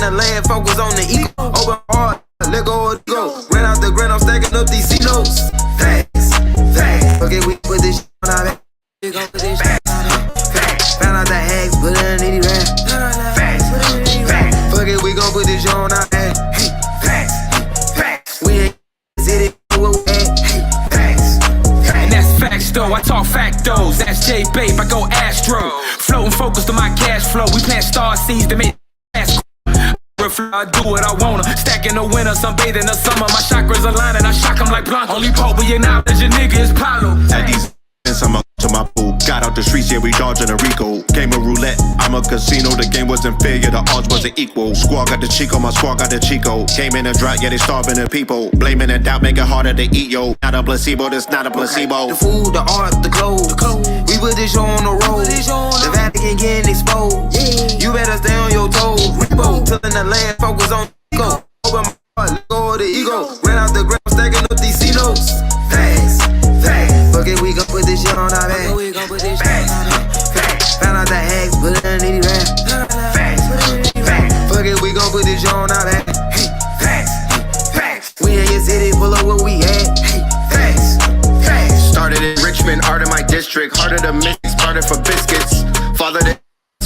the land, focus on the ego. Open heart, let go of the ego. Ran out the grind, I'm stacking up these C-notes. Facts, facts. Okay, we put this shit on our back. We gon' put this shit on our back. Found out the hacks, put it in the rap. Facts, facts. Fuck it, we gon' put this shit on our back. Facts, facts. We ain't city, where we at. Facts, facts. And that's facts though, I talk factos. That's J Babe, I go Astro. Floating focused on my cash flow. We plant star seeds to make ass. I do what I wanna. Stacking the winter, sunbathing the summer. My chakras align and I shock them like Blanco. Only Pope, you know that your nigga is Pablo. At these I'm to my pool. Got out the streets, yeah, we dodging a Rico. Game of roulette, I'm a casino. The game wasn't fair, yeah, the odds wasn't equal. Squad got the Chico, my squad got the Chico. Came in a drought, yeah, they starving the people. Blaming and doubt, make it harder to eat, yo. Not a placebo, this not a placebo. The food, the art, the clothes. We put this show on the road. The Vatican getting exposed. You better stay on your toes. Repo, tilling the land, focus on the ego. Open my heart, let go of the ego. Ran out the ground, stacking up these C-notes. Facts, facts. Fuck it, we gon' put this shit on our back. Facts, facts. Found out the hacks, put it in the rap. Facts, facts. Fuck it, we gon' put this shit on our back. Facts, facts. We in your city, pull up where we at. Facts, facts. Started in Richmond, art in my district. Harder to miss, started for biscuits. Father the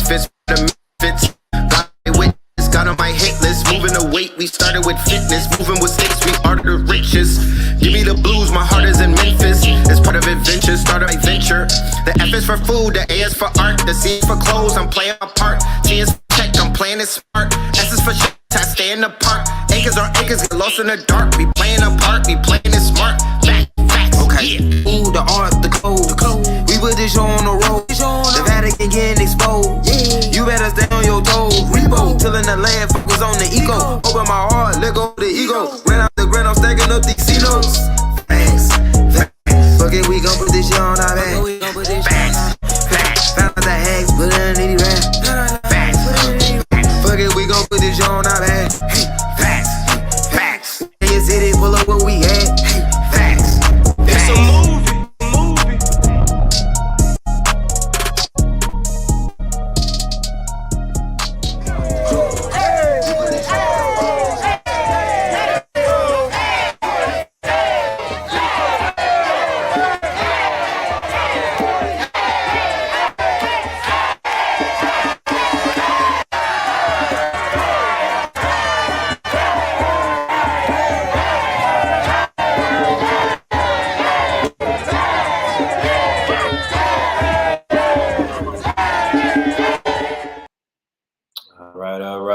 fits the fits. Got a witness, got on my hit list. Moving the weight, we started with fitness. Moving with sticks, we are the richest. Give me the blues, my heart is in Memphis. It's part of adventure, start of my venture. The F is for food, the A is for art. The C is for clothes, I'm playing my part. T is for check, I'm playing it smart. S is for shit, I stay in the park. Acres are acres, get lost in the dark. We playing a part, we playing it smart. Facts, okay. Yeah. Ooh, the art, the code. We put this show on the road. The Vatican getting exposed. You better stay on your toes. Repo, tilling the land, focus on the ego. Open my heart, let go of the ego. Ran out the grind, I'm stacking up these C-notes. Facts, facts. Fuck it, we gon' put this shit on our back. Facts, facts. Found out the hacks, put it in the rap. Facts, facts. Fuck it, we gon' put this shit on our back. Facts, facts. In your city, pull up where we at. Facts, facts. It's a movie.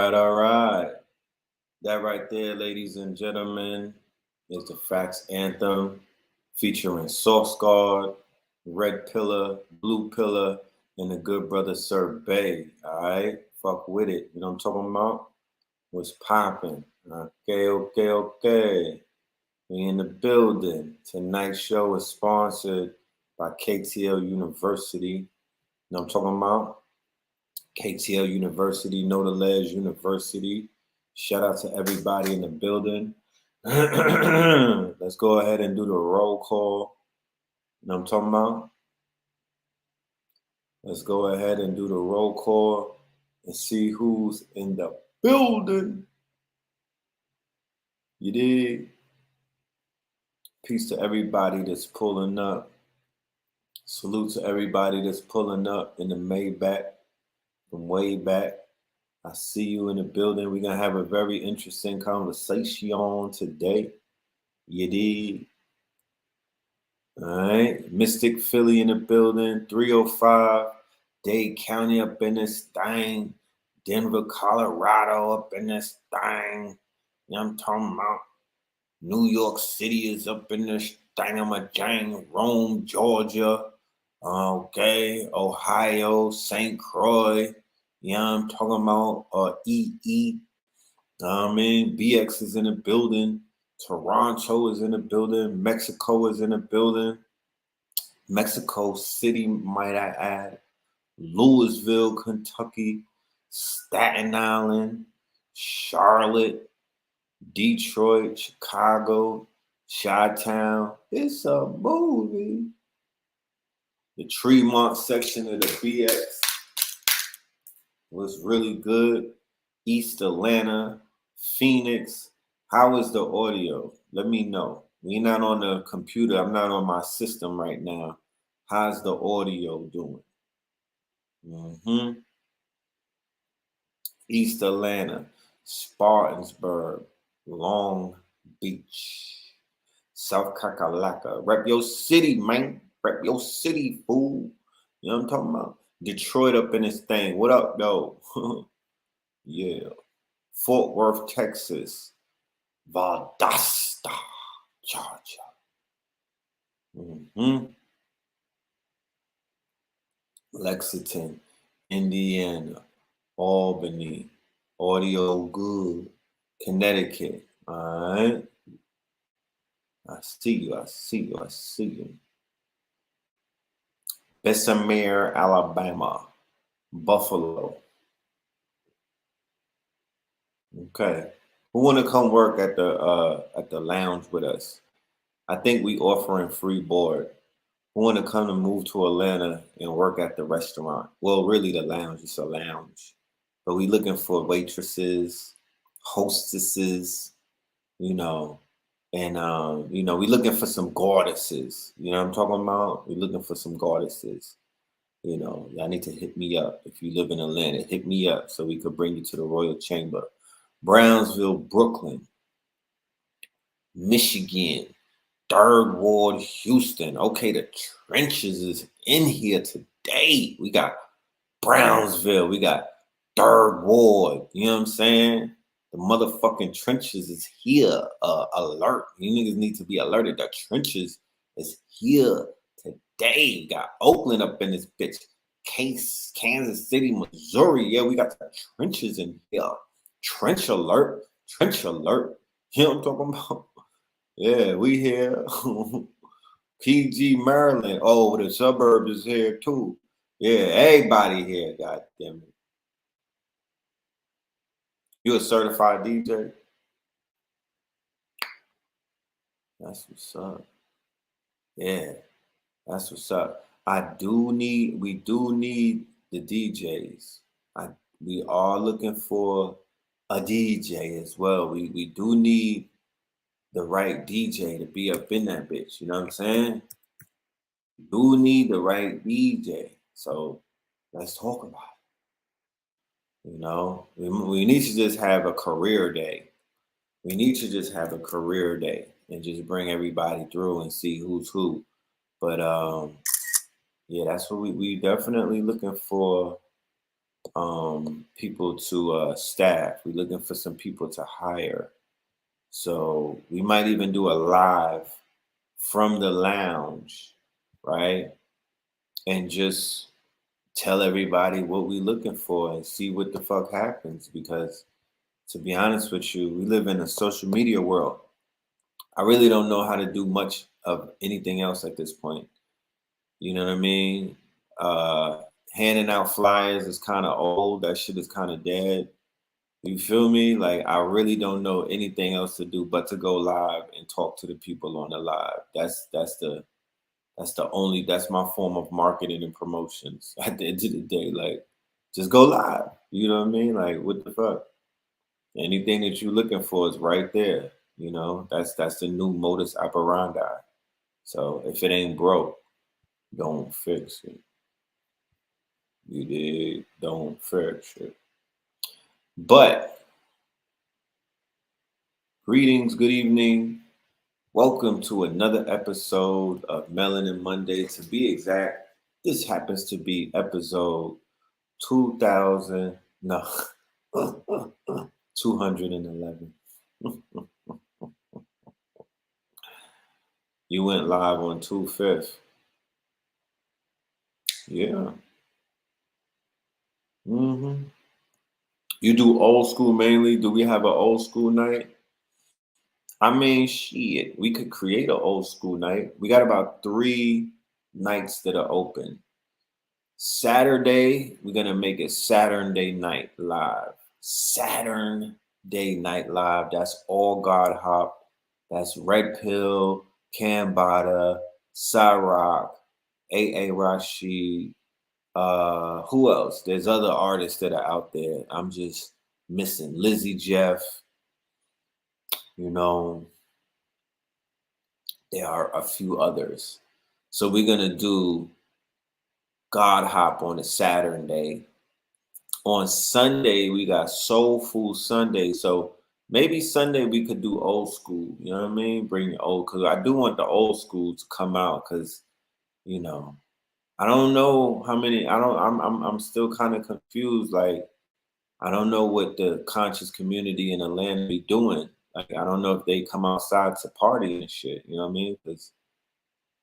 All right. That right there, ladies and gentlemen, is the Facts Anthem featuring Sauce Guard, Red Pillar, Blue Pillar, and the good brother Sir Bay. All right? Fuck with it. You know what I'm talking about? What's popping? Okay. We in the building. Tonight's show is sponsored by KTL University. You know what I'm talking about? KTL University, Know the Ledge University. Shout out to everybody in the building. Let's go ahead and do the roll call. You know what I'm talking about? Let's go ahead and do the roll call and see who's in the building. You dig? Peace to everybody that's pulling up. Salute to everybody that's pulling up in the Maybach from way back. I see you in the building. We're going to have a very interesting conversation today. You dig? All right. Mystic Philly in the building. 305. Dade County up in this thing. Denver, Colorado up in this thing. You know what I'm talking about? New York City is up in this thing. Rome, Georgia. Okay. Ohio, St. Croix. Yeah, I'm talking about EE. I mean, BX is in the building. Toronto is in the building. Mexico is in the building. Mexico City, might I add. Louisville, Kentucky. Staten Island. Charlotte. Detroit. Chicago. Chi-Town. It's a movie. The Tremont section of the BX was really good. East Atlanta, Phoenix. How is the audio? Let me know. We're not on the computer. I'm not on my system right now. How's the audio doing? East Atlanta, Spartansburg, Long Beach, South Kakalaka. Rep your city, man. Rep your city, fool. You know what I'm talking about? Detroit up in this thing. What up, though? Yeah. Fort Worth, Texas. Valdosta, Georgia. Lexington, Indiana. Albany. Audio good. Connecticut. All right. I see you. I see you. I see you. Bessemer, Alabama. Buffalo. Okay. Who want to come work at the lounge with us? I think we offering free board. Who want to come and move to Atlanta and work at the restaurant? Well, really the lounge. It's a lounge. But we looking for waitresses, hostesses, you know, and we looking for some goddesses. You know what I'm talking about? We're looking for some goddesses. You know, y'all need to hit me up. If you live in Atlanta, hit me up so we could bring you to the Royal Chamber. Brownsville, Brooklyn, Michigan, 3rd Ward, Houston. Okay, the trenches is in here today. We got Brownsville. We got 3rd Ward. You know what I'm saying? The motherfucking trenches is here. Alert. You niggas need to be alerted. The trenches is here today. We got Oakland up in this bitch. Kansas City, Missouri. Yeah, we got the trenches in here. Trench alert. Trench alert. You know what I'm talking about? Yeah, we here. PG, Maryland. Oh, the suburbs is here too. Yeah, everybody here. God damn it. You a certified DJ? That's what's up. Yeah, that's what's up. We do need the DJs. We are looking for a DJ as well. We do need the right DJ to be up in that bitch. You know what I'm saying? We do need the right DJ. So let's talk about it. You know, we need to just have a career day. We need to just have a career day and just bring everybody through and see who's who. But yeah, that's what we definitely looking for. People to staff. We're looking for some people to hire. So we might even do a live from the lounge, right? And just tell everybody what we're looking for and see what the fuck happens. Because to be honest with you, we live in a social media world. I really don't know how to do much of anything else at this point. You know what I mean? Handing out flyers is kind of old. That shit is kind of dead. You feel me? Like, I really don't know anything else to do but to go live and talk to the people on the live. That's my form of marketing and promotions at the end of the day. Like, just go live. You know what I mean? Like, what the fuck? Anything that you're looking for is right there. You know, that's the new modus operandi. So if it ain't broke, don't fix it. You did, don't fix it. But greetings, good evening. Welcome to another episode of Melanin Monday. To be exact, this happens to be episode 211. You went live on 2/5. Yeah. You do old school mainly? Do we have an old school night? I mean, shit, we could create an old school night. We got about 3 nights that are open. Saturday, we're going to make it Saturn Day Night Live. Saturn Day Night Live. That's all God Hop. That's Red Pill, Cambada, Cyrock, A.A. Rashid. Who else? There's other artists that are out there. I'm just missing Lizzie Jeff. You know, there are a few others. So we're gonna do God Hop on a Saturday. On Sunday, we got Soul Food Sunday. So maybe Sunday we could do old school. You know what I mean? Bring the old, because I do want the old school to come out, because you know, I don't know how many. I'm still kind of confused. Like, I don't know what the conscious community in Atlanta be doing. Like, I don't know if they come outside to party and shit. You know what I mean? Because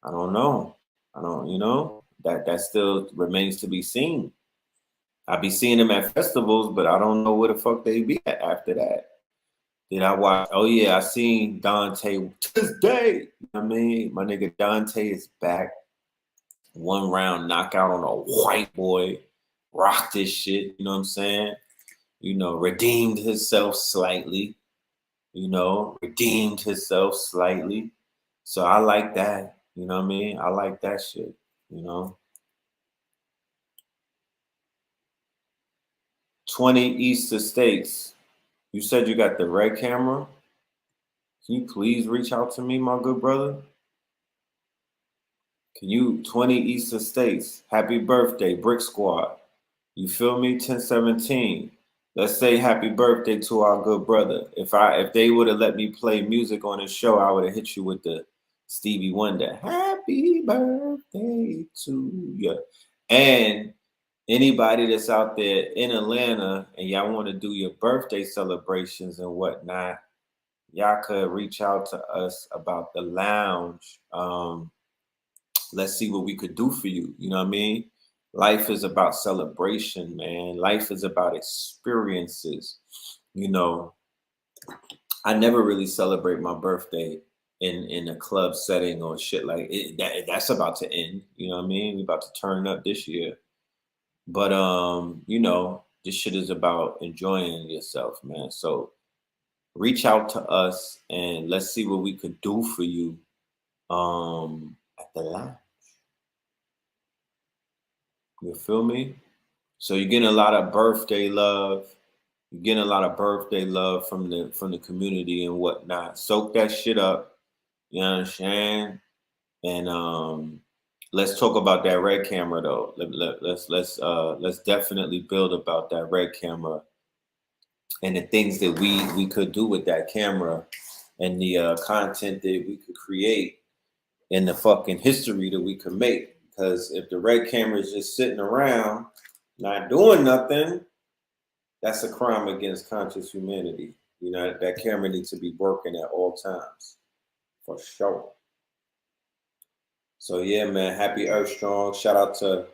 I don't know. I don't. You know, that still remains to be seen. I be seeing them at festivals, but I don't know where the fuck they be at after that. Did I watch? Oh yeah, I seen Dante to this day. You know what I mean? My nigga Dante is back. 1 round knockout on a white boy. Rock this shit. You know what I'm saying? You know, redeemed himself slightly. You know, redeemed himself slightly. So I like that. You know what I mean? I like that shit. You know. 20 Easter States. You said you got the red camera. Can you please reach out to me, my good brother? Can you 20 Easter States? Happy birthday, Brick Squad. You feel me? 1017. Let's say happy birthday to our good brother. If they would have let me play music on the show, I would have hit you with the Stevie Wonder. Happy birthday to you. And anybody that's out there in Atlanta and y'all want to do your birthday celebrations and whatnot, y'all could reach out to us about the lounge. Let's see what we could do for you. You know what I mean? Life is about celebration, man. Life is about experiences. You know, I never really celebrate my birthday in a club setting or shit like it. That's about to end. You know what I mean? We're about to turn up this year. But you know, this shit is about enjoying yourself, man. So reach out to us and let's see what we could do for you at the lounge. You feel me? So you're getting a lot of birthday love. You're getting a lot of birthday love from the community and whatnot. Soak that shit up. You understand? And let's talk about that red camera though. Let's definitely build about that red camera and the things that we could do with that camera and the content that we could create and the fucking history that we could make. Because if the red camera is just sitting around not doing nothing, that's a crime against conscious humanity. You know, that camera needs to be working at all times, for sure. So yeah, man, happy Earth Strong. Shout out to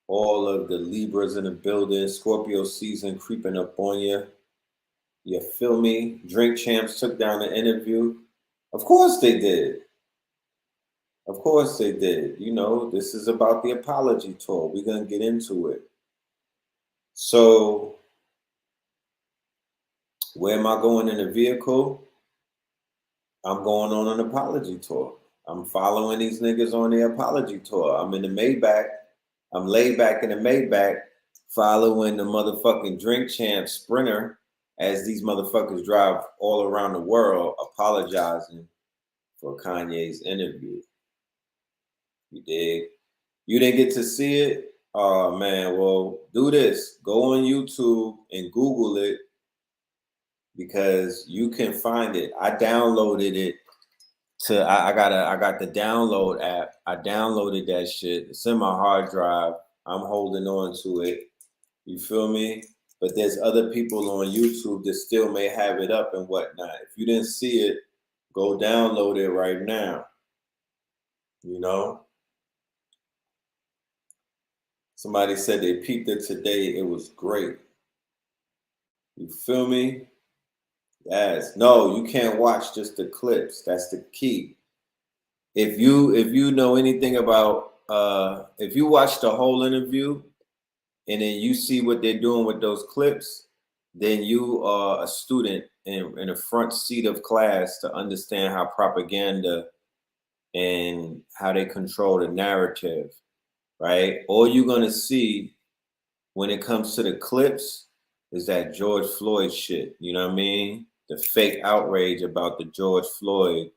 all of the Libras in the building. Scorpio season creeping up on you. You feel me? Drink Champs took down the interview. Of course they did. Of course they did. You know, this is about the apology tour. We're going to get into it. So, where am I going in the vehicle? I'm going on an apology tour. I'm following these niggas on the apology tour. I'm in the Maybach. I'm laid back in the Maybach following the motherfucking Drink Champ Sprinter as these motherfuckers drive all around the world apologizing for Kanye's interview. You dig? You didn't get to see it? Oh man, well, do this. Go on YouTube and Google it because you can find it. I downloaded it to I got the download app. I downloaded that shit. It's in my hard drive. I'm holding on to it. You feel me? But there's other people on YouTube that still may have it up and whatnot. If you didn't see it, go download it right now. You know? Somebody said they peeped it today. It was great. You feel me? Yes. No, you can't watch just the clips. That's the key. If you know anything about if you watch the whole interview and then you see what they're doing with those clips, then you are a student in the front seat of class to understand how propaganda and how they control the narrative, right? All you're gonna see when it comes to the clips is that George Floyd shit. You know what I mean? The fake outrage about the George Floyd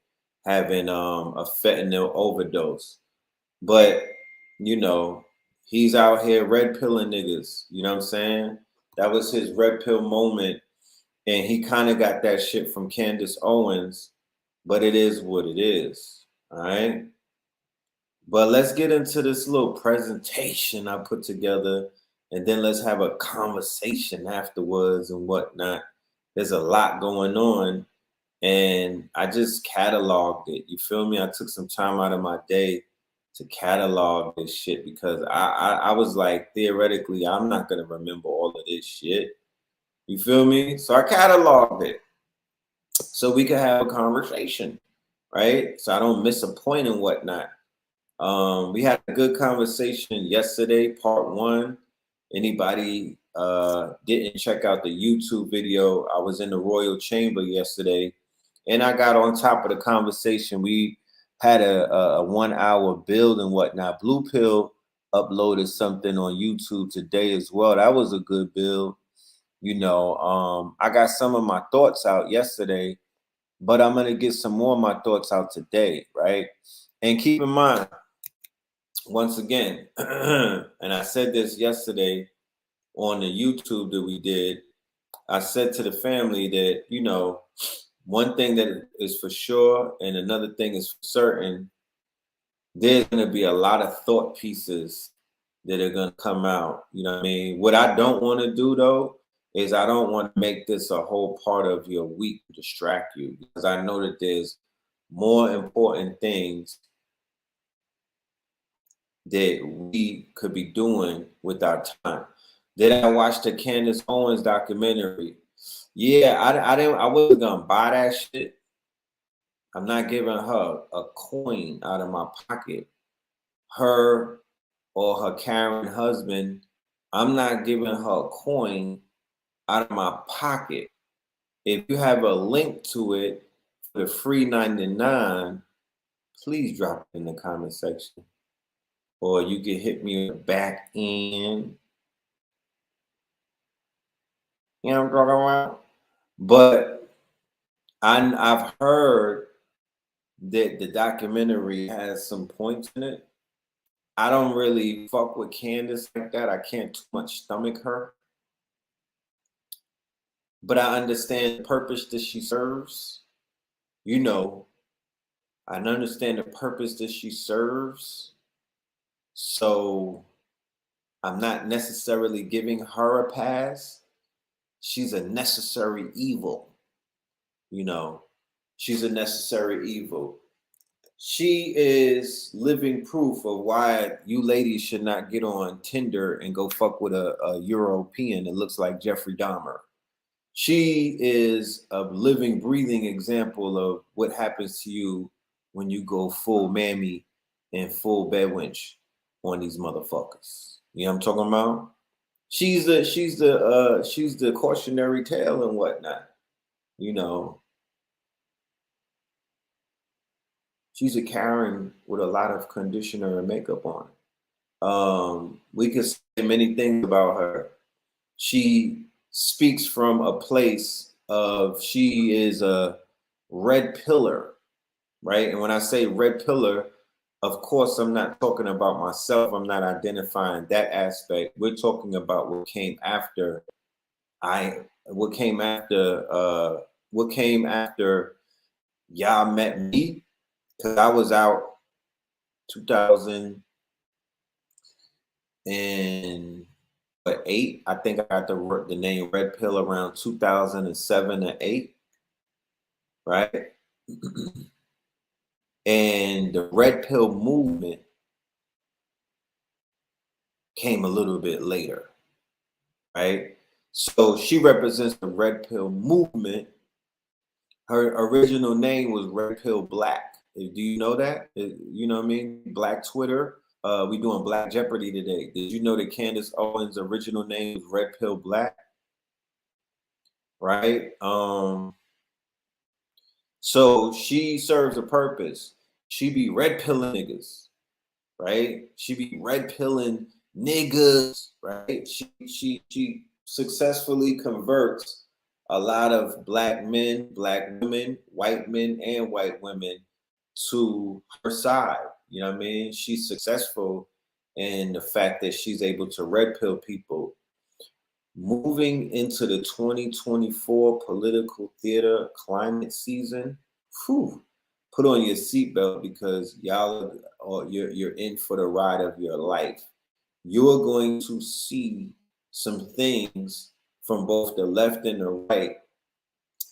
having a fentanyl overdose. But, you know, he's out here red pilling niggas. You know what I'm saying? That was his red pill moment. And he kind of got that shit from Candace Owens. But it is what it is. All right? But let's get into this little presentation I put together. And then let's have a conversation afterwards and whatnot. There's a lot going on. And I just cataloged it. You feel me? I took some time out of my day to catalog this shit because I was like, theoretically, I'm not going to remember all of this shit. You feel me? So I cataloged it so we could have a conversation, right? So I don't miss a point and whatnot. We had a good conversation yesterday, part 1. Anybody didn't check out the YouTube video, I was in the Royal Chamber yesterday, and I got on top of the conversation. We had a 1 hour build and whatnot. Blue Pill uploaded something on YouTube today as well. That was a good build. You know, I got some of my thoughts out yesterday, but I'm going to get some more of my thoughts out today, right? And keep in mind, once again, and I said this yesterday on the YouTube that we did, I said to the family that, you know, one thing that is for sure and another thing is for certain, there's going to be a lot of thought pieces that are going to come out. You know what I mean? What I don't want to do, though, is I don't want to make this a whole part of your week to distract you, because I know that there's more important things that we could be doing with our time. Then I watched the Candace Owens documentary. Yeah, I wasn't gonna buy that shit. I'm not giving her a coin out of my pocket. Her or her Karen husband, I'm not giving her a coin out of my pocket. If you have a link to it for the free 99, please drop it in the comment section. Or you can hit me in the back end. You know what I'm talking about? But I've heard that the documentary has some points in it. I don't really fuck with Candace like that. I can't too much stomach her. But I understand the purpose that she serves. You know, I understand the purpose that she serves. So I'm not necessarily giving her a pass. She's a necessary evil. You know, she's a necessary evil. She is living proof of why you ladies should not get on Tinder and go fuck with a European that looks like Jeffrey Dahmer. She is a living, breathing example of what happens to you when you go full mammy and full bedwench on these motherfuckers. You know what I'm talking about? She's the cautionary tale and whatnot. You know, she's a Karen with a lot of conditioner and makeup on. We could say many things about her. She speaks from a place of, she is a red pillar, right? And when I say red pillar, of course, I'm not talking about myself. I'm not identifying that aspect. We're talking about what came after what came after y'all met me, because I was out 2008. I think I got the name Red Pill around 2007 or 8, right? And the Red Pill movement came a little bit later, right? So she represents the Red Pill movement. Her original name was Red Pill Black. Do you know that? You know what I mean? Black Twitter. We doing Black Jeopardy today. Did you know that Candace Owens' original name was Red Pill Black? Right? So she serves a purpose. She be red pilling niggas, right? She be red pilling niggas, right? She successfully converts a lot of black men, black women, white men, and white women to her side. You know what I mean? She's successful in the fact that she's able to red pill people. Moving into the 2024 political theater climate season, whew, put on your seatbelt because y'all or you're in for the ride of your life. You're going to see some things from both the left and the right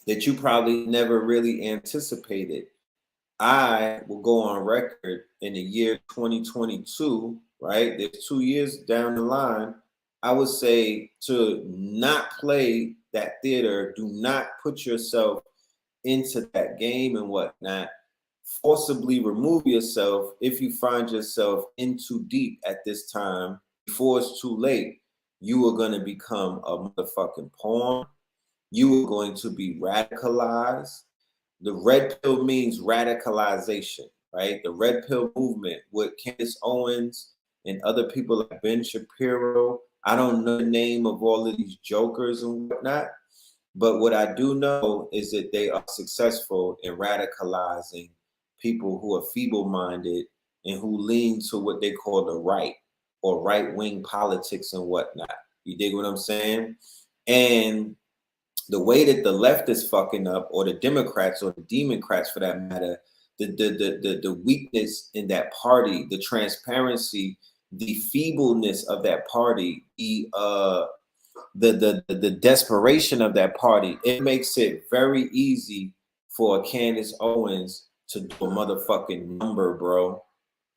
that you probably never really anticipated. I will go on record in the year 2022, right? There's 2 years down the line. I would say to not play that theater, do not put yourself into that game and whatnot. Forcibly remove yourself if you find yourself in too deep at this time before it's too late. You are going to become a motherfucking pawn. You are going to be radicalized. The red pill means radicalization, right? The red pill movement with Candace Owens and other people like Ben Shapiro. I don't know the name of all of these jokers and whatnot, but what I do know is that they are successful in radicalizing people who are feeble-minded and who lean to what they call the right or right-wing politics and whatnot. You dig what I'm saying? And the way that the left is fucking up, or the Democrats or the Democrats for that matter, the weakness in that party, the transparency, the feebleness of that party, the desperation of that party, it makes it very easy for Candace Owens to do a motherfucking number, bro.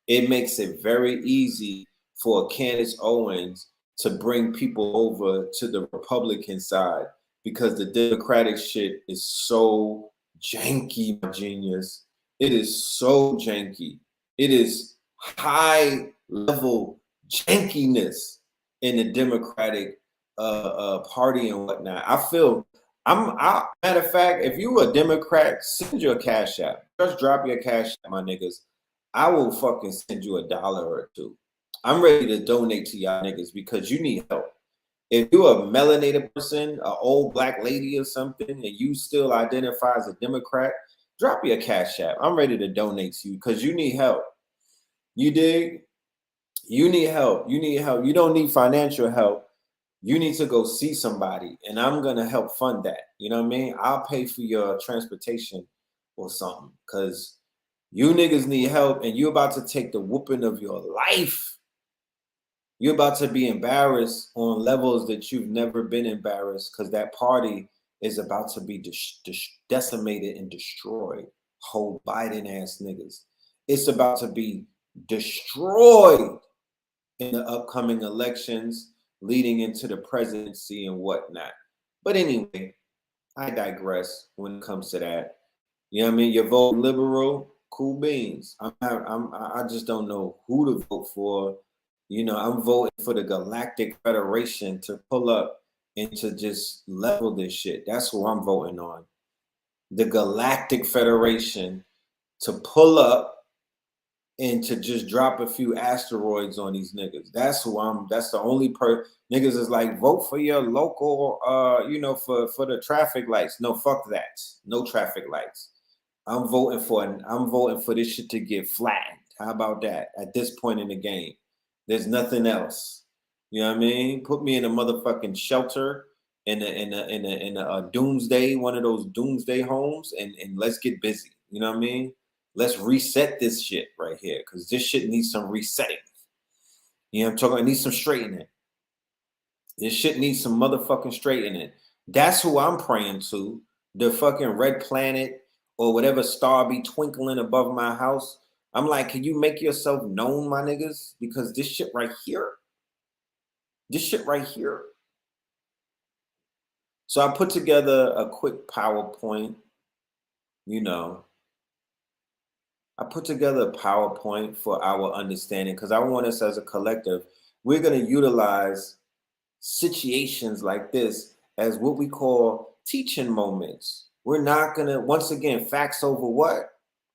It makes it very easy for Candace Owens to bring people over to the Republican side because the Democratic shit is so janky, my genius. It is so janky. It is high level jankiness in the Democratic party and whatnot. I feel matter of fact, if you a Democrat, send your cash app. Just drop your cash app, my niggas. I will fucking send you $1 or $2. I'm ready to donate to y'all niggas because you need help. If you're a melanated person, an old black lady or something, and you still identify as a Democrat, drop your cash app. I'm ready to donate to you because you need help. You dig? You need help. You need help. You don't need financial help. You need to go see somebody, and I'm going to help fund that. You know what I mean? I'll pay for your transportation or something because you niggas need help, and you're about to take the whooping of your life. You're about to be embarrassed on levels that you've never been embarrassed because that party is about to be decimated and destroyed. Whole Biden ass niggas. It's about to be destroyed in the upcoming elections leading into the presidency and whatnot. But anyway, I digress when it comes to that. You know what I mean? You vote liberal, cool beans. I just don't know who to vote for. You know, I'm voting for the Galactic Federation to pull up and to just level this shit. That's who I'm voting on. The Galactic Federation to pull up and to just drop a few asteroids on these niggas. That's the only niggas is like, vote for your local, for the traffic lights. No, fuck that. No traffic lights. I'm voting for this shit to get flattened. How about that? At this point in the game. There's nothing else. You know what I mean? Put me in a motherfucking shelter in a doomsday, one of those doomsday homes, and let's get busy. You know what I mean? Let's reset this shit right here because this shit needs some resetting. You know what I'm talking about? It needs some straightening. This shit needs some motherfucking straightening. That's who I'm praying to. The fucking red planet or whatever star be twinkling above my house. I'm like, can you make yourself known, my niggas? Because this shit right here. So I put together a quick PowerPoint, I put together a PowerPoint for our understanding because I want us as a collective, we're going to utilize situations like this as what we call teaching moments. We're not going to, once again, facts over what?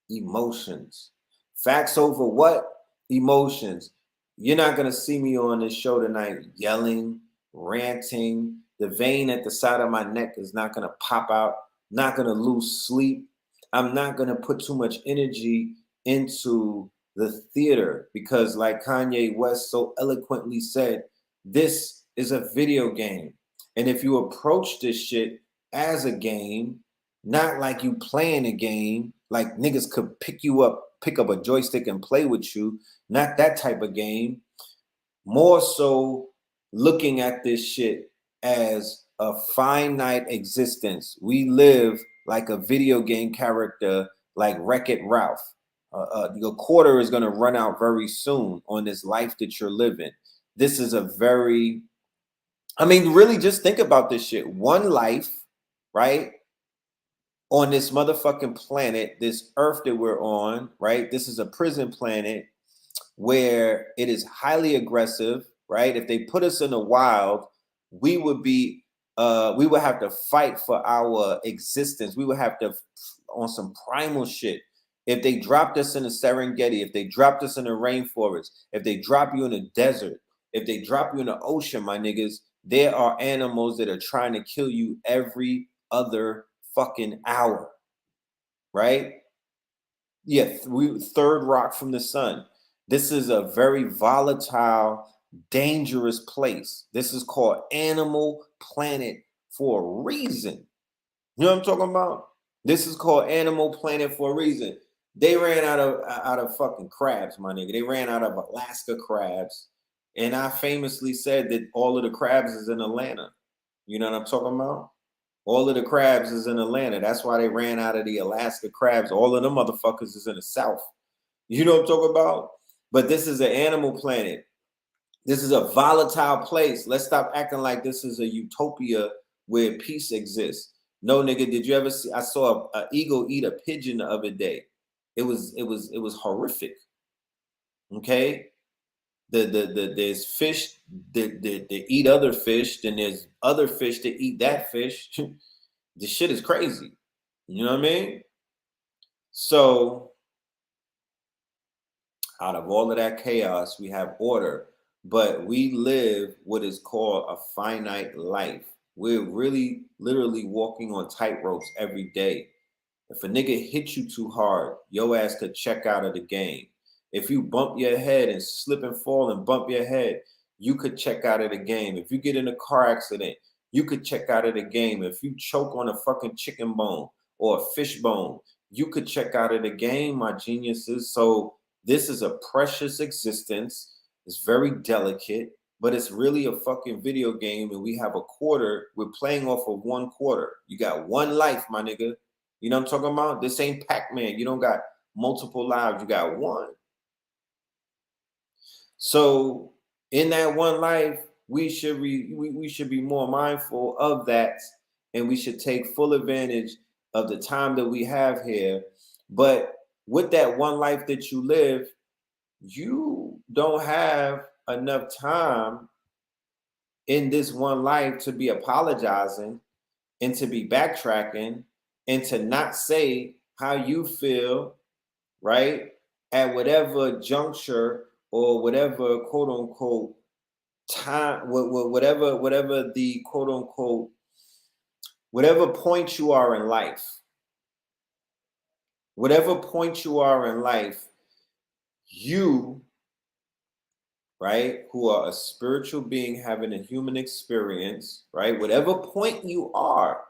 Emotions. Facts over what? Emotions. You're not going to see me on this show tonight yelling, ranting. The vein at the side of my neck is not going to pop out, not going to lose sleep. I'm not going to put too much energy into the theater because, like Kanye West so eloquently said, this is a video game. And if you approach this shit as a game, not like you playing a game, like niggas could pick up a joystick and play with you, not that type of game, more so looking at this shit as a finite existence. We live like a video game character, like Wreck-It Ralph. Your quarter is going to run out very soon on this life that you're living. This is a very, I mean, really just think about this shit. One life, right? On this motherfucking planet, this earth that we're on, right? This is a prison planet where it is highly aggressive, right? If they put us in the wild, we would have to fight for our existence. We would have to, on some primal shit. If they dropped us in the Serengeti, if they dropped us in the rainforest, if they drop you in the desert, if they drop you in the ocean, my niggas, there are animals that are trying to kill you every other fucking hour, right? Yeah, third rock from the sun. This is a very volatile, dangerous place. This is called Animal Planet for a reason. You know what I'm talking about? This is called Animal Planet for a reason. They ran out of fucking crabs, my nigga. They ran out of Alaska crabs. And I famously said that all of the crabs is in Atlanta. You know what I'm talking about? All of the crabs is in Atlanta. That's why they ran out of the Alaska crabs. All of them motherfuckers is in the South. You know what I'm talking about? But this is an animal planet. This is a volatile place. Let's stop acting like this is a utopia where peace exists. No, nigga, did you ever see? I saw an eagle eat a pigeon the other day. It was horrific. Okay, there's fish that eat other fish, then there's other fish that eat that fish. This shit is crazy. You know what I mean? So out of all of that chaos, we have order, but we live what is called a finite life. We're really literally walking on tightropes every day. If a nigga hit you too hard, your ass could check out of the game. If you bump your head and slip and fall and bump your head, you could check out of the game. If you get in a car accident, you could check out of the game. If you choke on a fucking chicken bone or a fish bone, you could check out of the game, my geniuses. So this is a precious existence. It's very delicate, but it's really a fucking video game. And we have a quarter. We're playing off of one quarter. You got one life, my nigga. You know what I'm talking about? This ain't Pac-Man. You don't got multiple lives. You got one. So in that one life, we should be more mindful of that, and we should take full advantage of the time that we have here. But with that one life that you live, you don't have enough time in this one life to be apologizing and to be backtracking and to not say how you feel, right? At whatever juncture or whatever quote unquote time, whatever the quote unquote, whatever point you are in life, you, right, who are a spiritual being having a human experience, right, whatever point you are,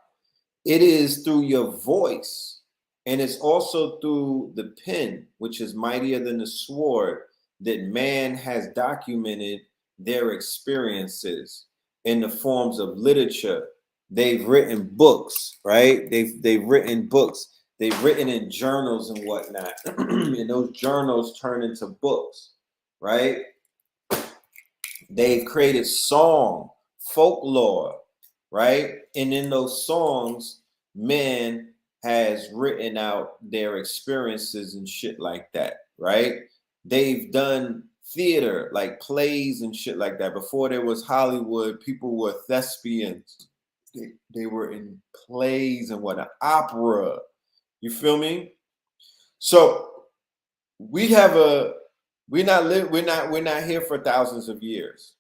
it is through your voice, and it's also through the pen, which is mightier than the sword, that man has documented their experiences in the forms of literature. They've written books, right? They've written books. They've written in journals and whatnot. And those journals turn into books, right? They've created song, folklore, right? And in those songs, man has written out their experiences and shit like that, right? They've done theater, like plays and shit like that. Before there was Hollywood, people were thespians. They were in plays and what, an opera. You feel me? So we have we're not here for thousands of years.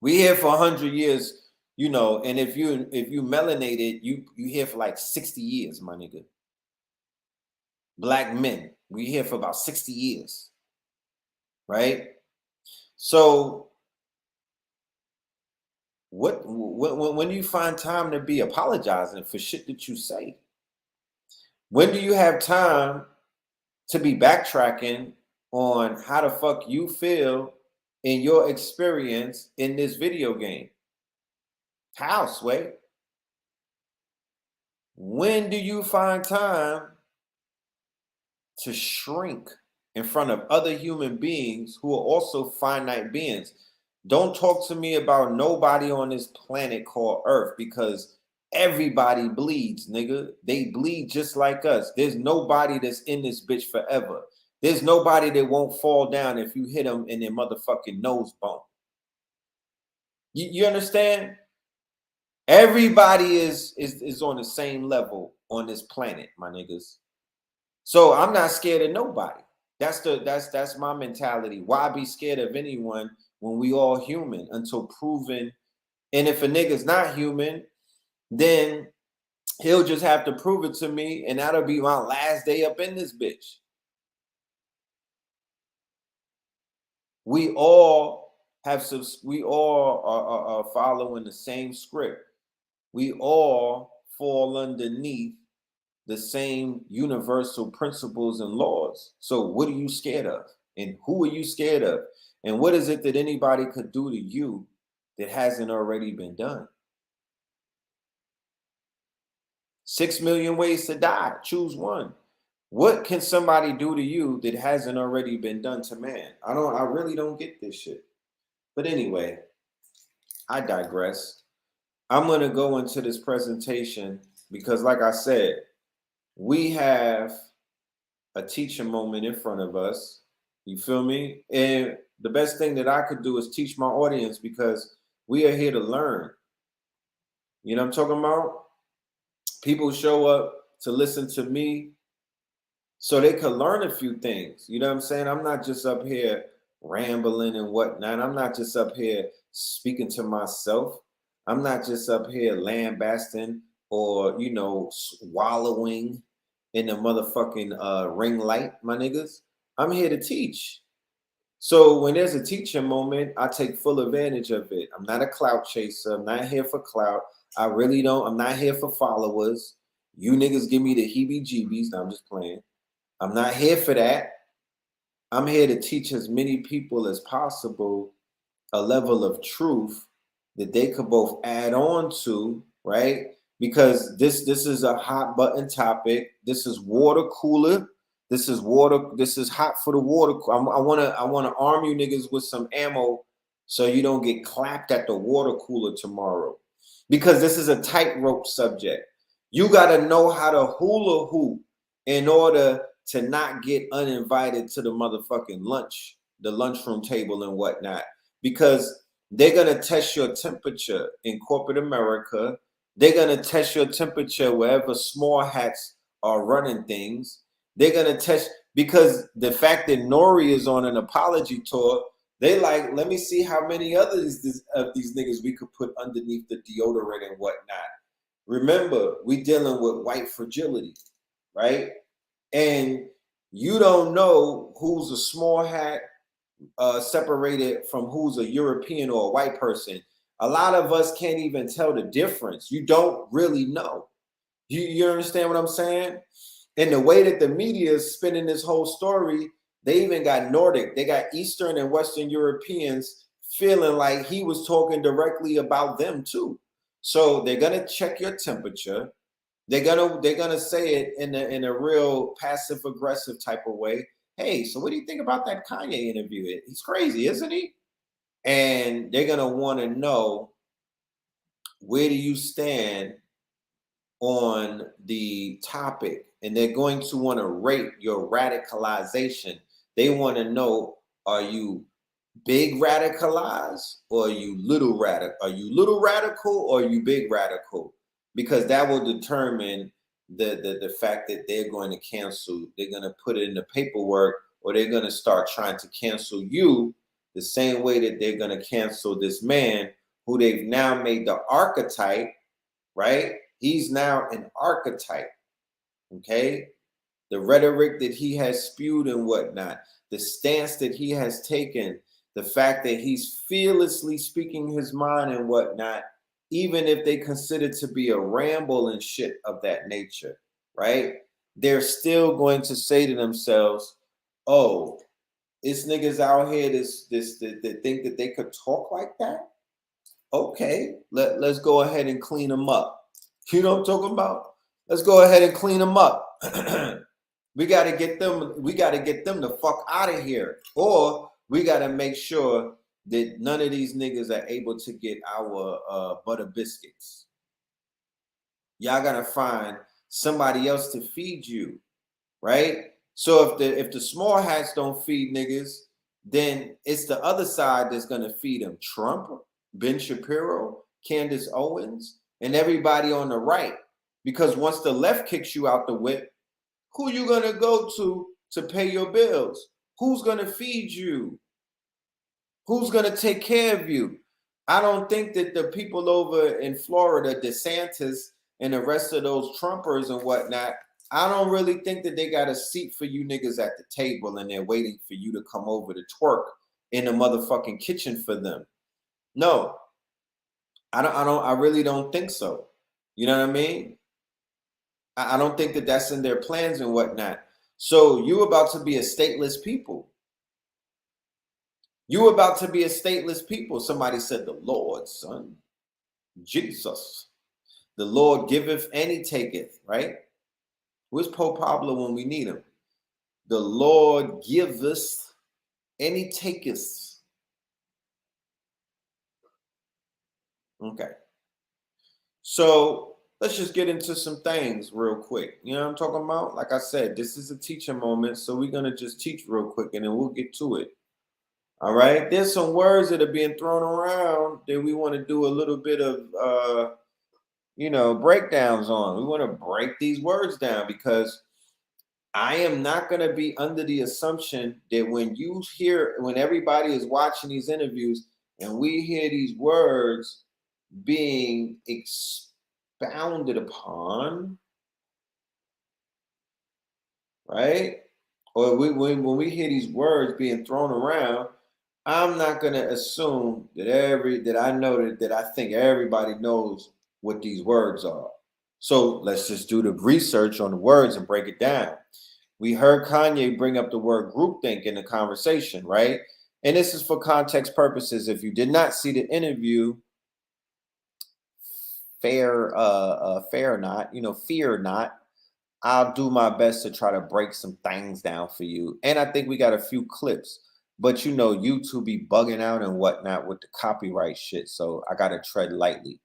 We here for 100 years, you know, and if you melanated, you here for like 60 years, my nigga. Black men, we here for about 60 years, right? So when do you find time to be apologizing for shit that you say? When do you have time to be backtracking on how the fuck you feel in your experience in this video game? How, Sway? When do you find time to shrink in front of other human beings who are also finite beings? Don't talk to me about nobody on this planet called Earth, because everybody bleeds, nigga. They bleed just like us. There's nobody that's in this bitch forever. There's nobody that won't fall down if you hit them in their motherfucking nose bone. You understand? Everybody is on the same level on this planet, my niggas. So I'm not scared of nobody. That's my mentality. Why be scared of anyone when we all human until proven? And if a nigga's not human, then he'll just have to prove it to me, and that'll be my last day up in this bitch. We all are following the same script. We all fall underneath the same universal principles and laws. So what are you scared of? And who are you scared of? And what is it that anybody could do to you that hasn't already been done? 6 million ways to die. Choose one. What can somebody do to you that hasn't already been done to man? I really don't get this shit. But anyway, I digress. I'm going to go into this presentation because, like I said, we have a teaching moment in front of us. You feel me? And the best thing that I could do is teach my audience, because we are here to learn. You know what I'm talking about? People show up to listen to me so they could learn a few things. You know what I'm saying? I'm not just up here rambling and whatnot. I'm not just up here speaking to myself. I'm not just up here lambasting or, you know, wallowing in the motherfucking ring light, my niggas. I'm here to teach. So when there's a teaching moment, I take full advantage of it. I'm not a clout chaser. I'm not here for clout. I really don't. I'm not here for followers. You niggas give me the heebie-jeebies. No, I'm just playing. I'm not here for that. I'm here to teach as many people as possible a level of truth that they could both add on to, right? Because this is a hot button topic. This is water cooler. This is water. This is hot for the water. I wanna arm you niggas with some ammo so you don't get clapped at the water cooler tomorrow. Because this is a tightrope subject. You gotta know how to hula hoop in order to not get uninvited to the motherfucking lunch, the lunchroom table and whatnot. Because they're gonna test your temperature in corporate America. They're gonna test your temperature wherever small hats are running things. They're gonna test, because the fact that Nori is on an apology tour, they like, let me see how many others of these niggas we could put underneath the deodorant and whatnot. Remember, we dealing with white fragility, right? And you don't know who's a small hat separated from who's a European or a white person. A lot of us can't even tell the difference. You don't really know. You understand what I'm saying? And the way that the media is spinning this whole story, they even got Nordic. They got Eastern and Western Europeans feeling like he was talking directly about them too. So they're gonna check your temperature. They're gonna say it in a real passive aggressive type of way. Hey, so what do you think about that Kanye interview? He's crazy, isn't he? And they're gonna want to know, where do you stand on the topic? And they're going to want to rate your radicalization. They want to know, are you big radicalized or are you little radical? Are you little radical or are you big radical? Because that will determine the fact that they're going to cancel. They're going to put it in the paperwork, or they're going to start trying to cancel you the same way that they're going to cancel this man who they've now made the archetype, right? He's now an archetype, okay? The rhetoric that he has spewed and whatnot, the stance that he has taken, the fact that he's fearlessly speaking his mind and whatnot, even if they consider to be a ramble and shit of that nature, right? They're still going to say to themselves, oh, it's niggas out here that think that they could talk like that. Okay, let's go ahead and clean them up. You know what I'm talking about? Let's go ahead and clean them up. We got to get them the fuck out of here. Or we got to make sure that none of these niggas are able to get our butter biscuits. Y'all got to find somebody else to feed you, right? So if the small hats don't feed niggas, then it's the other side that's going to feed them. Trump, Ben Shapiro, Candace Owens, and everybody on the right. Because once the left kicks you out the whip, who you going to go to pay your bills? Who's going to feed you? Who's going to take care of you? I don't think that the people over in Florida, DeSantis, and the rest of those Trumpers and whatnot, I don't really think that they got a seat for you niggas at the table and they're waiting for you to come over to twerk in the motherfucking kitchen for them. No, I really don't think so. You know what I mean? I don't think that that's in their plans and whatnot. So you about to be a stateless people. You about to be a stateless people. Somebody said the Lord, son. Jesus. The Lord giveth and he taketh, right? Where's Pope Pablo when we need him? The Lord giveth and he taketh. Okay. So let's just get into some things real quick. You know what I'm talking about? Like I said, this is a teaching moment. So we're going to just teach real quick and then we'll get to it. All right. There's some words that are being thrown around that we want to do a little bit of, breakdowns on. We want to break these words down because I am not going to be under the assumption that when everybody is watching these interviews and we hear these words being expounded upon, right? Or when we hear these words being thrown around, I'm not going to assume that I think everybody knows what these words are. So let's just do the research on the words and break it down. We heard Kanye bring up the word groupthink in the conversation, right? And this is for context purposes. If you did not see the interview, fear not. I'll do my best to try to break some things down for you. And I think we got a few clips, but YouTube be bugging out and whatnot with the copyright shit. So I got to tread lightly.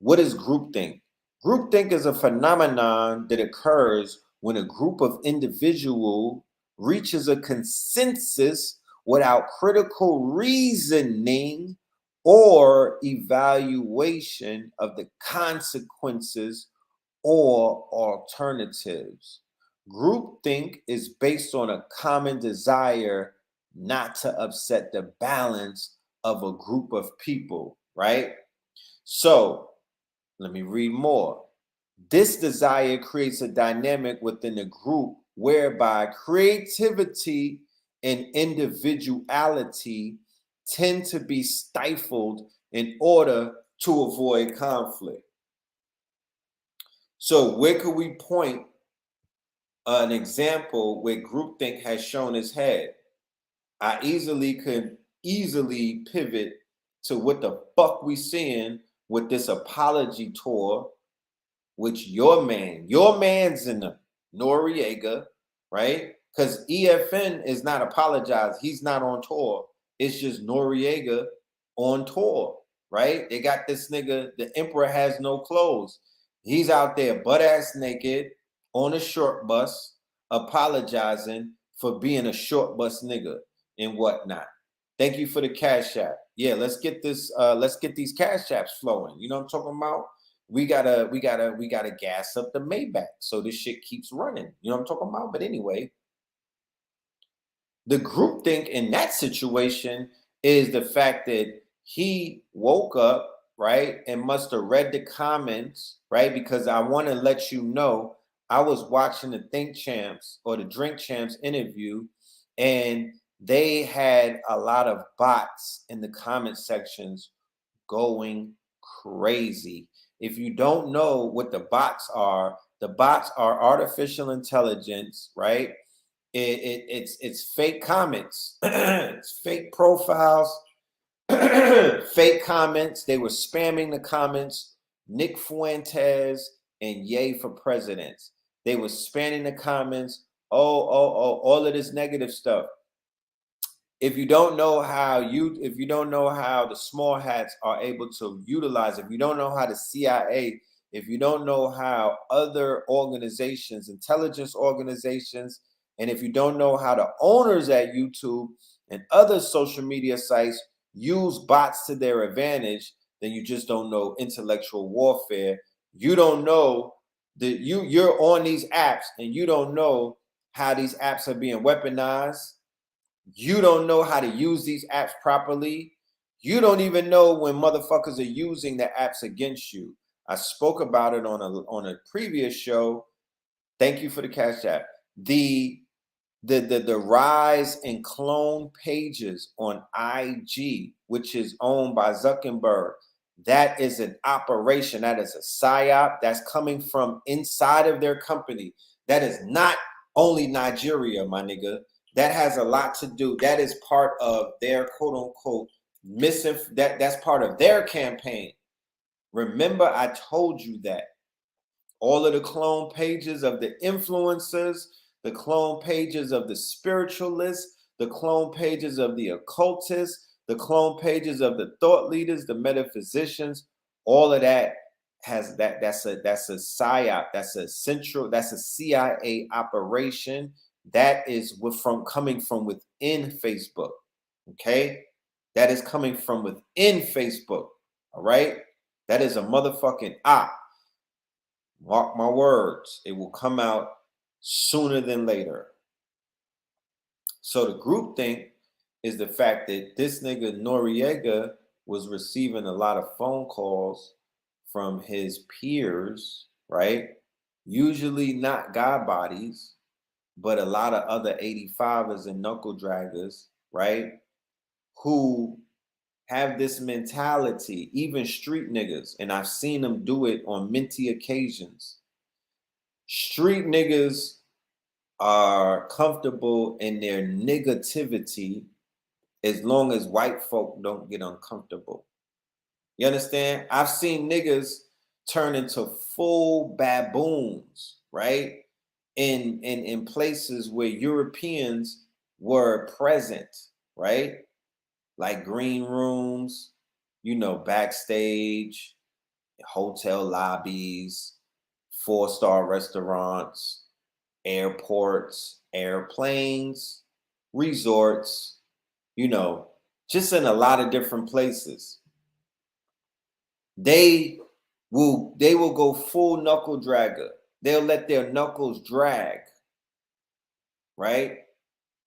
What is groupthink? Groupthink is a phenomenon that occurs when a group of individuals reaches a consensus without critical reasoning or evaluation of the consequences or alternatives. Groupthink is based on a common desire not to upset the balance of a group of people, right? So let me read more. This desire creates a dynamic within the group whereby creativity and individuality tend to be stifled in order to avoid conflict. So where could we point an example where groupthink has shown its head? I could easily pivot to what the fuck we seeing with this apology tour, which your man's in the Noriega, right? Because EFN is not apologized. He's not on tour. It's just Noriega on tour, right? They got this nigga, the emperor has no clothes. He's out there butt ass naked on a short bus, apologizing for being a short bus nigga and whatnot. Thank you for the cash app. Yeah, let's get these cash apps flowing. You know what I'm talking about? We gotta gas up the Maybach so this shit keeps running. You know what I'm talking about? But anyway, The groupthink in that situation is the fact that he woke up, right, and must have read the comments, right? Because I want to let you know, I was watching the Think Champs or the Drink Champs interview, and they had a lot of bots in the comment sections going crazy. If you don't know what the bots are artificial intelligence, right? It's fake comments, it's fake profiles, fake comments. They were spamming the comments. Nick Fuentes and Yay for presidents. They were spamming the comments. All of this negative stuff. If you don't know how the small hats are able to utilize, if you don't know how the CIA, if you don't know how other organizations, intelligence organizations, and if you don't know how the owners at YouTube and other social media sites use bots to their advantage, then you just don't know intellectual warfare. You don't know that you're on these apps and you don't know how these apps are being weaponized. You don't know how to use these apps properly. You don't even know when motherfuckers are using the apps against you. I spoke about it on a previous show. Thank you for the Cash App. The rise in clone pages on IG, which is owned by Zuckerberg, that is an operation. That is a psyop that's coming from inside of their company. That is not only Nigeria, my nigga. That has a lot to do. That is part of their quote unquote that's part of their campaign. Remember, I told you that all of the clone pages of the influencers, the clone pages of the spiritualists, the clone pages of the occultists, the clone pages of the thought leaders, the metaphysicians, all of that has that's a psyop, that's a CIA operation. That is coming from within Facebook. Okay? That is coming from within Facebook. All right? That is a motherfucking op. Mark my words. It will come out sooner than later. So the groupthink is the fact that this nigga Noriega was receiving a lot of phone calls from his peers, right? Usually not God bodies, but a lot of other 85ers and knuckle draggers, right? Who have this mentality, even street niggas, and I've seen them do it on minty occasions. Street niggas are comfortable in their negativity as long as white folk don't get uncomfortable. You understand? I've seen niggas turn into full baboons, right? In places where Europeans were present, right? Like green rooms, backstage, hotel lobbies, 4-star restaurants, airports, airplanes, resorts, just in a lot of different places. They will go full knuckle dragger. They'll let their knuckles drag, right?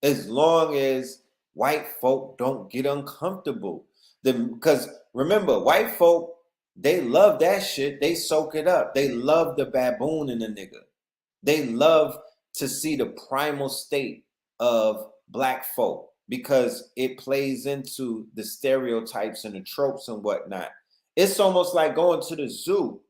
As long as white folk don't get uncomfortable. Because remember, white folk, they love that shit. They soak it up. They love the baboon in the nigga. They love to see the primal state of black folk because it plays into the stereotypes and the tropes and whatnot. It's almost like going to the zoo.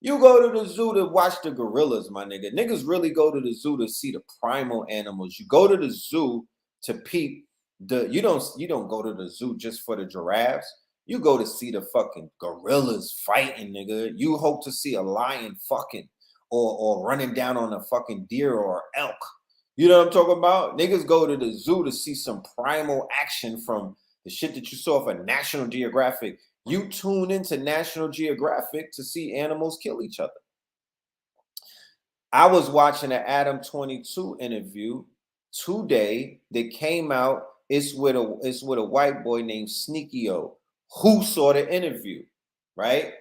You go to the zoo to watch the gorillas, my nigga. Niggas really go to the zoo to see the primal animals. You go to the zoo to peep you don't go to the zoo just for the giraffes. You go to see the fucking gorillas fighting, nigga. You hope to see a lion fucking or running down on a fucking deer or elk. You know what I'm talking about? Niggas go to the zoo to see some primal action from the shit that you saw for National Geographic. You tune into National Geographic to see animals kill each other. I was watching an Adam 22 interview today that came out. It's with a white boy named Sneaky-O, who saw the interview, right?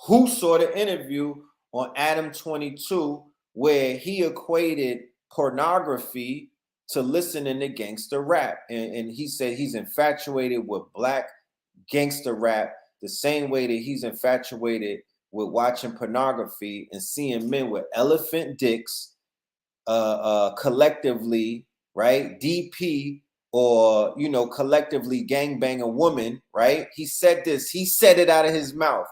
Who saw the interview on Adam 22 where he equated pornography to listening to gangster rap. And he said he's infatuated with black gangster rap the same way that he's infatuated with watching pornography and seeing men with elephant dicks collectively, right? DP, or, you know, collectively gangbang a woman, right? He said this, he said it out of his mouth.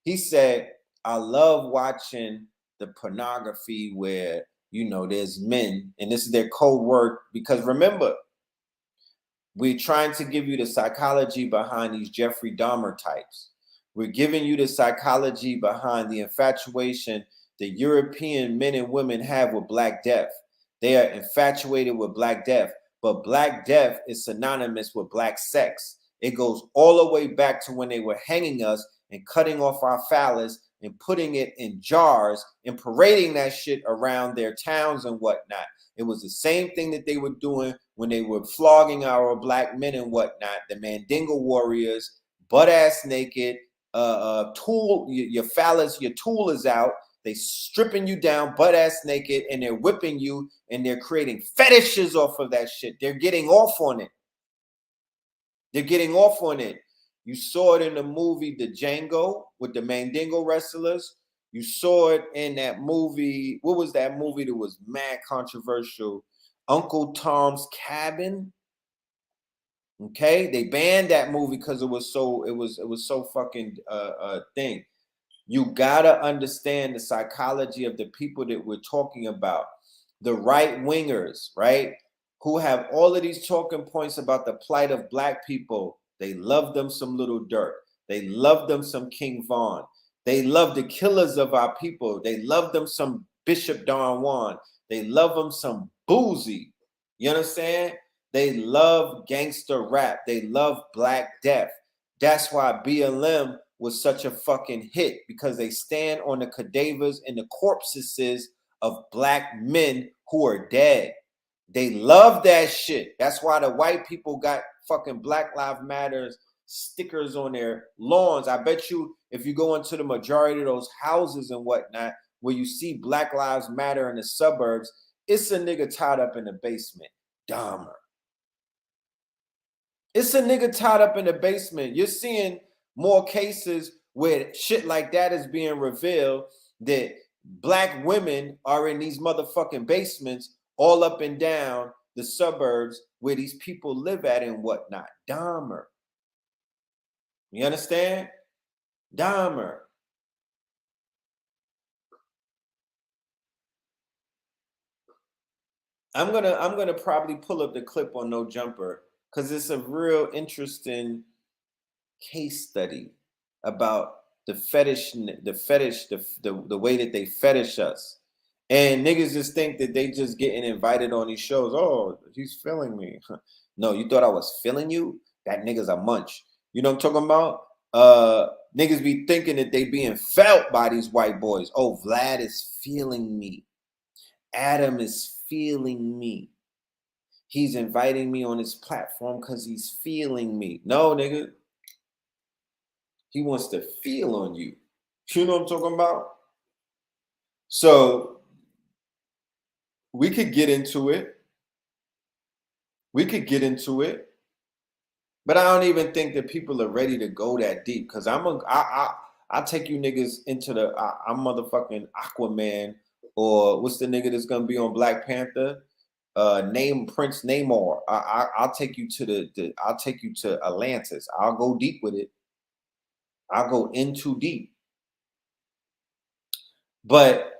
He said, I love watching the pornography where, you know, there's men, and this is their code word, because remember, we're trying to give you the psychology behind these Jeffrey Dahmer types. We're giving you the psychology behind the infatuation that European men and women have with Black Death. They are infatuated with Black Death, but Black Death is synonymous with Black sex. It goes all the way back to when they were hanging us and cutting off our phallus and putting it in jars and parading that shit around their towns and whatnot. It was the same thing that they were doing when they were flogging our black men and whatnot. The Mandingo warriors, butt ass naked, tool, your phallus, your tool is out. They stripping you down, butt ass naked, and they're whipping you, and they're creating fetishes off of that shit. They're getting off on it. They're getting off on it. You saw it in the movie The Django with the Mandingo wrestlers. You saw it in that movie. What was that movie that was mad controversial? Uncle Tom's Cabin. Okay, they banned that movie because it was so fucking thing. You gotta understand the psychology of the people that we're talking about. The right wingers, right? Who have all of these talking points about the plight of black people. They love them some Little Dirt. They love them some King Von. They love the killers of our people. They love them some Bishop Don Juan. They love them some Boozy. You understand? They love gangster rap. They love Black Death. That's why BLM was such a fucking hit, because they stand on the cadavers and the corpses of black men who are dead. They love that shit. That's why the white people got fucking Black Lives Matter stickers on their lawns. I bet you if you go into the majority of those houses and whatnot, where you see Black Lives Matter in the suburbs, it's a nigga tied up in the basement. Dahmer. It's a nigga tied up in the basement. You're seeing more cases where shit like that is being revealed, that black women are in these motherfucking basements all up and down the suburbs where these people live at and whatnot. Dahmer. You understand? Dahmer. I'm gonna probably pull up the clip on No Jumper, because it's a real interesting case study about the way that they fetish us. And niggas just think that they just getting invited on these shows. Oh, he's feeling me. No, you thought I was feeling you? That nigga's a munch. You know what I'm talking about? Niggas be thinking that they being felt by these white boys. Oh, Vlad is feeling me. Adam is feeling me. He's inviting me on his platform because he's feeling me. No, nigga. He wants to feel on you. You know what I'm talking about? So we could get into it. But I don't even think that people are ready to go that deep, because I'll take you niggas into I'm motherfucking Aquaman, or what's the nigga that's gonna be on Black Panther? Name Prince Namor. I'll take you to I'll take you to Atlantis. I'll go deep with it. I'll go in too deep. But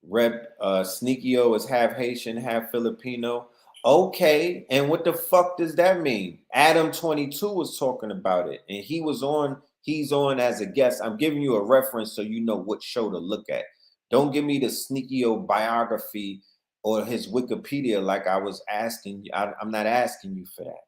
Rep Sneakio is half Haitian, half Filipino. Okay, and what the fuck does that mean? Adam 22 was talking about it, and he's on as a guest. I'm giving you a reference so you know what show to look at. Don't give me the Sneakio biography or his Wikipedia like I was asking you. I'm not asking you for that.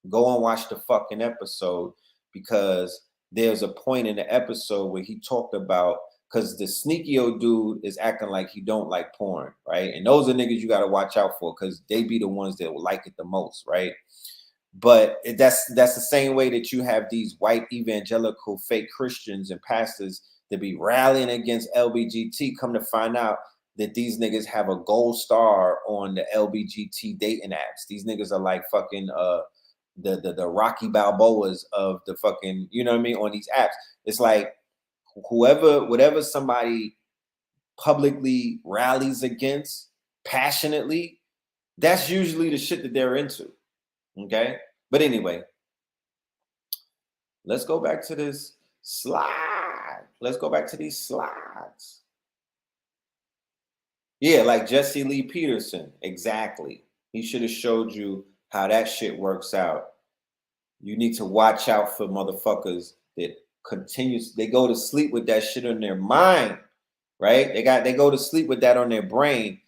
Go and watch the fucking episode, because there's a point in the episode where he talked about, because the Sneakio dude is acting like he don't like porn, right? And those are niggas you got to watch out for, because they be the ones that will like it the most, right? But that's the same way that you have these white evangelical fake Christians and pastors that be rallying against LBGT. Come to find out, that these niggas have a gold star on the LBGT dating apps. These niggas are like fucking the Rocky Balboas of the fucking, you know what I mean, on these apps. It's like whatever somebody publicly rallies against passionately, that's usually the shit that they're into. Okay? But anyway, let's go back to this slide. Let's go back to these slides. Yeah, like Jesse Lee Peterson. Exactly. He should have showed you how that shit works out. You need to watch out for motherfuckers that they go to sleep with that shit on their mind, right? They go to sleep with that on their brain.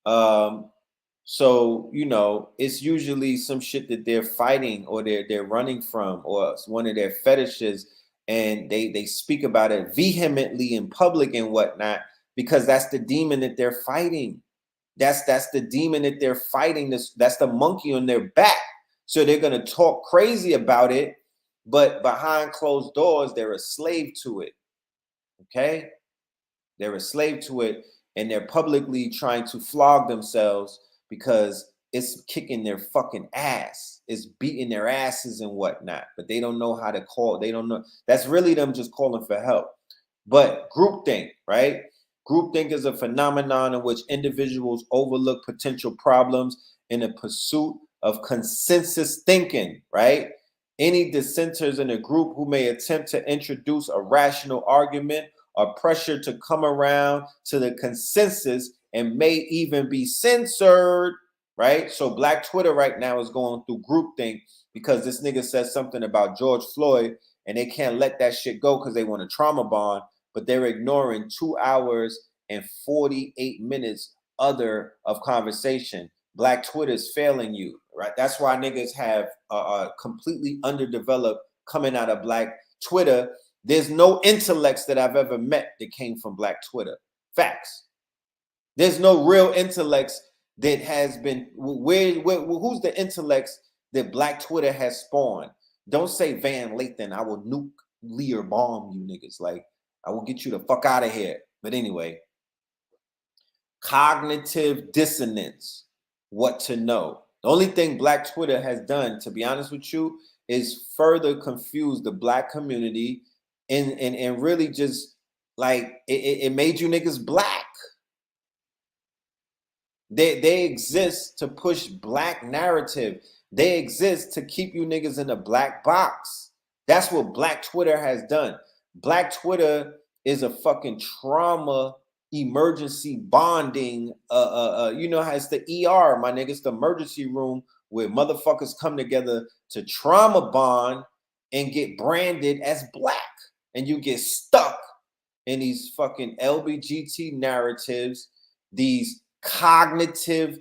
So, you know, it's usually some shit that they're fighting or they're running from, or it's one of their fetishes, and they speak about it vehemently in public and whatnot, because that's the demon that they're fighting. That's the demon that they're fighting. That's the monkey on their back. So they're gonna talk crazy about it, but behind closed doors, they're a slave to it. Okay? They're a slave to it, and they're publicly trying to flog themselves because it's kicking their fucking ass. It's beating their asses and whatnot, but they don't know how to call. They don't know. That's really them just calling for help. But groupthink, right? Groupthink is a phenomenon in which individuals overlook potential problems in a pursuit of consensus thinking, right? Any dissenters in a group who may attempt to introduce a rational argument are pressured to come around to the consensus and may even be censored, right? So Black Twitter right now is going through groupthink because this nigga says something about George Floyd and they can't let that shit go because they want a trauma bond, but they're ignoring 2 hours and 48 minutes other of conversation. Black Twitter is failing you, right? That's why niggas have completely underdeveloped coming out of Black Twitter. There's no intellects that I've ever met that came from Black Twitter. Facts. There's no real intellects that has been, who's the intellects that Black Twitter has spawned? Don't say Van Lathan, I will nuclear bomb you niggas. Like, I will get you the fuck out of here. But anyway, cognitive dissonance, what to know. The only thing Black Twitter has done, to be honest with you, is further confuse the Black community and really just like it made you niggas black. They exist to push Black narrative. They exist to keep you niggas in a black box. That's what Black Twitter has done. Black Twitter is a fucking trauma emergency bonding. You know how it's the ER, my niggas, the emergency room where motherfuckers come together to trauma bond and get branded as Black. And you get stuck in these fucking LBGT narratives, these cognitive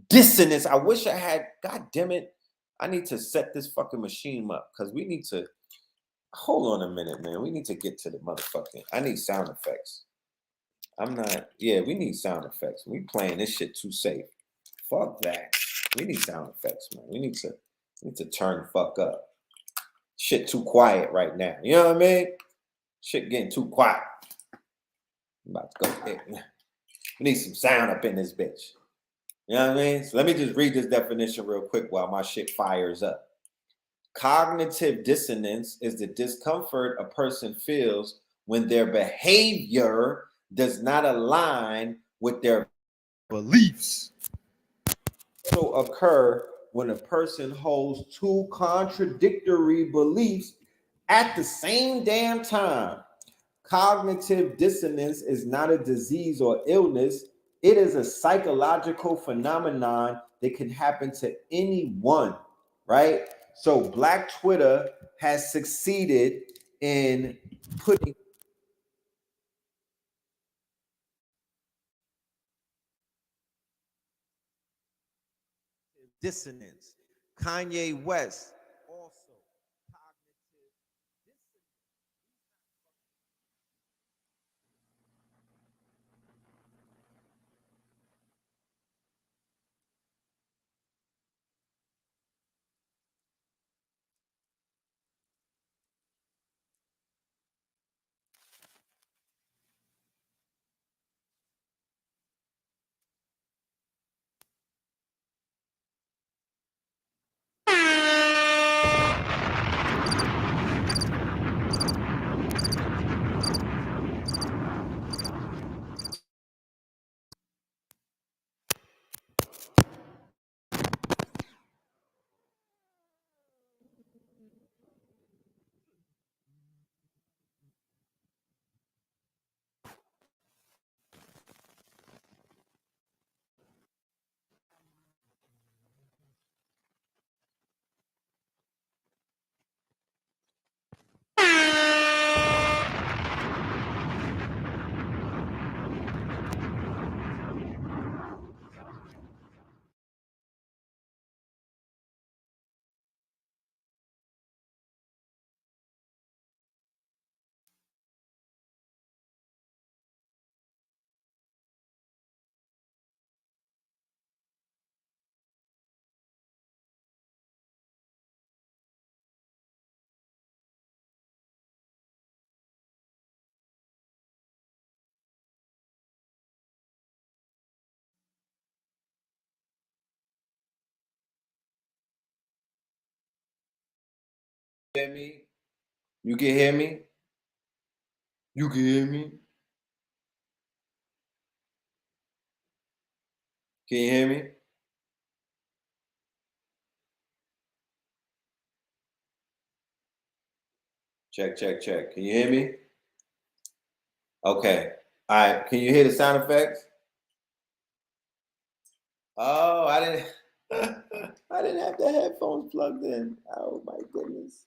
dissonance. I wish I had, god damn it, I need to set this fucking machine up because we need to, hold on a minute, man. We need to get to the motherfucking, I need sound effects. We need sound effects. We playing this shit too safe. Fuck that. We need sound effects, man. We need to turn the fuck up. Shit too quiet right now. You know what I mean? Shit getting too quiet. I'm about to go there. We need some sound up in this bitch. You know what I mean? So let me just read this definition real quick while my shit fires up. Cognitive dissonance is the discomfort a person feels when their behavior does not align with their beliefs. Also occur when a person holds two contradictory beliefs at the same damn time. Cognitive dissonance is not a disease or illness. It is a psychological phenomenon that can happen to anyone, right? So Black Twitter has succeeded in putting dissonance. Kanye West also cognitive dissonance. Hear me? You can hear me? You can hear me? Can you hear me? Check, check, check. Can you hear me? Okay. All right. Can you hear the sound effects? Oh, I didn't. I didn't have the headphones plugged in. Oh my goodness.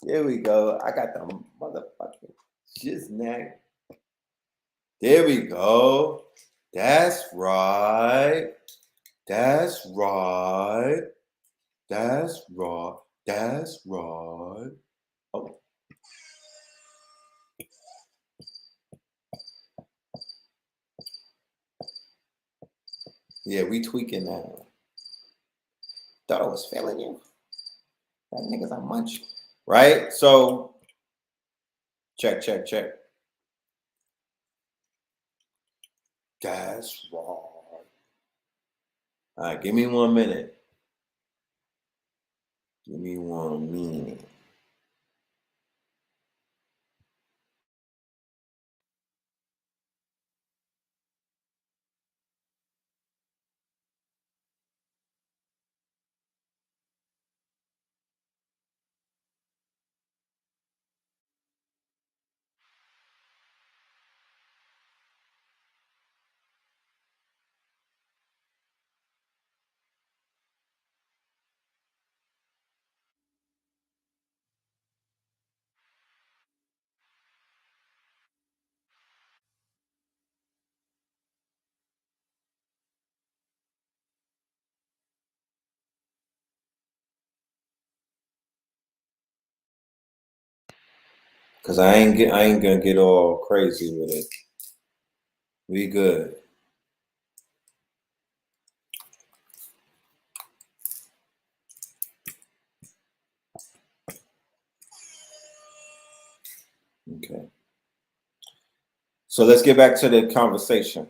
There we go. I got the motherfucking shiznack. There we go. That's right. That's right. That's right. That's right. Oh. Yeah, we tweaking now. Thought I was failing you. That niggas are munch. Right? So check, check, check. That's right. All right, give me 1 minute. Give me 1 minute. Cause I ain't gonna get all crazy with it. We good. Okay. So let's get back to the conversation.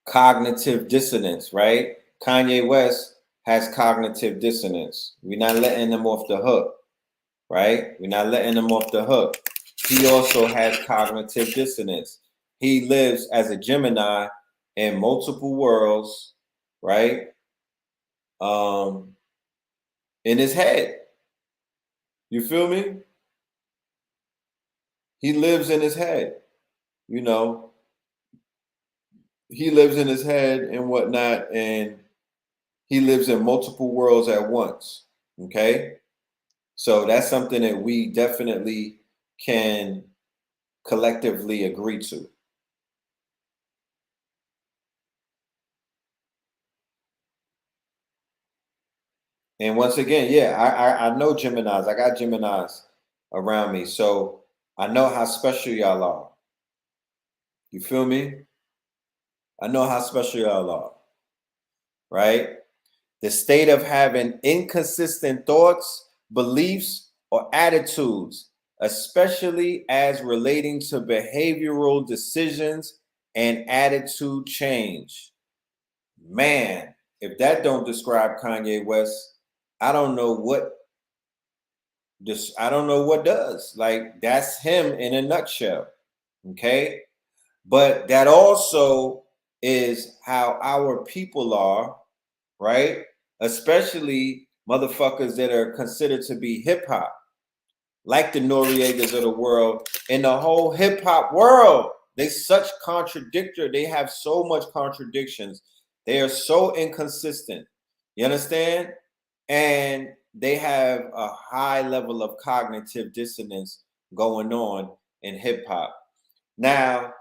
Cognitive dissonance, right? Kanye West has cognitive dissonance. We're not letting him off the hook, right? We're not letting him off the hook. He also has cognitive dissonance. He lives as a Gemini in multiple worlds, right? In his head. You feel me? He lives in his head, you know. He lives in his head and whatnot, and he lives in multiple worlds at once. Okay. So that's something that we definitely can collectively agree to. And once again, yeah, I know Geminis. I got Geminis around me. So I know how special y'all are. You feel me? I know how special y'all are. Right? The state of having inconsistent thoughts, beliefs, or attitudes, especially as relating to behavioral decisions and attitude change. Man, if that don't describe Kanye West, I don't know what does. Like, that's him in a nutshell. Okay? But that also is how our people are, right? Especially motherfuckers that are considered to be hip hop, like the Noriegas of the world, and the whole hip hop world. They such contradictory. They have so much contradictions. They are so inconsistent. You understand? And they have a high level of cognitive dissonance going on in hip hop. Now,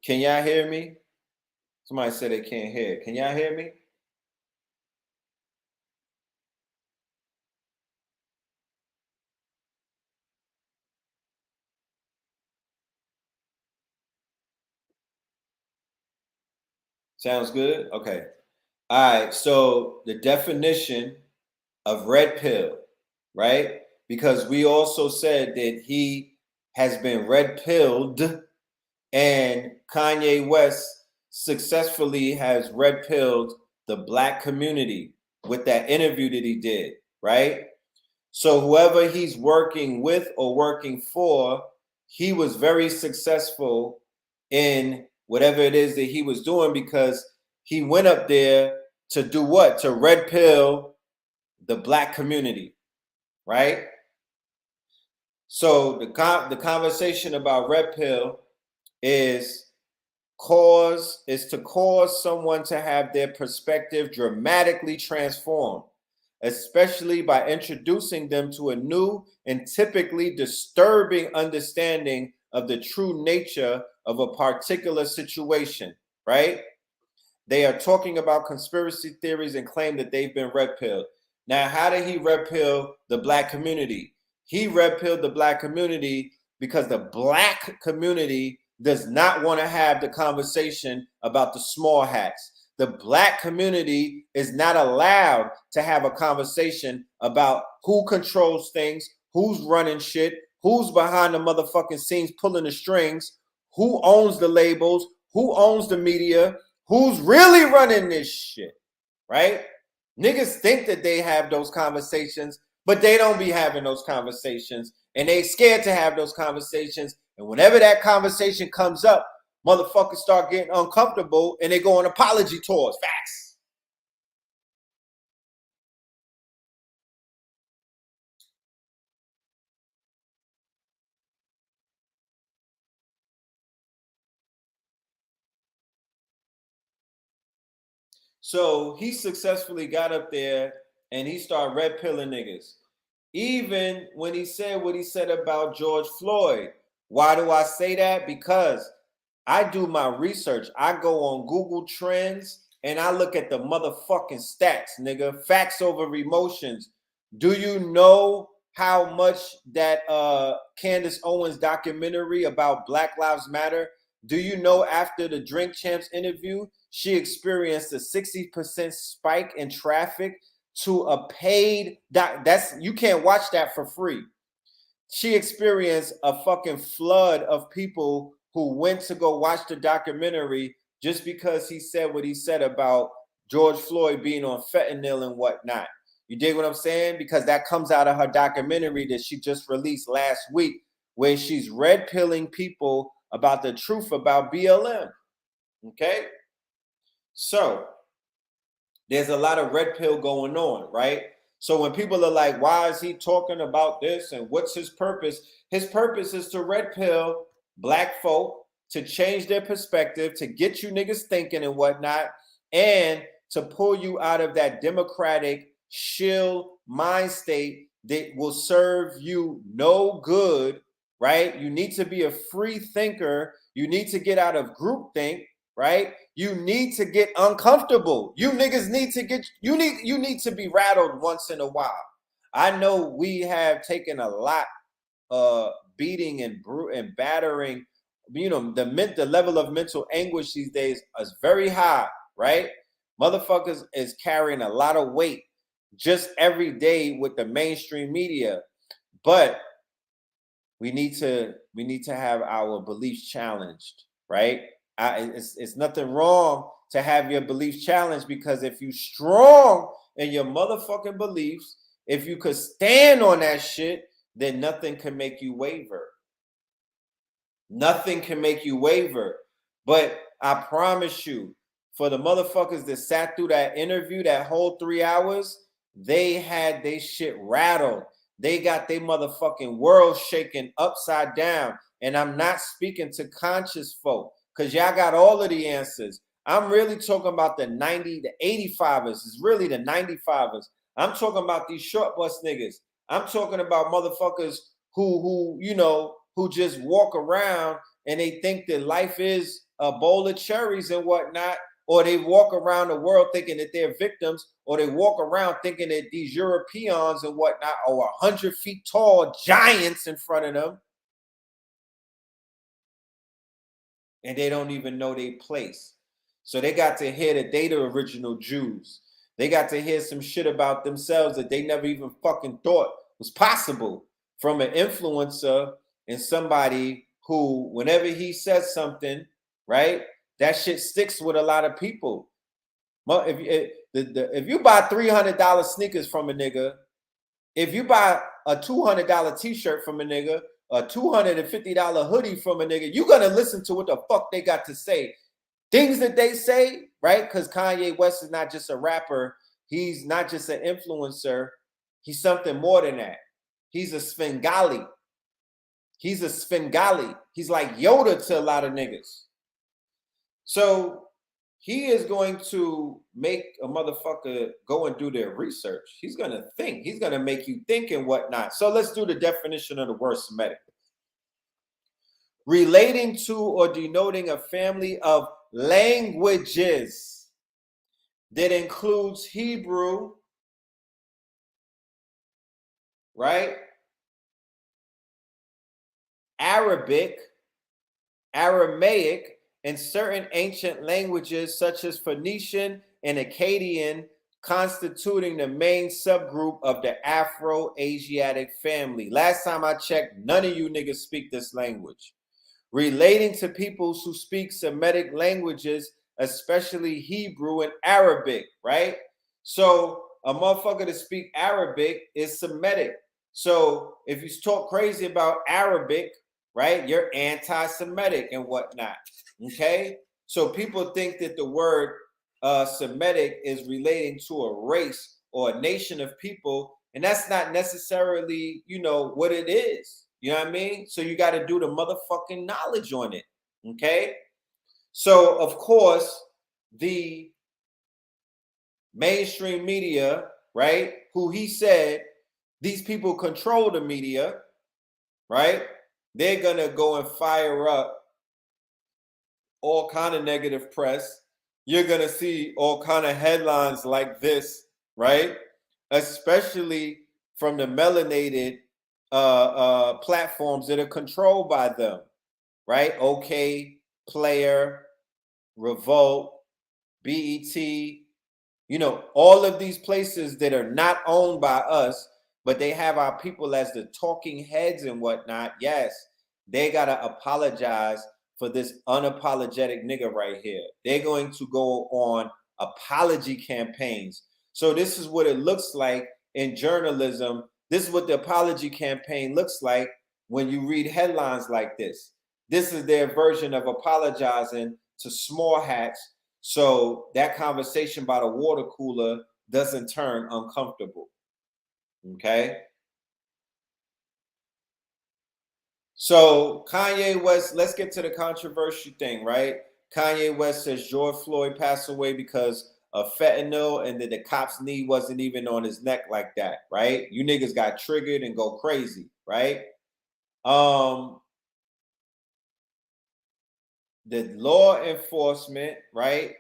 can y'all hear me? Somebody said they can't hear. Can y'all hear me? Sounds good? Okay. All right. So the definition of red pill, right? Because we also said that he has been red pilled, and Kanye West successfully has red pilled the black community with that interview that he did, right? So whoever he's working with or working for, he was very successful in whatever it is that he was doing because he went up there to do what? To red pill the black community, right? So the conversation about red pill is to cause someone to have their perspective dramatically transformed, especially by introducing them to a new and typically disturbing understanding of the true nature of a particular situation, right? They are talking about conspiracy theories and claim that they've been red pilled. Now, how did he red pill the black community? He red pilled the black community because the black community does not want to have the conversation about the small hats. The black community is not allowed to have a conversation about who controls things, who's running shit, who's behind the motherfucking scenes pulling the strings, who owns the labels, who owns the media, who's really running this shit, right? Niggas think that they have those conversations, but they don't be having those conversations, and they scared to have those conversations. And whenever that conversation comes up, motherfuckers start getting uncomfortable and they go on apology tours. Facts. So he successfully got up there and he started red pilling niggas. Even when he said what he said about George Floyd. Why do I say that? Because I do my research. I go on Google Trends and I look at the motherfucking stats, nigga. Facts over emotions. Do you know how much that Candace Owens documentary about Black Lives Matter? Do you know after the Drink Champs interview, she experienced a 60% spike in traffic to a paid that's you can't watch that for free. She experienced a fucking flood of people who went to go watch the documentary just because he said what he said about George Floyd being on fentanyl and whatnot. You dig what I'm saying? Because that comes out of her documentary that she just released last week, where she's red pilling people about the truth about BLM. Okay? So there's a lot of red pill going on, right? So when people are like, why is he talking about this and what's his purpose? His purpose is to red pill black folk, to change their perspective, to get you niggas thinking and whatnot, and to pull you out of that democratic shill mind state that will serve you no good, right? You need to be a free thinker. You need to get out of groupthink, right? You need to get uncomfortable. You niggas need to get, you need to be rattled once in a while. I know we have taken a lot beating and battering. You know, the level of mental anguish these days is very high, right? Motherfuckers is carrying a lot of weight just every day with the mainstream media. But we need to have our beliefs challenged, right? It's nothing wrong to have your beliefs challenged, because if you strong in your motherfucking beliefs, if you could stand on that shit, then nothing can make you waver. Nothing can make you waver. But I promise you, for the motherfuckers that sat through that interview, that whole 3 hours, they had their shit rattled. They got their motherfucking world shaken upside down. And I'm not speaking to conscious folk, because y'all got all of the answers. I'm really talking about the 90, the 85ers. It's really the 95ers. I'm talking about these short bus niggas. I'm talking about motherfuckers who you know, who just walk around and they think that life is a bowl of cherries and whatnot, or they walk around the world thinking that they're victims, or they walk around thinking that these Europeans and whatnot are 100 feet tall giants in front of them, and they don't even know their place. So they got to hear that they the original Jews. They got to hear some shit about themselves that they never even fucking thought was possible from an influencer and somebody who, whenever he says something, right, that shit sticks with a lot of people. Well, if you buy $300 sneakers from a nigga, if you buy a $200 t-shirt from a nigga, a $250 hoodie from a nigga, you're gonna listen to what the fuck they got to say. Things that they say, right? Because Kanye West is not just a rapper, he's not just an influencer, he's something more than that. He's a Svengali. He's a Svengali. He's like Yoda to a lot of niggas. So he is going to make a motherfucker go and do their research. He's going to think. He's going to make you think and whatnot. So let's do the definition of the word Semitic. Relating to or denoting a family of languages that includes Hebrew, right? Arabic, Aramaic, and certain ancient languages such as Phoenician and Akkadian, constituting the main subgroup of the Afro-Asiatic family. Last time I checked, none of you niggas speak this language. Relating to peoples who speak Semitic languages, especially Hebrew and Arabic, right? So a motherfucker to speak Arabic is Semitic. So if you talk crazy about Arabic, right, you're anti-Semitic and whatnot, okay? So people think that the word Semitic is relating to a race or a nation of people, and that's not necessarily, you know, what it is. You know what I mean? So you got to do the motherfucking knowledge on it, okay? So, of course, the mainstream media, right, who he said these people control the media, right? They're going to go and fire up all kind of negative press. You're going to see all kind of headlines like this, right? Especially from the melanated platforms that are controlled by them, right? OK, Player, Revolt, BET, you know, all of these places that are not owned by us, but they have our people as the talking heads and whatnot. Yes, they got to apologize for this unapologetic nigga right here. They're going to go on apology campaigns. So this is what it looks like in journalism. This is what the apology campaign looks like when you read headlines like this. This is their version of apologizing to small hats so that conversation by the water cooler doesn't turn uncomfortable. Okay? So Kanye West, let's get to the controversial thing, right? Kanye West says George Floyd passed away because of fentanyl and that the cop's knee wasn't even on his neck like that, right? You niggas got triggered and go crazy, right? The law enforcement, right?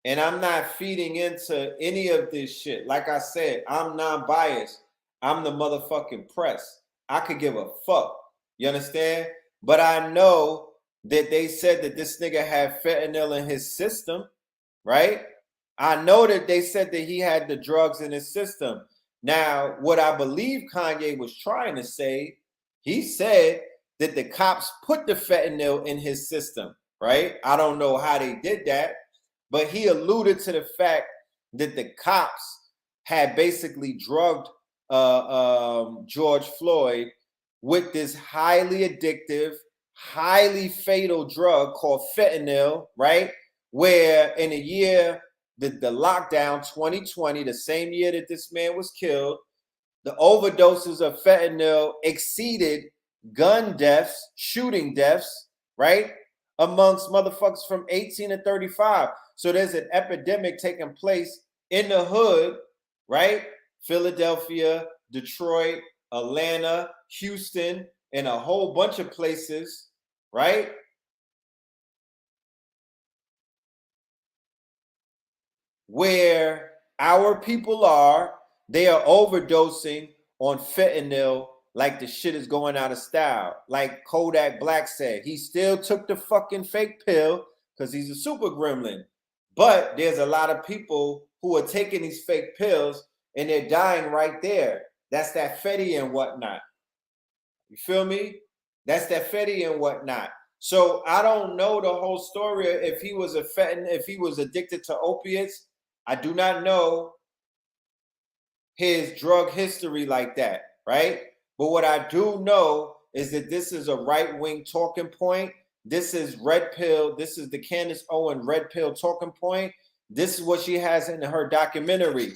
And I'm not feeding into any of this shit. Like I said, I'm non-biased. I'm the motherfucking press. I could give a fuck. You understand? But I know that they said that this nigga had fentanyl in his system, right? I know that they said that he had the drugs in his system. Now, what I believe Kanye was trying to say, he said that the cops put the fentanyl in his system, right? I don't know how they did that, but he alluded to the fact that the cops had basically drugged George Floyd with this highly addictive, highly fatal drug called fentanyl, right? Where in a year, the lockdown 2020, the same year that this man was killed, the overdoses of fentanyl exceeded gun deaths, shooting deaths, right? Amongst motherfuckers from 18 to 35. So there's an epidemic taking place in the hood, right? Philadelphia, Detroit, Atlanta, Houston, and a whole bunch of places, right? Where our people are, they are overdosing on fentanyl like the shit is going out of style. Like Kodak Black said, he still took the fucking fake pill because he's a super gremlin. But there's a lot of people who are taking these fake pills and they're dying right there. That's that fetty and whatnot. You feel me? That's that fetty and whatnot. So I don't know the whole story. If he was if he was addicted to opiates, I do not know his drug history like that, right? But what I do know is that this is a right-wing talking point. This is red pill. This is the Candace Owen red pill talking point. This is what she has in her documentary.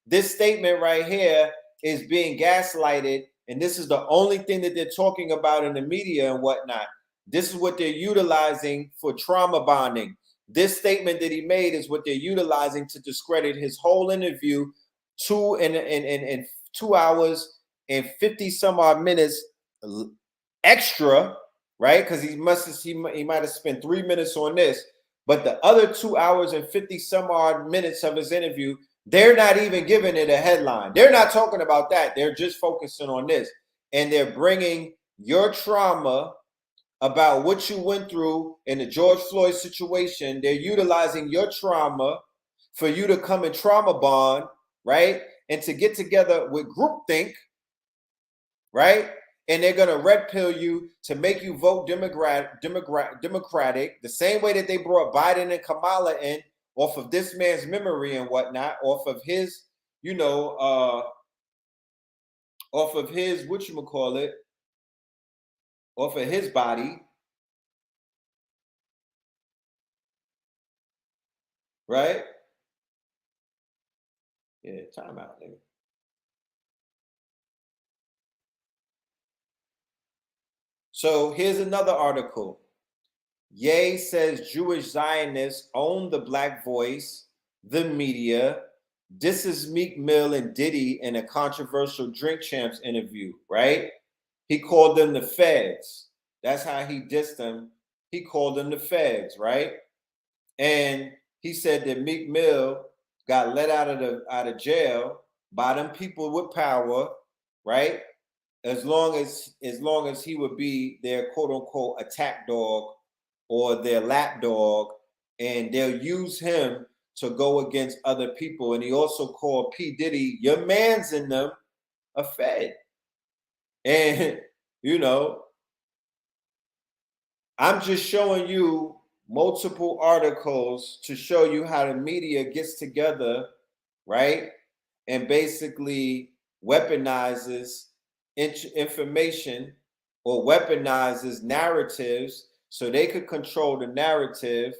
This statement right here is being gaslighted, and this is the only thing that they're talking about in the media and whatnot. This is what they're utilizing for trauma bonding. This statement that he made is what they're utilizing to discredit his whole interview, 2 hours and 50 some odd minutes extra, right? Because he might have spent 3 minutes on this, but the other 2 hours and 50 some odd minutes of his interview, they're not even giving it a headline. They're not talking about that. They're just focusing on this, and they're bringing your trauma about what you went through in the George Floyd situation. They're utilizing your trauma for you to come and trauma bond, right? And to get together with groupthink, right? And they're gonna red pill you to make you vote Democratic, the same way that they brought Biden and Kamala in off of this man's memory and whatnot, off of his, off of his off of his body, right? Yeah, time out, nigga. So here's another article. Ye says Jewish Zionists own the black voice, the media. This is Meek Mill and Diddy in a controversial Drink Champs interview, right? He called them the feds. That's how he dissed them. He called them the feds, right? And he said that Meek Mill got let out of jail by them people with power, right? As long as he would be their quote unquote attack dog or their lap dog, and they'll use him to go against other people. And he also called P. Diddy, your man's in them, a fed. And I'm just showing you multiple articles to show you how the media gets together, right? And basically weaponizes information or weaponizes narratives so they could control the narrative,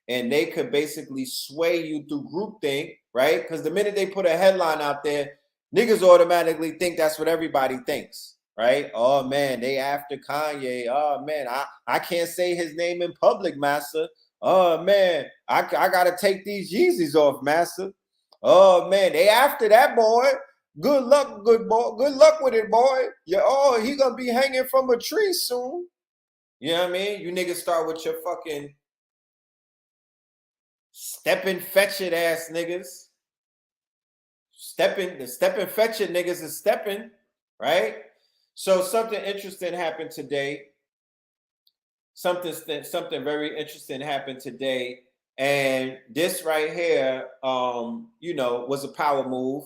and they could basically sway you through groupthink, right? Because the minute they put a headline out there, niggas automatically think that's what everybody thinks, right? Oh man, they after Kanye. Oh man, I can't say his name in public, master. Oh man, I gotta take these Yeezys off, master. Oh man, they after that boy. Good luck, good boy. Good luck with it, boy. He gonna be hanging from a tree soon. You know what I mean? You niggas start with your fucking stepping fetch it ass niggas. Stepping fetch it niggas is stepping, right? So something interesting happened today. Something very interesting happened today. And this right here, was a power move,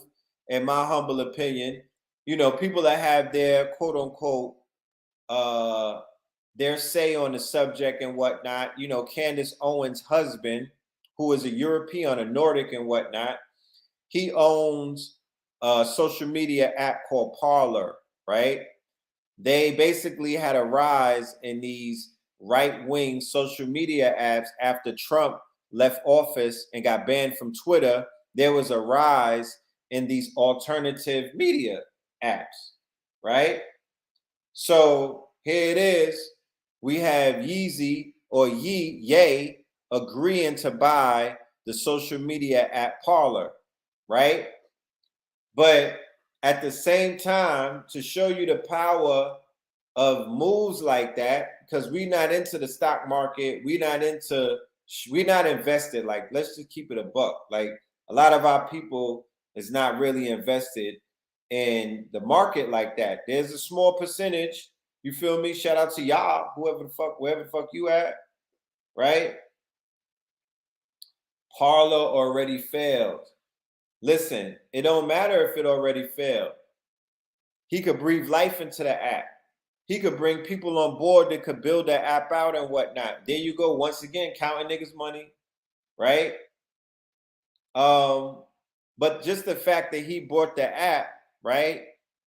in my humble opinion. People that have their quote unquote their say on the subject and whatnot. Candace Owens' husband, who is a European, a Nordic and whatnot, he owns a social media app called Parler, right? They basically had a rise in these right-wing social media apps after Trump left office and got banned from Twitter. There was a rise in these alternative media apps, right? So here it is. We have Yeezy or Ye agreeing to buy the social media app Parler, right? But at the same time, to show you the power of moves like that, because we're not into the stock market, we're not invested. Like, let's just keep it a buck. Like, a lot of our people is not really invested in the market like that. There's a small percentage, you feel me? Shout out to y'all, wherever the fuck you at, right? Parler already failed. Listen, it don't matter if it already failed. He could breathe life into the app. He could bring people on board that could build that app out and whatnot. There you go, once again, counting niggas' money, right? But just the fact that he bought the app, right?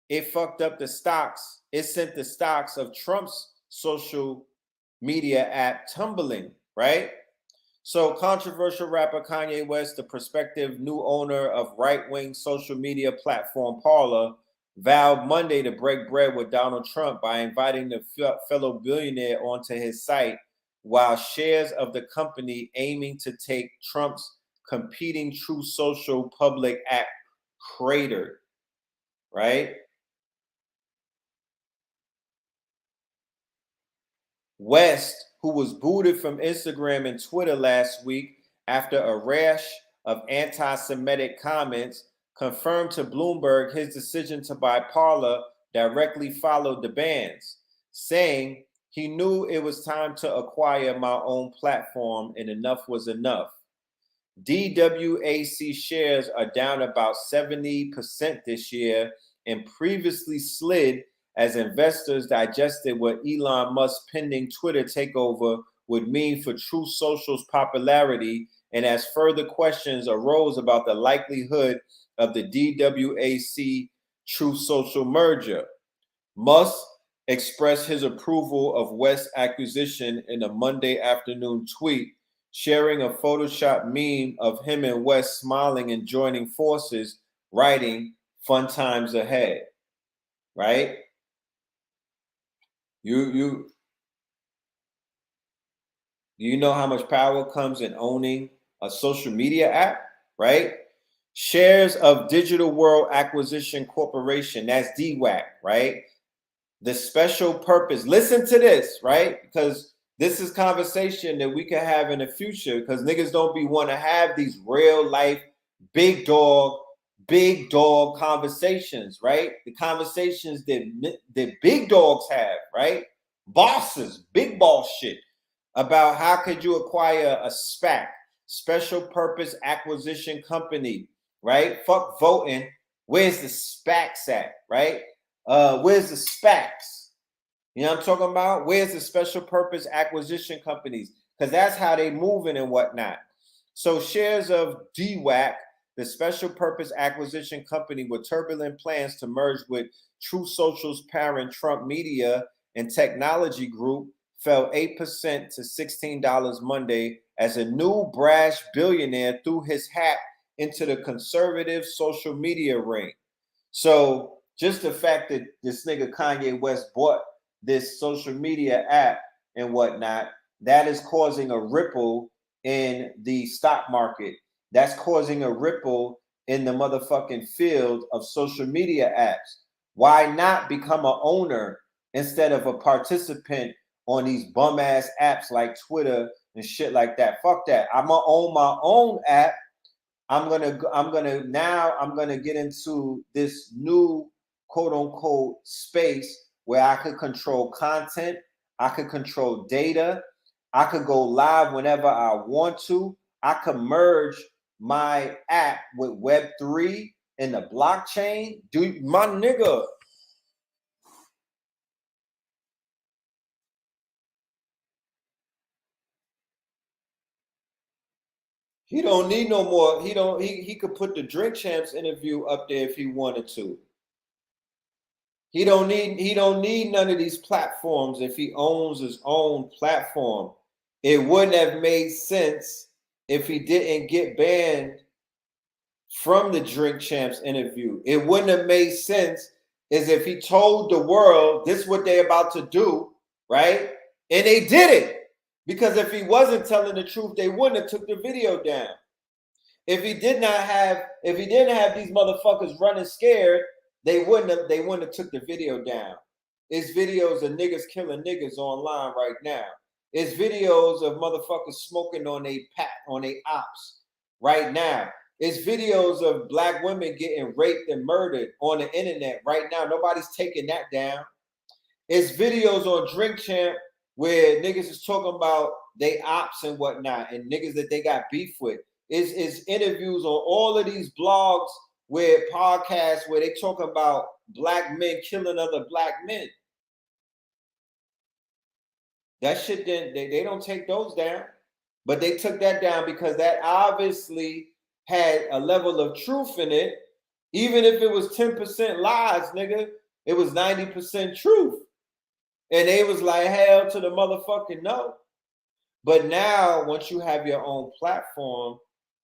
It fucked up the stocks. It sent the stocks of Trump's social media app tumbling, right? So controversial rapper Kanye West, the prospective new owner of right-wing social media platform Parler, vowed Monday to break bread with Donald Trump by inviting the fellow billionaire onto his site, while shares of the company aiming to take Trump's competing True Social public app cratered, right? West, who was booted from Instagram and Twitter last week after a rash of anti-Semitic comments, confirmed to Bloomberg his decision to buy Parler directly followed the bans, saying he knew it was time to acquire my own platform and enough was enough. DWAC shares are down about 70% this year and previously slid as investors digested what Elon Musk's pending Twitter takeover would mean for True Social's popularity, and as further questions arose about the likelihood of the DWAC True Social merger. Musk expressed his approval of West's acquisition in a Monday afternoon tweet, sharing a Photoshop meme of him and West smiling and joining forces, writing, "Fun times ahead." Right? You know how much power comes in owning a social media app, right? Shares of Digital World Acquisition Corporation, that's DWAC, right? The special purpose. Listen to this, right? Because this is conversation that we can have in the future, because niggas don't be want to have these real life big dog conversations, right? The conversations that big dogs have, right? Bosses, big boss shit, about how could you acquire a SPAC, special purpose acquisition company, right? Fuck voting. Where's the SPACs at, right? Where's the SPACs? You know what I'm talking about? Where's the special purpose acquisition companies? Because that's how they moving and whatnot. So shares of DWAC, the special purpose acquisition company with turbulent plans to merge with True Social's parent Trump Media and Technology Group, fell 8% to $16 Monday as a new brash billionaire threw his hat into the conservative social media ring. So just the fact that this nigga Kanye West bought this social media app and whatnot, that is causing a ripple in the stock market. That's causing a ripple in the motherfucking field of social media apps. Why not become an owner instead of a participant on these bum ass apps like Twitter and shit like that? Fuck that. I'm gonna own my own app. I'm gonna get into this new quote unquote space where I could control content, I could control data, I could go live whenever I want to. I could merge my app with Web3 and the blockchain. Dude, my nigga. He don't need no more. He could put the Drink Champs interview up there if he wanted to. He don't need none of these platforms if he owns his own platform. It wouldn't have made sense if he didn't get banned from the Drink Champs interview. It wouldn't have made sense as if he told the world this is what they're about to do, right? And they did it. Because if he wasn't telling the truth, they wouldn't have took the video down. If he didn't have these motherfuckers running scared, they wouldn't have took the video down. It's videos of niggas killing niggas online right now. It's videos of motherfuckers smoking on they ops right now. It's videos of black women getting raped and murdered on the internet right now. Nobody's taking that down. It's videos on Drink Champ where niggas is talking about they ops and whatnot and niggas that they got beef with. It's interviews on all of these blogs where podcasts where they talk about black men killing other black men. That shit didn't, they don't take those down. But they took that down because that obviously had a level of truth in it. Even if it was 10% lies, nigga, it was 90% truth. And they was like, hell to the motherfucking no. But now, once you have your own platform,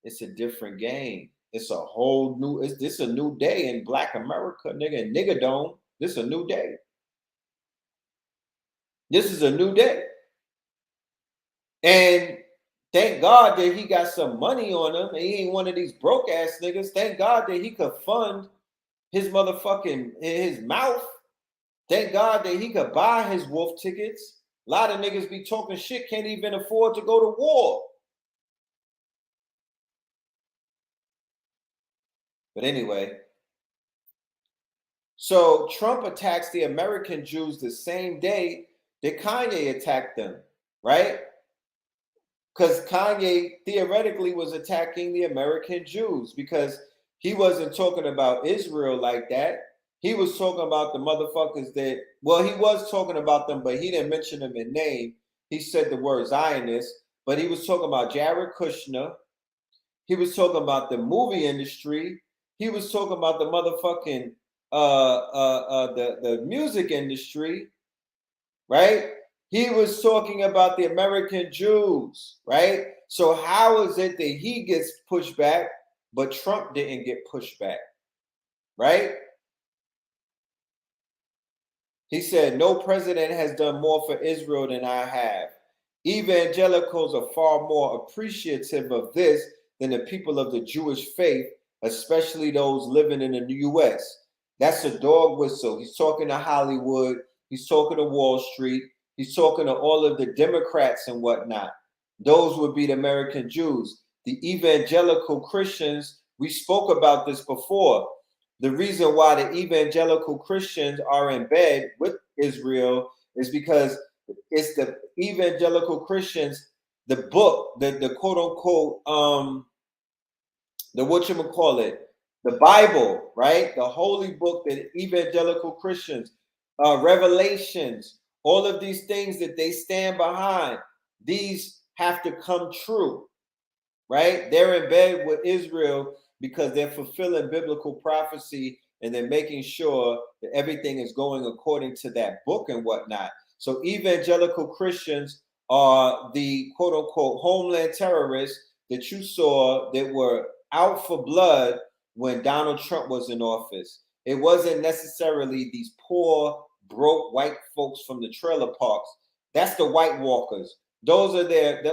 it's a different game. It's a whole new, this a new day in Black America, nigga, and nigga dome. This is a new day. This is a new day. And thank God that he got some money on him and he ain't one of these broke ass niggas. Thank God that he could fund his motherfucking, his mouth. Thank God that he could buy his wolf tickets. A lot of niggas be talking shit, can't even afford to go to war. But anyway, so Trump attacks the American Jews the same day that Kanye attacked them, right? Because Kanye theoretically was attacking the American Jews because he wasn't talking about Israel like that. He was talking about the motherfuckers that, well, he was talking about them, but he didn't mention them in name. He said the word Zionist, but he was talking about Jared Kushner. He was talking about the movie industry. He was talking about the motherfucking the music industry, right? He was talking about the American Jews, right? So how is it that he gets pushed back, but Trump didn't get pushed back, right? He said, no president has done more for Israel than I have. Evangelicals are far more appreciative of this than the people of the Jewish faith, especially those living in the U.S. That's a dog whistle. He's talking to Hollywood. He's talking to Wall Street. He's talking to all of the Democrats and whatnot. Those would be the American Jews. The evangelical Christians, we spoke about this before. The reason why the evangelical Christians are in bed with Israel is because it's the evangelical Christians, the book, the quote unquote, the whatchamacallit, the Bible, right? The holy book that evangelical Christians, Revelations, all of these things that they stand behind, these have to come true, right? They're in bed with Israel because they're fulfilling biblical prophecy and they're making sure that everything is going according to that book and whatnot. So evangelical Christians are the quote unquote homeland terrorists that you saw that were out for blood when Donald Trump was in office. It wasn't necessarily these poor, broke white folks from the trailer parks. That's the White Walkers. Those are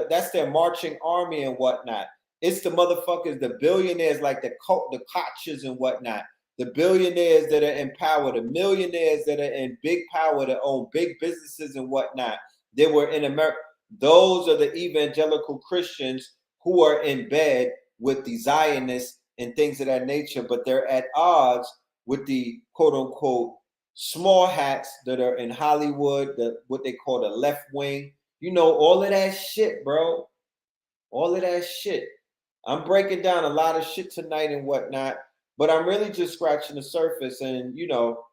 that's their marching army and whatnot. It's the motherfuckers, the billionaires like the Kochs and whatnot. The billionaires that are in power, the millionaires that are in big power that own big businesses and whatnot. They were in America. Those are the evangelical Christians who are in bed with the Zionists and things of that nature, but they're at odds with the quote unquote small hats that are in Hollywood, what they call the left wing. You know, all of that shit, bro. All of that shit. I'm breaking down a lot of shit tonight and whatnot, but I'm really just scratching the surface. And, you know,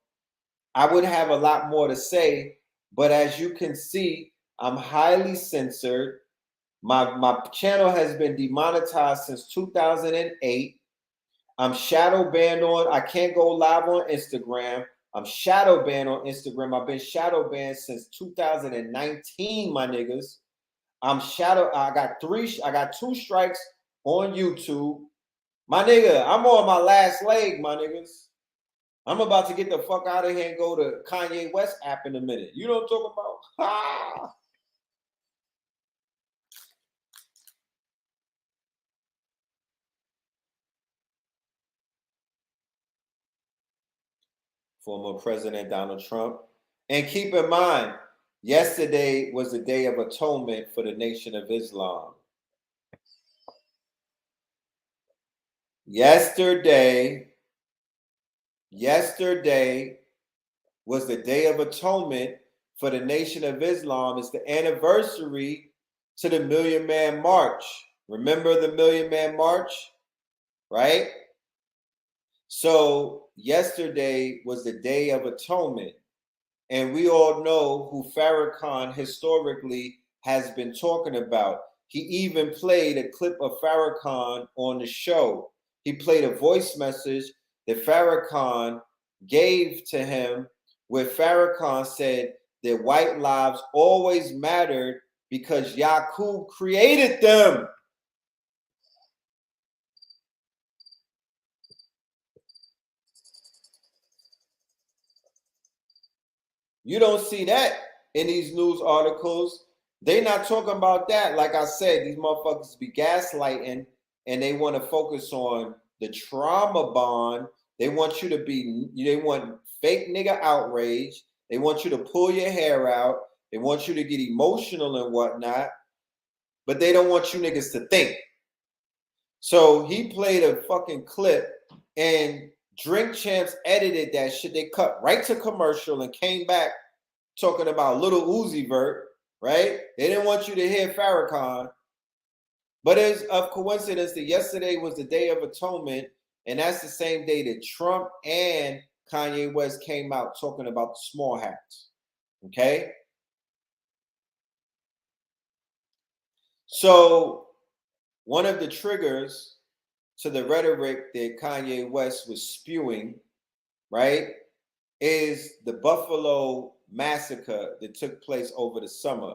I would have a lot more to say, but as you can see, I'm highly censored. My channel has been demonetized since 2008. I'm shadow banned on, I can't go live on Instagram. I'm shadow banned on Instagram. I've been shadow banned since 2019, my niggas. I got 2 strikes on YouTube. My nigga, I'm on my last leg, my niggas. I'm about to get the fuck out of here and go to Kanye West app in a minute. You know what I'm talking about? Ha! Former President Donald Trump. And keep in mind, yesterday was the Day of Atonement for the Nation of Islam. Yesterday was the Day of Atonement for the Nation of Islam. It's the anniversary to the Million Man March. Remember the Million Man March, right? So yesterday was the Day of Atonement. And we all know who Farrakhan historically has been talking about. He even played a clip of Farrakhan on the show. He played a voice message that Farrakhan gave to him, where Farrakhan said that white lives always mattered because Yaqub created them. You don't see that in these news articles. They not talking about that. Like I said, these motherfuckers be gaslighting and they want to focus on the trauma bond. They want you to be, they want fake nigga outrage. They want you to pull your hair out. They want you to get emotional and whatnot. But they don't want you niggas to think. So he played a fucking clip and Drink Champs edited that shit. They cut right to commercial and came back talking about Little Uzi Vert, right? They didn't want you to hear Farrakhan. But it's a coincidence that yesterday was the Day of Atonement, and that's the same day that Trump and Kanye West came out talking about the small hats, okay? So one of the triggers to the rhetoric that Kanye West was spewing, right, is the Buffalo massacre that took place over the summer.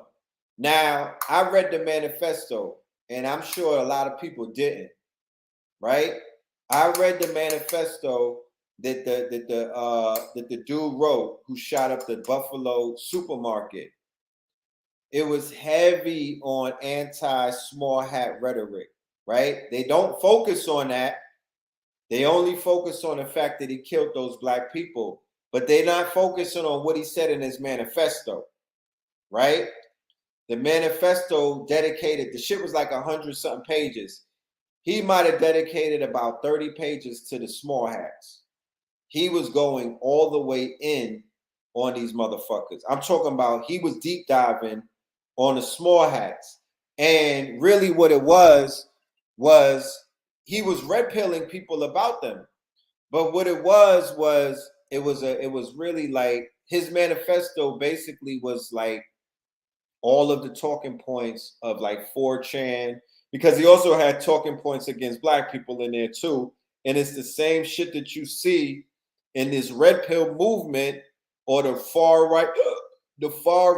Now, I read the manifesto, and I'm sure a lot of people didn't, right? I read the manifesto that the dude wrote who shot up the Buffalo supermarket. It was heavy on anti-small hat rhetoric, right? They don't focus on that. They only focus on the fact that he killed those black people, but they're not focusing on what he said in his manifesto, right? The manifesto dedicated, the shit was like 100-something pages. He might have dedicated about 30 pages to the small hats. He was going all the way in on these motherfuckers. I'm talking about he was deep diving on the small hats. And really what it was he was red pilling people about them. But what it was really like his manifesto basically was like all of the talking points of like 4chan, because he also had talking points against black people in there too. And it's the same shit that you see in this red pill movement or the far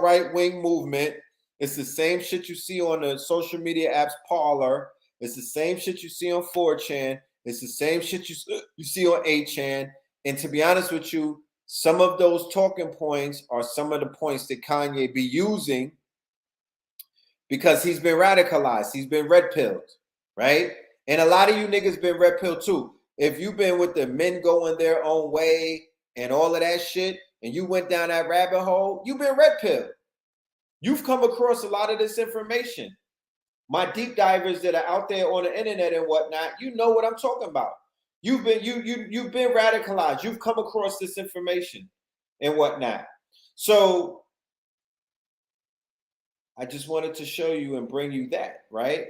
right wing movement. It's the same shit you see on the social media apps Parler. It's the same shit you see on 4chan. It's the same shit you see on 8chan. And to be honest with you, some of those talking points are some of the points that Kanye be using because he's been radicalized. He's been red pilled, right? And a lot of you niggas been red pilled too. If you've been with the men going their own way and all of that shit, and you went down that rabbit hole, you've been red pilled. You've come across a lot of this information. My deep divers that are out there on the internet and whatnot, you know what I'm talking about. You've been radicalized. You've come across this information and whatnot. So I just wanted to show you and bring you that, right?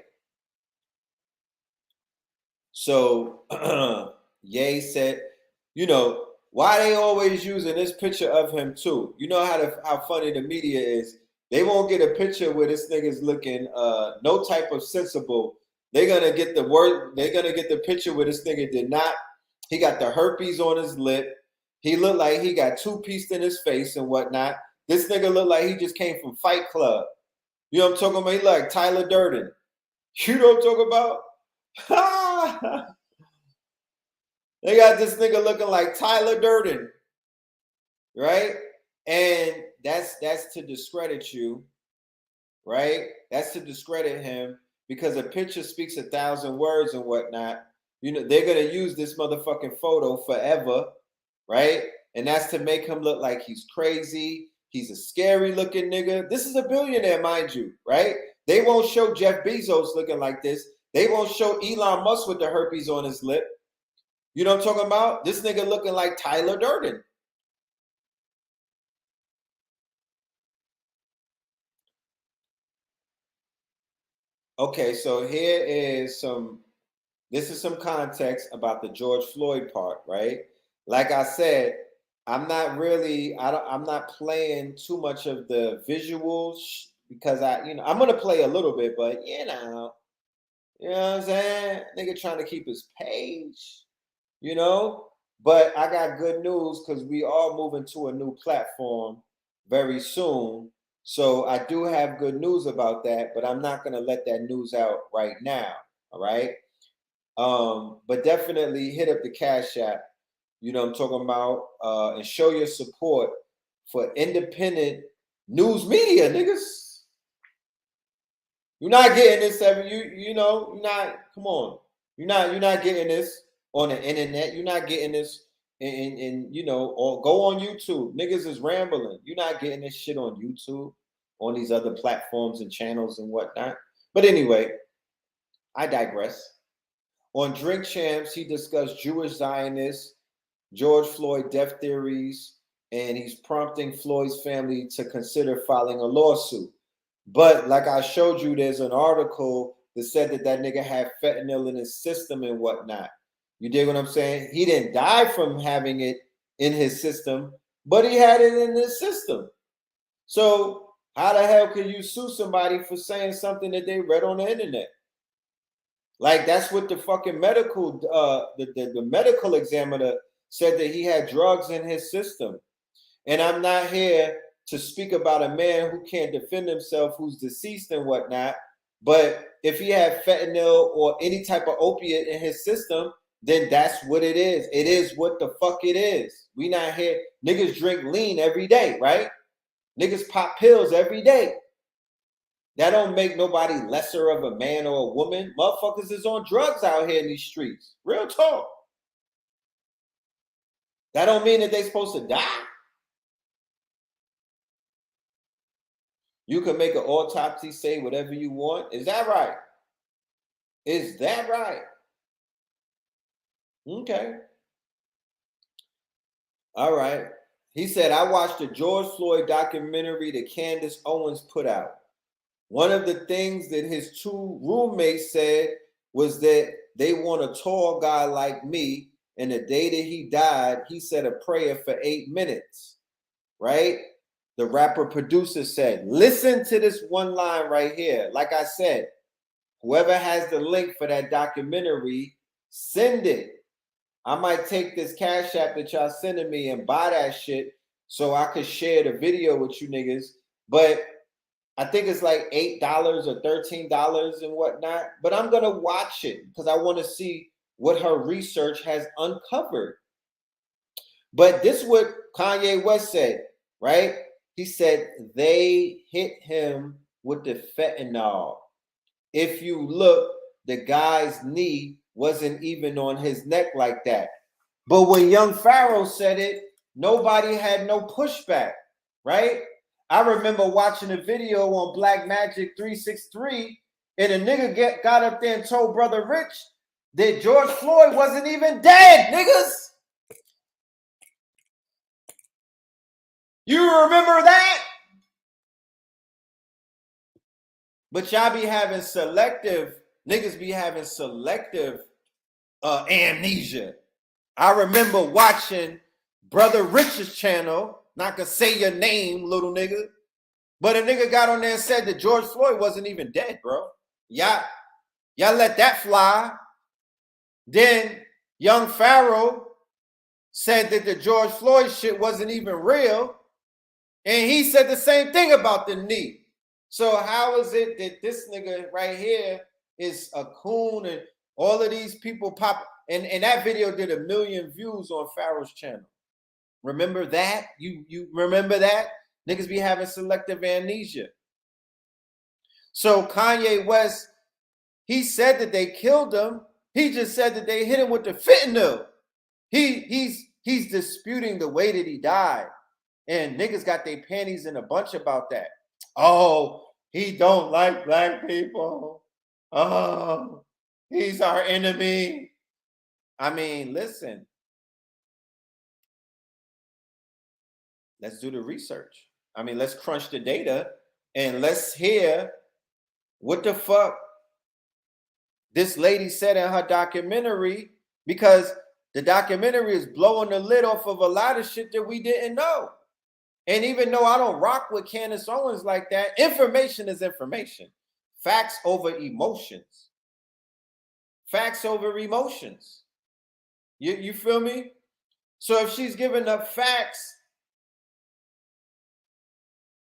So Ye said, you know, why they always using this picture of him too? You know how funny the media is. They won't get a picture where this nigga's looking no type of sensible. They're gonna get the picture where this nigga did not. He got the herpes on his lip. He looked like he got two-pieced in his face and whatnot. This nigga looked like he just came from Fight Club. You know what I'm talking about? He looked like Tyler Durden. You know what I'm talking about? They got this nigga looking like Tyler Durden, right? And that's to discredit you, right? That's to discredit him because a picture speaks 1,000 words and whatnot. You know, they're gonna use this motherfucking photo forever, right? And that's to make him look like he's crazy. He's a scary looking nigga. This is a billionaire, mind you, right? They won't show Jeff Bezos looking like this. They won't show Elon Musk with the herpes on his lip. You know what I'm talking about? This nigga looking like Tyler Durden. Okay, so this is some context about the George Floyd part, right? Like I said, I'm not really, I'm not playing too much of the visuals because I'm gonna play a little bit, but you know what I'm saying? Nigga trying to keep his page, you know? But I got good news because we are moving to a new platform very soon. So I do have good news about that, but I'm not gonna let that news out right now. All right. But definitely hit up the Cash App, you know what I'm talking about, and show your support for independent news media, niggas. You're not getting this you're not, come on. You're not getting this on the internet. You're not getting this in or go on YouTube. Niggas is rambling. You're not getting this shit on YouTube, on these other platforms and channels and whatnot. But anyway, I digress. On Drink Champs, he discussed Jewish Zionists, George Floyd death theories, and he's prompting Floyd's family to consider filing a lawsuit. But like I showed you, there's an article that said that nigga had fentanyl in his system and whatnot. You dig what I'm saying? He didn't die from having it in his system, but he had it in his system. So how the hell can you sue somebody for saying something that they read on the internet? Like that's what the fucking medical, the medical examiner said, that he had drugs in his system. And I'm not here to speak about a man who can't defend himself, who's deceased and whatnot. But if he had fentanyl or any type of opiate in his system, then that's what it is. It is what the fuck it is. We not here. Niggas drink lean every day, right? Niggas pop pills every day. That don't make nobody lesser of a man or a woman. Motherfuckers is on drugs out here in these streets. Real talk. That don't mean that they supposed to die. You can make an autopsy, say whatever you want. Is that right? Is that right? Okay. All right. He said, I watched the George Floyd documentary that Candace Owens put out. One of the things that his two roommates said was that they want a tall guy like me. And the day that he died, he said a prayer for 8 minutes, right? The rapper producer said, listen to this one line right here. Like I said, whoever has the link for that documentary, send it. I might take this Cash App that y'all sending me and buy that shit so I could share the video with you niggas. But I think it's like $8 or $13 and whatnot. But I'm going to watch it because I want to see what her research has uncovered. But this is what Kanye West said, right? He said they hit him with the fentanyl. If you look, the guy's knee wasn't even on his neck like that. But when Young Pharaoh said it, nobody had no pushback, right? I remember watching a video on Black Magic 363, and a nigga got up there and told Brother Rich that George Floyd wasn't even dead, niggas. You remember that? But y'all be having selective, niggas be having selective amnesia. I remember watching Brother Rich's channel, not gonna say your name, little nigga, but a nigga got on there and said that George Floyd wasn't even dead, bro. Y'all let that fly. Then Young Pharaoh said that the George Floyd shit wasn't even real. And he said the same thing about the knee. So how is it that this nigga right here is a coon and all of these people pop? And that video did 1 million views on Pharaoh's channel. Remember that? You remember that? Niggas be having selective amnesia. So Kanye West, he said that they killed him. He just said that they hit him with the fentanyl. He's disputing the way that he died. And niggas got their panties in a bunch about that. Oh, he don't like black people. Oh, he's our enemy. I mean, listen. Let's do the research. I mean, let's crunch the data and let's hear what the fuck this lady said in her documentary, because The documentary is blowing the lid off of a lot of shit that we didn't know. And even though I don't rock with Candace Owens like that, information is information. Facts over emotions. Facts over emotions. You feel me? So if she's giving up facts,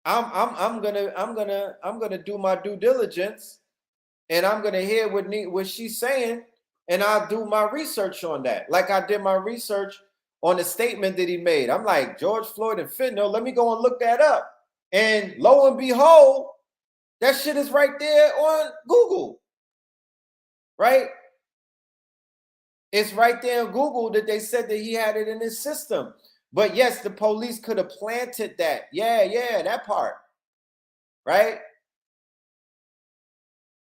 I'm gonna do my due diligence, and I'm gonna hear what she's saying, and I'll do my research on that. Like I did my research on the statement that he made. I'm like, George Floyd and fentanyl, let me go and look that up. And lo and behold, that shit is right there on Google. Right? It's right there on Google that they said that he had it in his system. But yes, the police could have planted that. Yeah, that part. Right?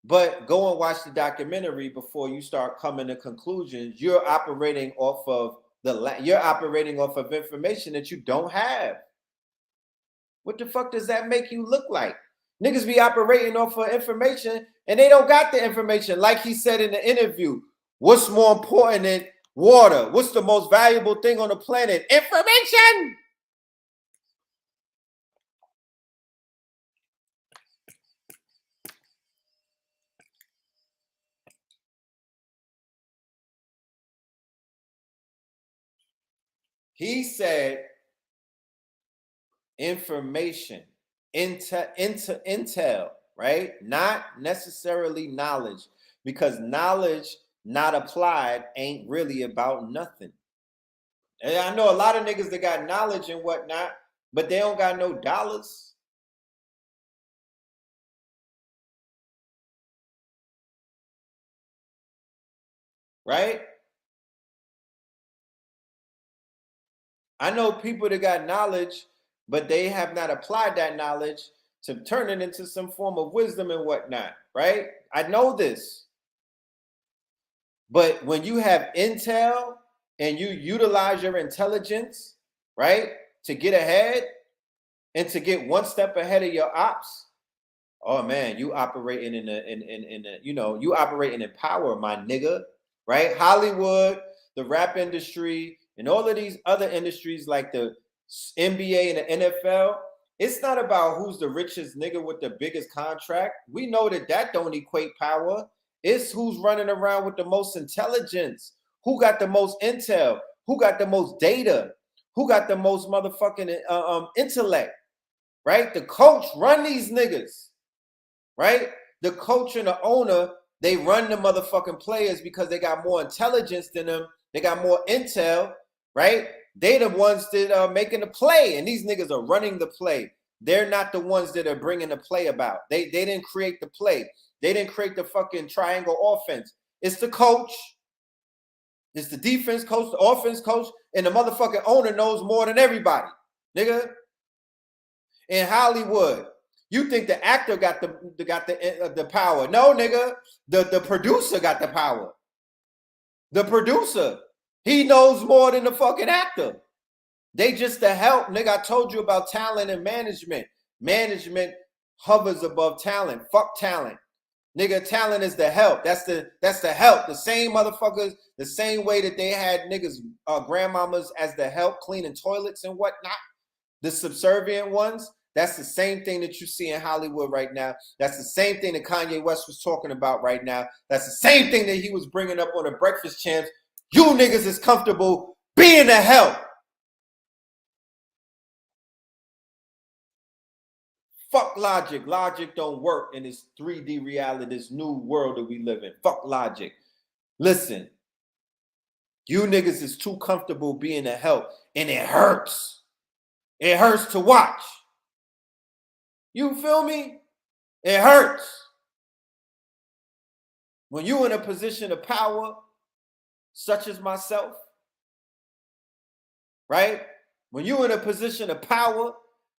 But go and watch the documentary before you start coming to conclusions. You're operating off of information that you don't have. What the fuck does that make you look like? Niggas be operating off of information and they don't got the information. Like he said in the interview, what's more important than water? What's the most valuable thing on the planet? Information! He said information, intel, right? Not necessarily knowledge, because knowledge not applied ain't really about nothing. And I know a lot of niggas that got knowledge and whatnot, but they don't got no dollars. Right? I know people that got knowledge, but they have not applied that knowledge to turn it into some form of wisdom and whatnot, right? I know this. But when you have intel and you utilize your intelligence, right, to get ahead and to get one step ahead of your ops, oh man, you operating in you operating in power, my nigga, right? Hollywood, the rap industry, and all of these other industries like the NBA and the NFL, it's not about who's the richest nigga with the biggest contract. We know that don't equate power. It's who's running around with the most intelligence, who got the most intel, who got the most data, who got the most motherfucking intellect, right? The coach run these niggas, right? The coach and the owner, they run the motherfucking players because they got more intelligence than them. They got more intel, right? They the ones that are making the play, and these niggas are running the play. They're not the ones that are bringing the play about. They didn't create the play. They didn't create the fucking triangle offense. It's the coach. It's the defense coach, the offense coach, and the motherfucking owner knows more than everybody, nigga. In Hollywood, you think the actor got the power? No, nigga. The producer got the power. The producer, he knows more than the fucking actor. They just the help, nigga. I told you about talent and management. Management hovers above talent. Fuck talent. Nigga, talent is the help. That's the help. The same motherfuckers, the same way that they had niggas, grandmamas as the help cleaning toilets and whatnot. The subservient ones, that's the same thing that you see in Hollywood right now. That's the same thing that Kanye West was talking about right now. That's the same thing that he was bringing up on the Breakfast Champs. You niggas is comfortable being the help. Fuck logic. Logic don't work in this 3D reality, this new world that we live in. Fuck logic. Listen, you niggas is too comfortable being the help, and it hurts. It hurts to watch. You feel me? It hurts. When you're in a position of power, such as myself, right? When you're in a position of power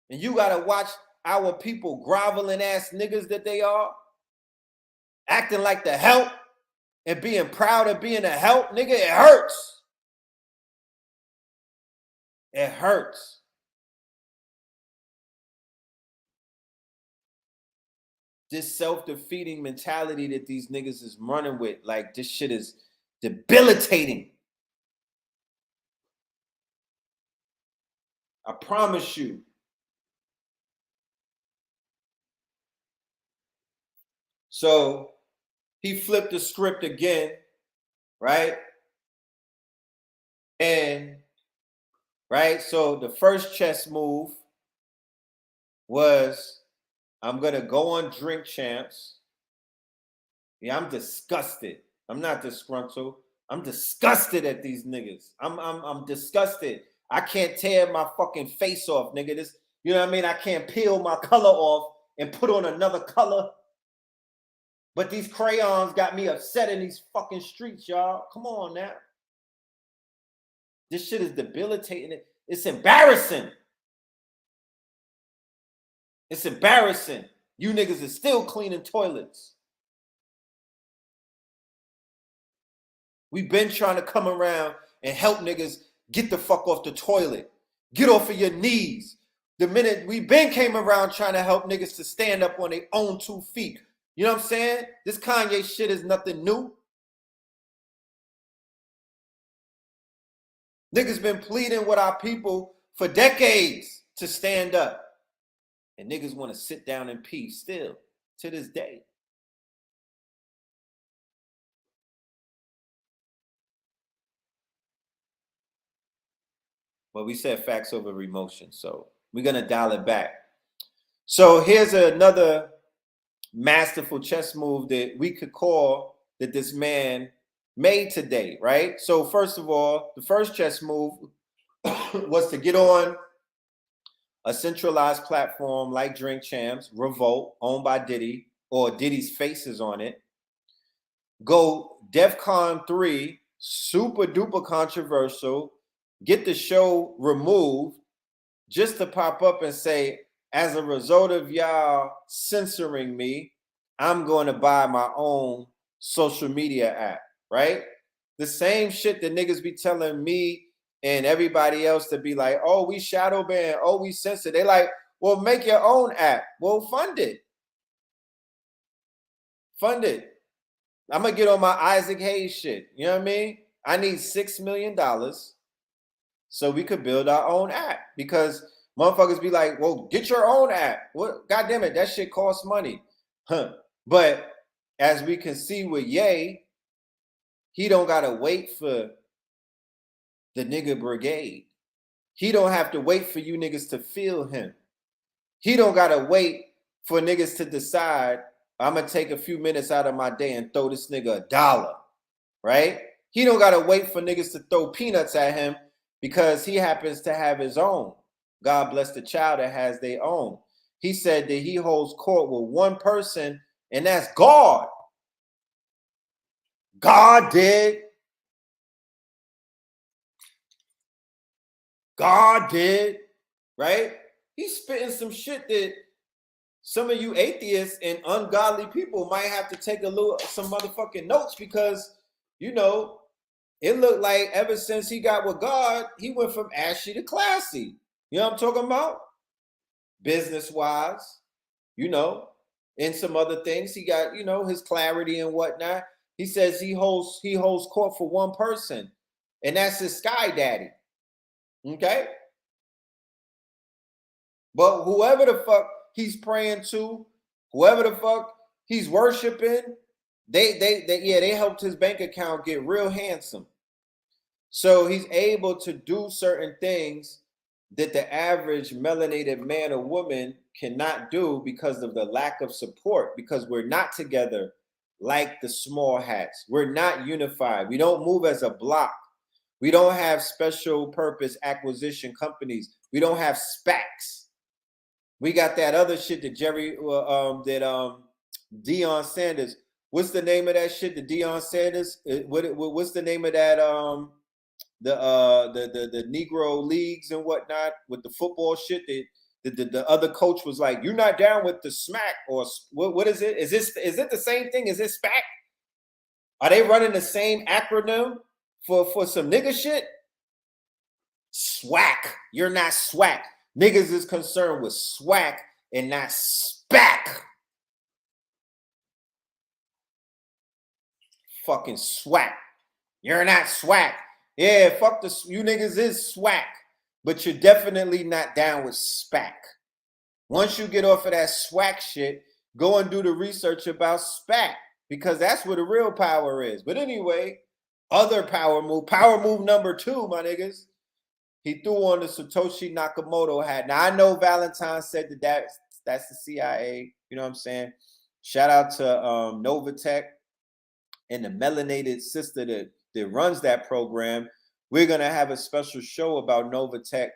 and you got to watch our people groveling ass niggas that they are, acting like the help and being proud of being a help, nigga, it hurts. It hurts. This self-defeating mentality that these niggas is running with, like, this shit is debilitating. I promise you. So he flipped the script again, right? And right, so the first chess move was I'm gonna go on Drink Champs. Yeah, I'm disgusted. I'm not disgruntled. I'm disgusted at these niggas. I'm disgusted. I can't tear my fucking face off, nigga. This, you know what I mean? I can't peel my color off and put on another color. But these crayons got me upset in these fucking streets, y'all. Come on now. This shit is debilitating. It's embarrassing. It's embarrassing. You niggas is still cleaning toilets. We've been trying to come around and help niggas get the fuck off the toilet. Get off of your knees. The minute we been came around trying to help niggas to stand up on their own 2 feet. You know what I'm saying? This Kanye shit is nothing new. Niggas been pleading with our people for decades to stand up. And niggas want to sit down in peace still to this day. But we said facts over emotion, so we're going to dial it back. So here's another masterful chess move that we could call that this man made today, right? So first of all, the first chess move was to get on a centralized platform like Drink Champs, Revolt, owned by Diddy, or Diddy's faces on it. Go DEFCON 3, super duper controversial, get the show removed just to pop up and say, as a result of y'all censoring me, I'm going to buy my own social media app, right? The same shit that niggas be telling me and everybody else to be like, oh, we shadow ban, oh, we censor. They like, well, make your own app. Well, fund it. Fund it. I'm going to get on my Isaac Hayes shit. You know what I mean? I need $6 million so we could build our own app, because motherfuckers be like, well, get your own app. What? God damn it, that shit costs money. Huh. But as we can see with Ye, he don't got to wait for the nigga brigade. He don't have to wait for you niggas to feel him. He don't got to wait for niggas to decide, I'm going to take a few minutes out of my day and throw this nigga $1, right? He don't got to wait for niggas to throw peanuts at him because he happens to have his own. God bless the child that has their own. He said that he holds court with one person, and that's God. God did. God did, right? He's spitting some shit that some of you atheists and ungodly people might have to take some motherfucking notes, because, you know, it looked like ever since he got with God, he went from ashy to classy. You know what I'm talking about? Business-wise, you know, and some other things. He got, you know, his clarity and whatnot. He says he holds court for one person, and that's his sky daddy. Okay? But whoever the fuck he's praying to, whoever the fuck he's worshiping, they helped his bank account get real handsome. So he's able to do certain things that the average melanated man or woman cannot do because of the lack of support, because we're not together like the small hats. We're not unified. We don't move as a block. We don't have special purpose acquisition companies. We don't have SPACs. We got that other shit that Deion Sanders. What's the name of that shit? The Deion Sanders. What's the name of that? The Negro leagues and whatnot with the football shit. The other coach was like, "You're not down with the smack," or what is it? Is it the same thing? Is it SPAC? Are they running the same acronym for some nigga shit? SWAC. You're not SWAC. Niggas is concerned with SWAC and not SPAC. Fucking SWAC. You're not SWAC. Yeah, fuck you niggas is SWAC. but you're definitely not down with SPAC. Once you get off of that SWAC shit, go and do the research about SPAC, because that's where the real power is. But anyway, other power move number 2, my niggas. He threw on the Satoshi Nakamoto hat. Now, I know Valentine said that's the CIA. You know what I'm saying? Shout out to Novatech and the melanated sister that runs that program. We're going to have a special show about Novatech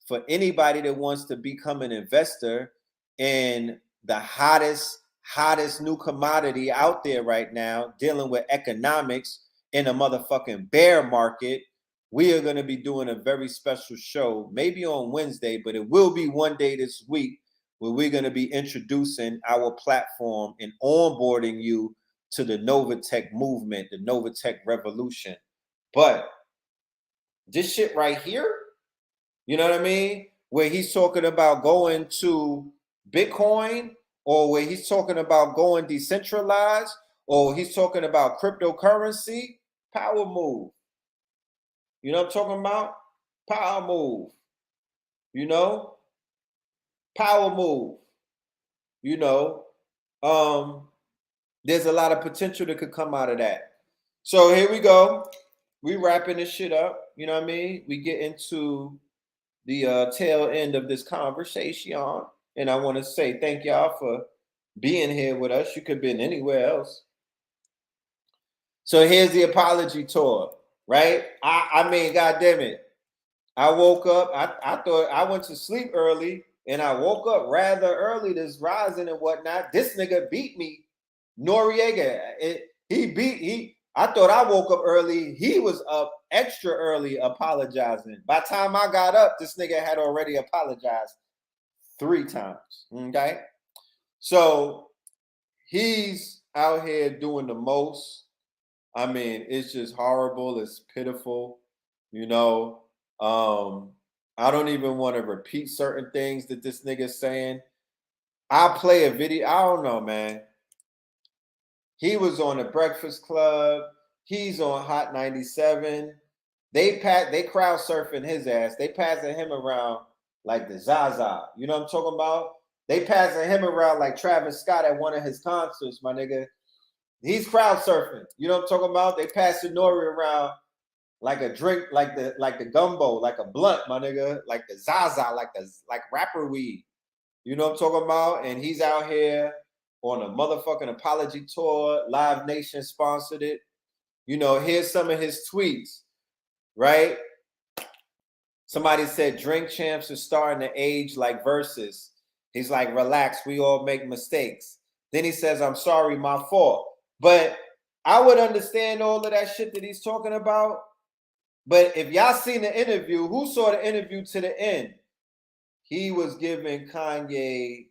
for anybody that wants to become an investor in the hottest new commodity out there right now, dealing with economics in a motherfucking bear market. We are going to be doing a very special show, maybe on Wednesday, but it will be one day this week where we're going to be introducing our platform and onboarding you to the Novatech movement, the Novatech revolution. But this shit right here, you know what I mean? Where he's talking about going to Bitcoin, or where he's talking about going decentralized, or he's talking about cryptocurrency, power move. You know what I'm talking about? Power move. You know? Power move. You know? There's a lot of potential that could come out of that. So here we go. We wrapping this shit up. You know what I mean? We get into the tail end of this conversation. And I want to say thank y'all for being here with us. You could have been anywhere else. So here's the apology tour, right? I mean, God damn it. I woke up. I thought I went to sleep early, and I woke up rather early this rising and whatnot. This nigga beat me. Noriega. I thought I woke up early. He was up extra early apologizing. By the time I got up, this nigga had already apologized 3 times. Okay? So he's out here doing the most. I mean, it's just horrible. It's pitiful. You know, I don't even want to repeat certain things that this nigga's saying. I'll play a video. I don't know, man. He was on the Breakfast Club. He's on Hot 97. They crowd surfing his ass. They passing him around like the Zaza. You know what I'm talking about? They passing him around like Travis Scott at one of his concerts, my nigga. He's crowd surfing. You know what I'm talking about? They passing Nori around like a drink, like the gumbo, like a blunt, my nigga, like the Zaza, like rapper weed. You know what I'm talking about? And he's out here on a motherfucking apology tour. Live Nation sponsored it. You know, here's some of his tweets, right? Somebody said Drink Champs is starting to age like Versus. He's like, relax, we all make mistakes. Then he says, I'm sorry, my fault. But I would understand all of that shit that he's talking about. But if y'all seen the interview, who saw the interview to the end? He was giving Kanye,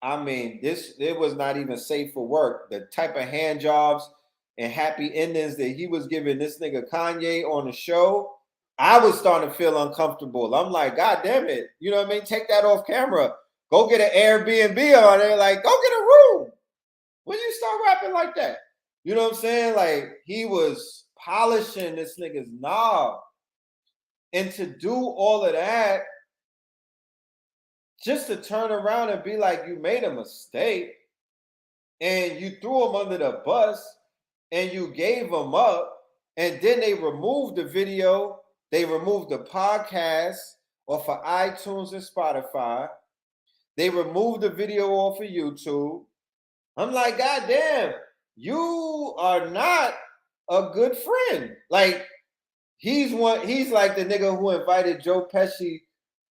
I mean, it was not even safe for work. The type of hand jobs and happy endings that he was giving this nigga Kanye on the show, I was starting to feel uncomfortable. I'm like, God damn it. You know what I mean? Take that off camera. Go get an Airbnb on there. Like, go get a room. When you start rapping like that? You know what I'm saying? Like, he was polishing this nigga's knob. And to do all of that, just to turn around and be like, you made a mistake, and you threw him under the bus, and you gave him up, and then they removed the video, they removed the podcast off of iTunes and Spotify, they removed the video off of YouTube. I'm like, God damn, you are not a good friend. Like, he's like the nigga who invited Joe Pesci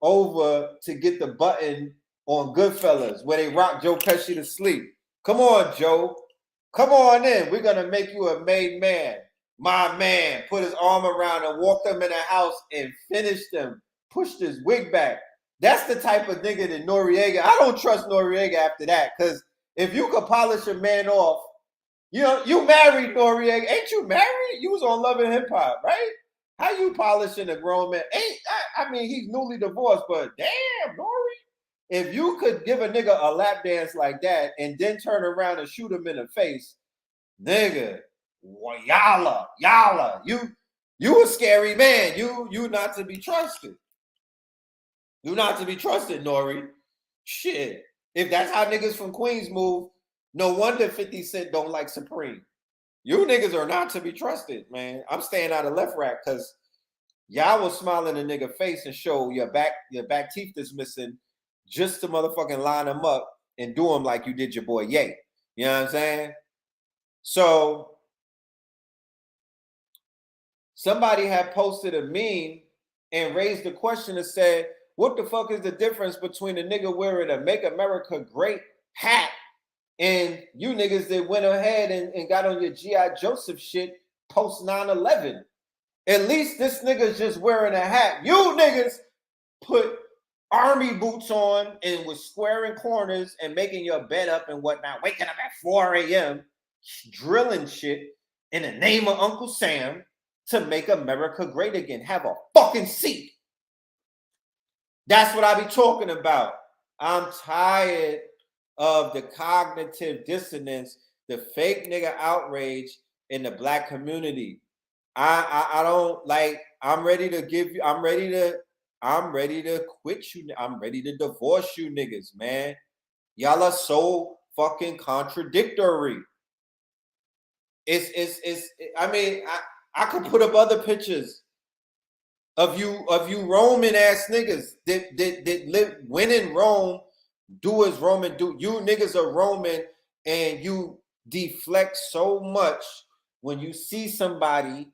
over to get the button on Goodfellas where they rock Joe Pesci to sleep. Come on, Joe. Come on in. We're going to make you a made man. My man. Put his arm around and walked them in the house and finished them. Pushed his wig back. That's the type of nigga that Noriega. I don't trust Noriega after that, because if you could polish a man off, you know, you married Noriega. Ain't you married? You was on Love and Hip Hop, right? How you polishing a grown man? I mean, he's newly divorced, but damn, Nori. If you could give a nigga a lap dance like that and then turn around and shoot him in the face, nigga, yalla, You a scary man. You not to be trusted. You not to be trusted, Nori. Shit. If that's how niggas from Queens move, no wonder 50 Cent don't like Supreme. You niggas are not to be trusted, man. I'm staying out of left rack because y'all will smile in a nigga face and show your back teeth is missing just to motherfucking line them up and do them like you did your boy Ye. You know what I'm saying? So somebody had posted a meme and raised the question and said, what the fuck is the difference between a nigga wearing a Make America Great hat and you niggas that went ahead and got on your G.I. Joseph shit post 9/11? At least this nigga's just wearing a hat. You niggas put army boots on and was squaring corners and making your bed up and whatnot, waking up at 4 a.m., drilling shit in the name of Uncle Sam to make America great again. Have a fucking seat. That's what I be talking about. I'm tired of the cognitive dissonance, the fake nigga outrage in the black community. I don't like, I'm ready to quit you. I'm ready to divorce you niggas, man. Y'all are so fucking contradictory. I mean, I could put up other pictures of you Roman ass niggas that win in Rome, do as Roman do. You niggas are Roman and you deflect so much when you see somebody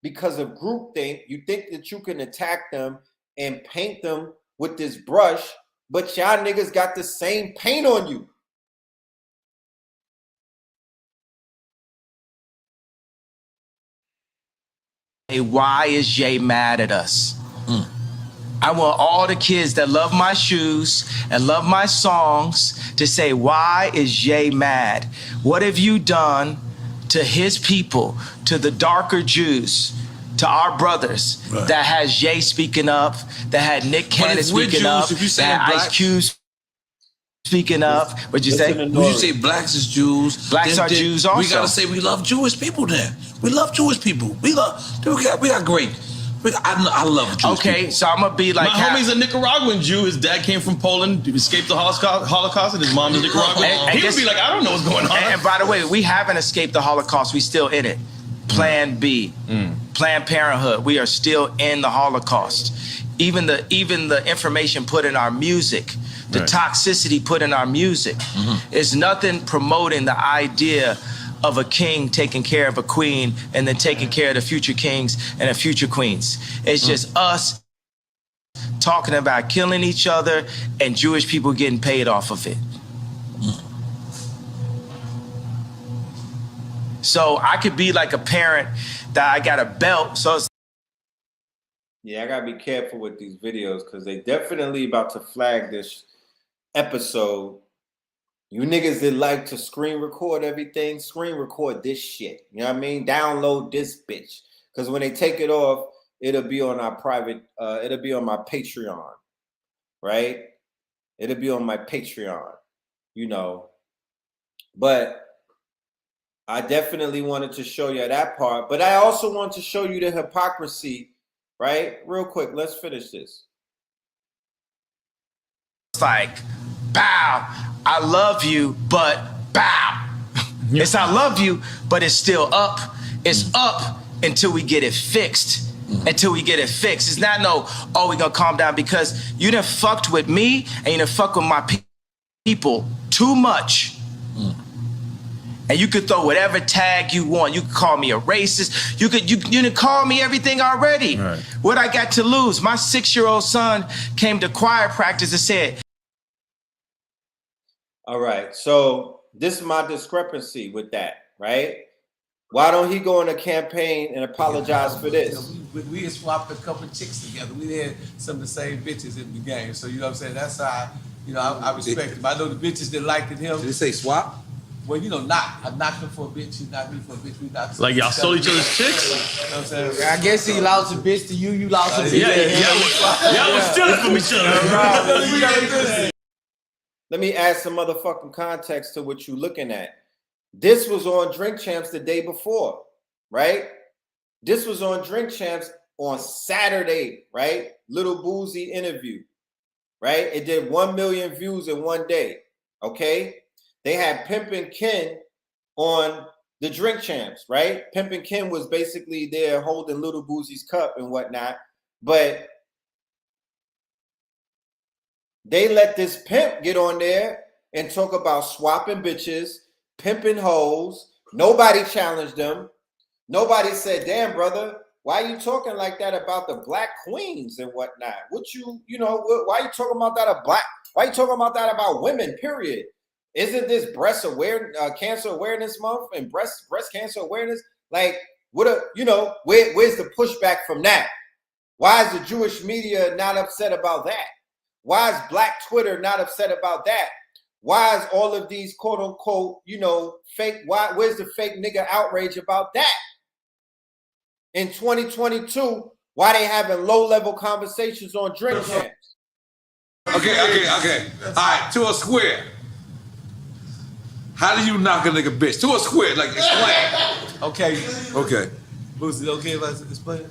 because of groupthink. You think that you can attack them and paint them with this brush, but y'all niggas got the same paint on you. Hey, why is Jay mad at us? I want all the kids that love my shoes and love my songs to say, why is Jay mad? What have you done to his people, to the darker Jews, to our brothers, that has Jay speaking up, that had Nick Cannon speaking up, that had Ice Cube speaking up? What'd you say? When you say blacks is Jews, blacks are Jews also. We gotta say we love Jewish people then. We love Jewish people. We got great. I love Jewish people. Okay, so I'm gonna be like, my homie's a Nicaraguan Jew. His dad came from Poland, escaped the Holocaust, and his mom is Nicaraguan. And he would be like, I don't know what's going on. And by the way, we haven't escaped the Holocaust. We still in it. Plan B, Planned Parenthood. We are still in the Holocaust. Even the information put in our music, the toxicity put in our music, is nothing promoting the idea of a king taking care of a queen and then taking care of the future kings and the future queens. It's just us talking about killing each other and Jewish people getting paid off of it. So I could be like a parent that I got a belt. So it's yeah, I gotta be careful with these videos because they definitely about to flag this episode. You niggas that like to screen record everything, screen record this shit. You know what I mean? Download this bitch. Because when they take it off, it'll be on our private, it'll be on my Patreon, right? It'll be on my Patreon, you know. But I definitely wanted to show you that part. But I also want to show you the hypocrisy, right? Real quick, let's finish this. It's like, bow, I love you, but bow. It's I love you, but it's still up. It's up until we get it fixed. Until we get it fixed. It's not no, oh, we gonna calm down because you done fucked with me and you done fucked with my people too much. And you could throw whatever tag you want. You could call me a racist. You didn't call me everything already. Right. What I got to lose? My 6-year-old son came to choir practice and said, all right, so this is my discrepancy with that, right? Why don't he go on a campaign and apologize for this? We had swapped a couple of chicks together. We had some of the same bitches in the game. So, you know what I'm saying? That's how, I respect him. I know the bitches that liked him. Did it say swap? Well, knock. I knocked him for a bitch. He knocked me for a bitch. We knocked. Like y'all stole each other's chicks? You know what I'm saying? I guess he lost a bitch to you. You lost a bitch to him. Y'all was stealing from each other. Let me add some motherfucking context to what you're looking at. This was on Drink Champs the day before, right? This was on Drink Champs on Saturday, right? Little Boozy interview, right? It did 1 million views in one day, okay? They had Pimpin' Ken on the Drink Champs, right? Pimpin' Ken was basically there holding Little Boozy's cup and whatnot, but they let this pimp get on there and talk about swapping bitches, pimping hoes. Nobody challenged them. Nobody said, damn, brother, why are you talking like that about the black queens and whatnot? Why are you talking about that why are you talking about that about women, period? Isn't this cancer awareness month and breast cancer awareness? Like, where's the pushback from that? Why is the Jewish media not upset about that? Why is Black Twitter not upset about that? Why is all of these quote unquote, fake, where's the fake nigga outrage about that? In 2022, why they having low-level conversations on Drink Champs? Okay. All right, to a square. How do you knock a nigga bitch? To a square, like explain. Okay. Boosie, okay if I explain it?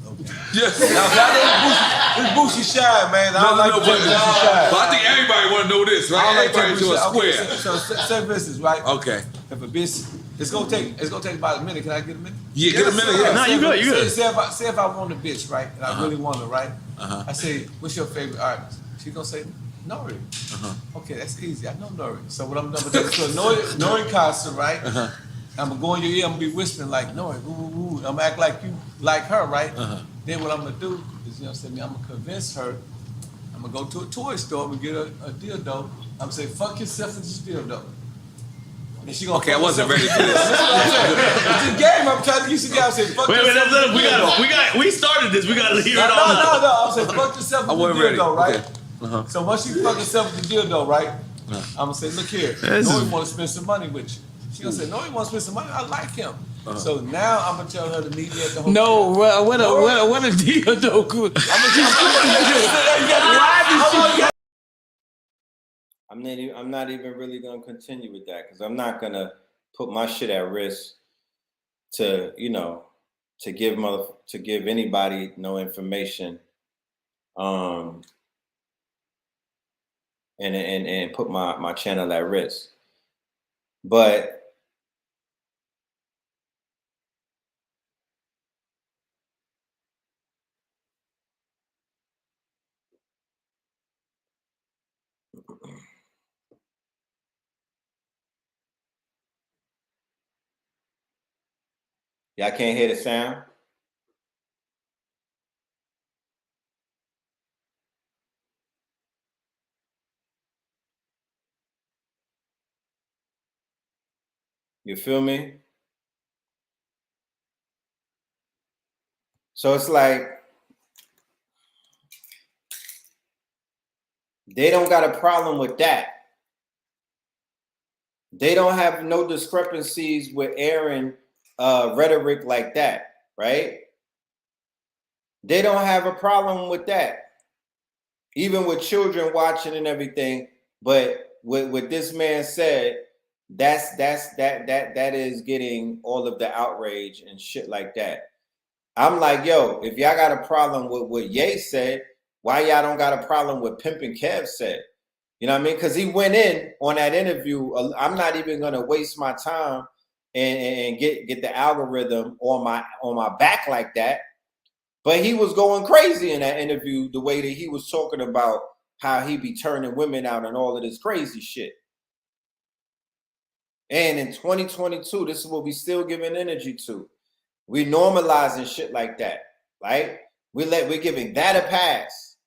Okay. Yes. This Boosie shy, man. I don't like Boosie shy. But I think everybody want to know this, right? I don't like everybody to a square. Okay, so say for instance, right? Okay. If a bitch, it's gonna take about a minute. Can I get a minute? Yeah, get a minute. Yeah. No, you good. Say if I want a bitch, right? And I really want her, right? I say, what's your favorite artist? She's gonna say Nori. Okay, that's easy. I know Nori. So what I'm gonna do is Nori concert, right? I'm gonna go in your ear. I'm gonna be whispering like Nori. Ooh. I'm gonna act like you like her, right? Then what I'm gonna do is, I'm gonna convince her. I'm gonna go to a toy store and get a dildo. I'm gonna say, fuck yourself with this dildo. And she gonna I wasn't ready for this. It's a game. I'm trying to get you guys to say, fuck yourself. We started this. We gotta hear it all. No. I'm saying, fuck yourself with the dildo, right? Okay. So once you fuck yourself with the dildo, right? I'm gonna say, look here. Nori want to spend some money with you. She gonna say, Nori want to spend some money. I like him. So now I'm gonna tell her to meet me at the hotel. No, what a dildo could. I'm not even really gonna continue with that because I'm not gonna put my shit at risk to give anybody no information, and put my channel at risk. But y'all can't hear the sound? You feel me? So it's like they don't got a problem with that. They don't have no discrepancies with Aaron rhetoric like that, right? They don't have a problem with that. Even with children watching and everything. But what this man said, that is getting all of the outrage and shit like that. I'm like, yo, if y'all got a problem with what Ye said, why y'all don't got a problem with Pimpin' Kev said? You know what I mean? Because he went in on that interview. I'm not even gonna waste my time and get the algorithm on my back like that. But he was going crazy in that interview, the way that he was talking about how he be turning women out and all of this crazy shit. And in 2022, this is what we still giving energy to. We normalizing shit like that, right? We're giving that a pass.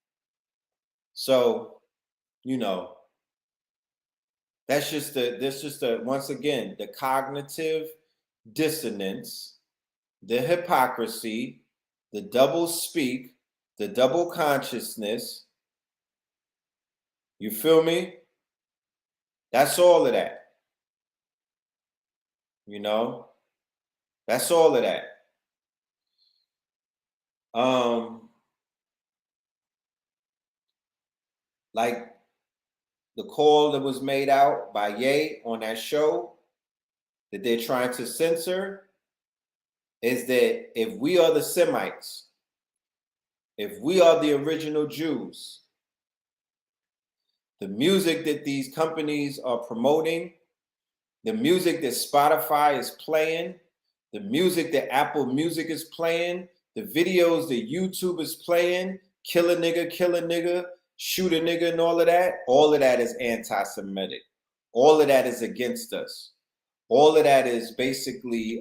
So, that's just once again, the cognitive dissonance, the hypocrisy, the double speak, the double consciousness. You feel me? That's all of that. That's all of that. Like the call that was made out by Ye on that show that they're trying to censor. is that if we are the Semites, if we are the original Jews, the music that these companies are promoting, the music that Spotify is playing, the music that Apple Music is playing, the videos that YouTube is playing, kill a nigga, shoot a nigga, and all of that is anti-Semitic. All of that is against us. All of that is basically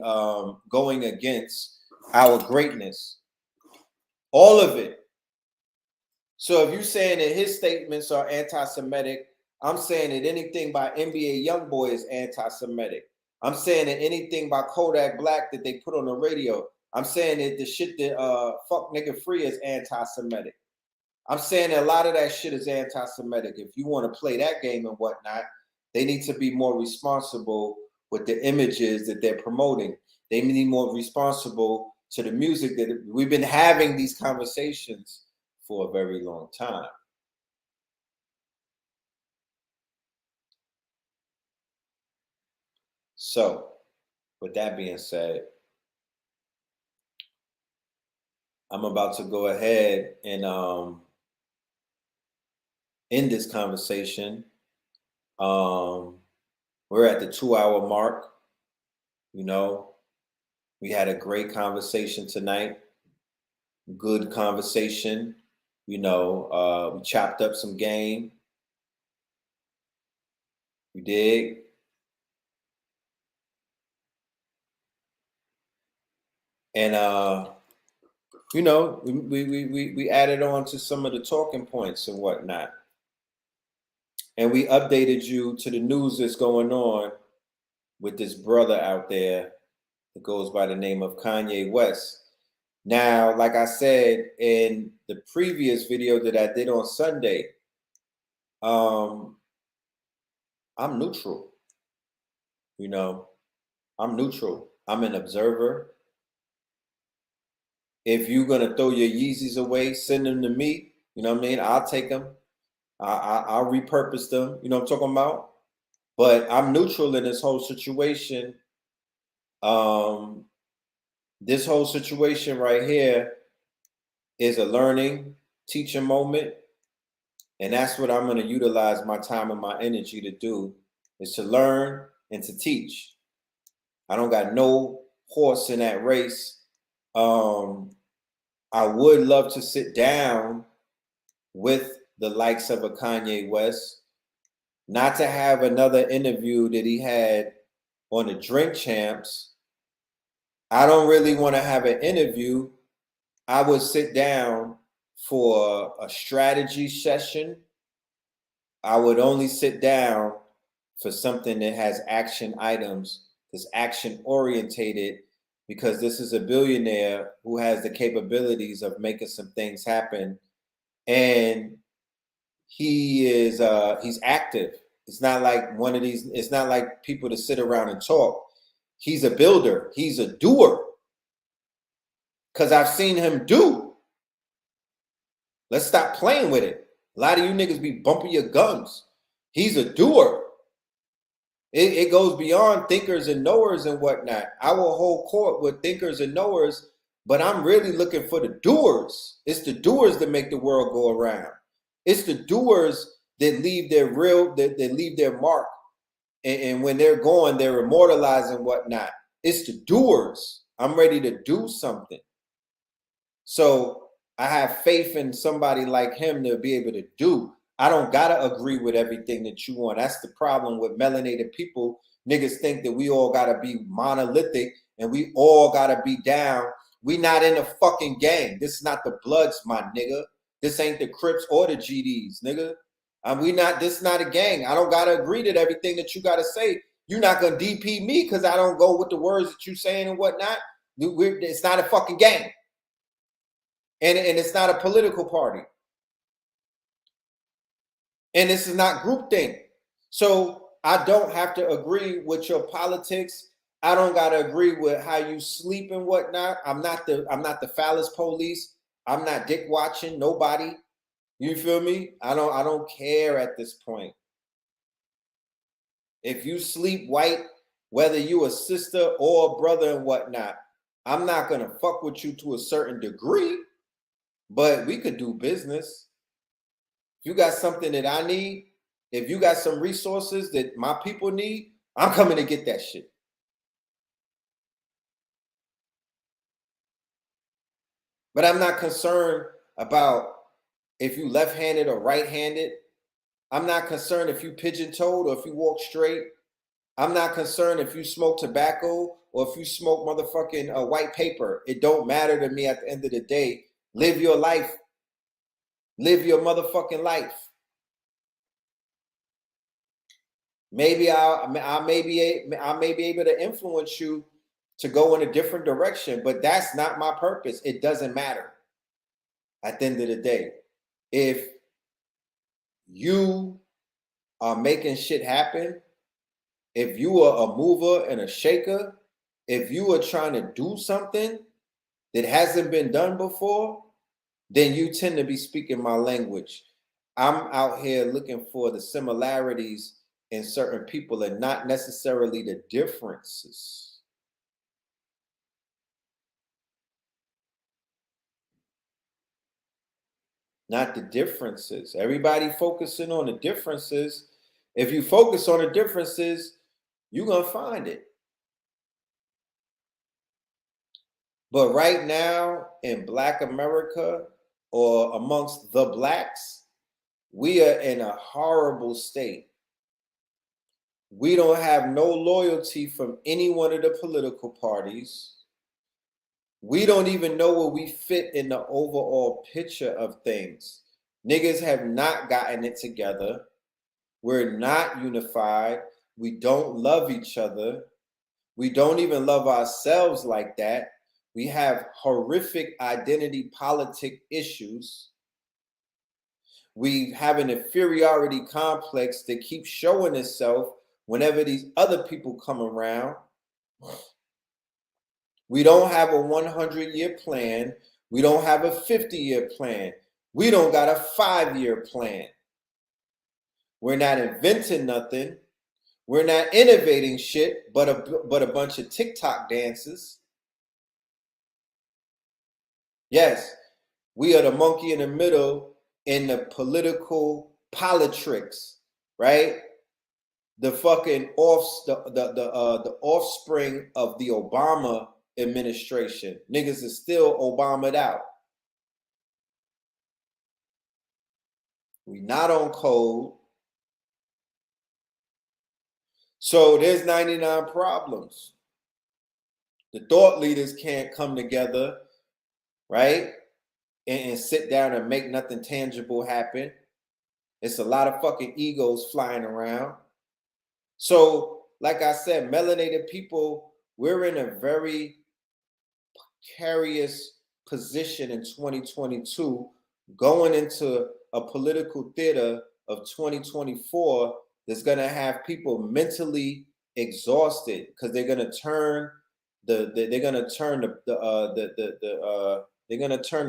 going against our greatness. All of it. So if you're saying that his statements are anti-Semitic, I'm saying that anything by NBA Youngboy is anti-Semitic. I'm saying that anything by Kodak Black that they put on the radio, I'm saying that the shit that fuck nigga free is anti-Semitic. I'm saying that a lot of that shit is anti-Semitic. If you want to play that game and whatnot, they need to be more responsible with the images that they're promoting. They need to be more responsible to the music that we've been having these conversations for a very long time. So, with that being said, I'm about to go ahead and end this conversation. We're at the 2-hour mark. You know, we had a great conversation tonight. Good conversation. You know, we chopped up some game. You dig? And you know, we added on to some of the talking points and whatnot. And we updated you to the news that's going on with this brother out there that goes by the name of Kanye West. Now, like I said in the previous video that I did on Sunday, I'm neutral. You know, I'm neutral. I'm an observer. If you're gonna throw your Yeezys away, send them to me. You know what I mean? I'll take them. I'll repurpose them. You know what I'm talking about? But I'm neutral in this whole situation. This whole situation right here is a learning, teaching moment. And that's what I'm going to utilize my time and my energy to do, is to learn and to teach. I don't got no horse in that race. I would love to sit down with the likes of a Kanye West, not to have another interview that he had on the Drink Champs. I don't really want to have an interview. I would sit down for a strategy session. I would only sit down for something that has action items, that's action orientated, because this is a billionaire who has the capabilities of making some things happen. And he is he's active. It's not like one of these, it's not like people to sit around and talk. He's a builder. He's a doer. Because I've seen him do. Let's stop playing with it. A lot of you niggas be bumping your gums. He's a doer. It goes beyond thinkers and knowers and whatnot. I will hold court with thinkers and knowers, but I'm really looking for the doers. It's the doers that make the world go around. It's the doers that leave their that leave their mark. And when they're going, they're immortalized and whatnot. It's the doers. I'm ready to do something. So I have faith in somebody like him to be able to do. I don't gotta agree with everything that you want. That's the problem with melanated people. Niggas think that we all gotta be monolithic and we all gotta be down. We not in a fucking gang. This is not the Bloods, my nigga. This ain't the Crips or the GDs, nigga. This is not a gang. I don't gotta agree to everything that you gotta say. You're not gonna DP me because I don't go with the words that you saying and whatnot. It's not a fucking gang. And it's not a political party. And this is not groupthink. So I don't have to agree with your politics. I don't gotta agree with how you sleep and whatnot. I'm not the phallus police. I'm not dick watching nobody. You feel me? I don't care at this point. If you sleep white, whether you a sister or a brother and whatnot, I'm not going to fuck with you to a certain degree, but we could do business. If you got something that I need, if you got some resources that my people need, I'm coming to get that shit. But I'm not concerned about if you left-handed or right-handed. I'm not concerned if you pigeon-toed or if you walk straight. I'm not concerned if you smoke tobacco or if you smoke motherfucking white paper. It don't matter to me at the end of the day. Live your life. Live your motherfucking life. Maybe I may be able to influence you to go in a different direction, but that's not my purpose. It doesn't matter. At the end of the day, if you are making shit happen, if you are a mover and a shaker, if you are trying to do something that hasn't been done before, then you tend to be speaking my language. I'm out here looking for the similarities in certain people and not necessarily the differences. Not the differences. Everybody focusing on the differences. If you focus on the differences, you're going to find it. But right now in Black America or amongst the blacks, we are in a horrible state. We don't have no loyalty from any one of the political parties. We don't even know where we fit in the overall picture of things. Niggas have not gotten it together. We're not unified. We don't love each other. We don't even love ourselves like that. We have horrific identity politic issues. We have an inferiority complex that keeps showing itself whenever these other people come around. We don't have a 100-year plan. We don't have a 50-year plan. We don't got a 5-year plan. We're not inventing nothing. We're not innovating shit, but a bunch of TikTok dances. Yes, we are the monkey in the middle in the political politricks, right? The fucking the offspring of the Obama administration. Niggas is still Obama'd out. We not on code. So there's 99 problems. The thought leaders can't come together, right? And sit down and make nothing tangible happen. It's a lot of fucking egos flying around. So, like I said, melanated people, we're in a very precarious position in 2022, going into a political theater of 2024 that's going to have people mentally exhausted because they're going to turn the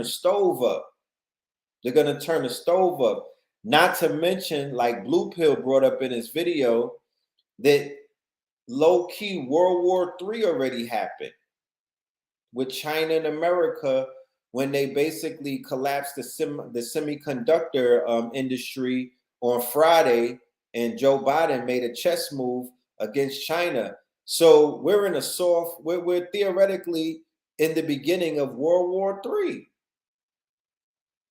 stove up. They're going to turn the stove up. Not to mention, like Blue Pill brought up in his video, that low-key World War III already happened with China and America when they basically collapsed the semiconductor industry on Friday, and Joe Biden made a chess move against China. So we're in we're theoretically in the beginning of World War III,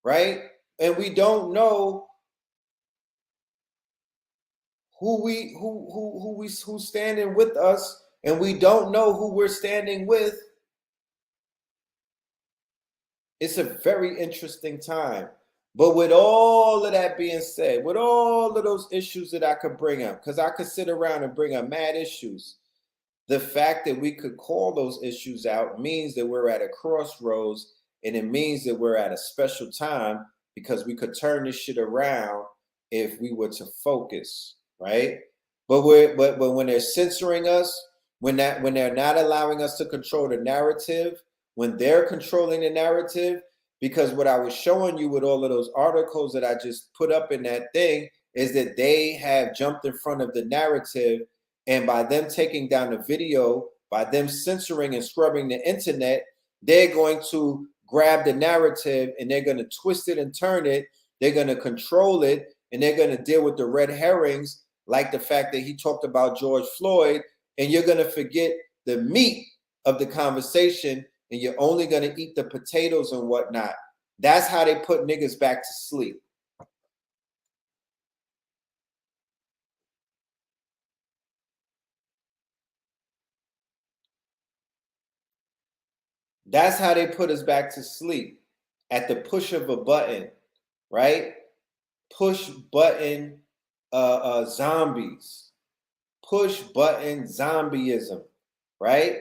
right? And we don't know who's standing with us, and we don't know who we're standing with. It's a very interesting time. But with all of that being said, with all of those issues that I could bring up, because I could sit around and bring up mad issues, the fact that we could call those issues out means that we're at a crossroads, and it means that we're at a special time because we could turn this shit around if we were to focus, right? But when they're censoring us, when they're not allowing us to control the narrative, when they're controlling the narrative, because what I was showing you with all of those articles that I just put up in that thing is that they have jumped in front of the narrative, and by them taking down the video by them censoring and scrubbing the internet, they're going to grab the narrative and they're going to twist it and turn it. They're going to control it, and they're going to deal with the red herrings, like the fact that he talked about George Floyd, and you're going to forget the meat of the conversation, and you're only going to eat the potatoes and whatnot. That's how they put niggas back to sleep. That's how they put us back to sleep, at the push of a button, right? Push button zombies. Push button zombieism, right?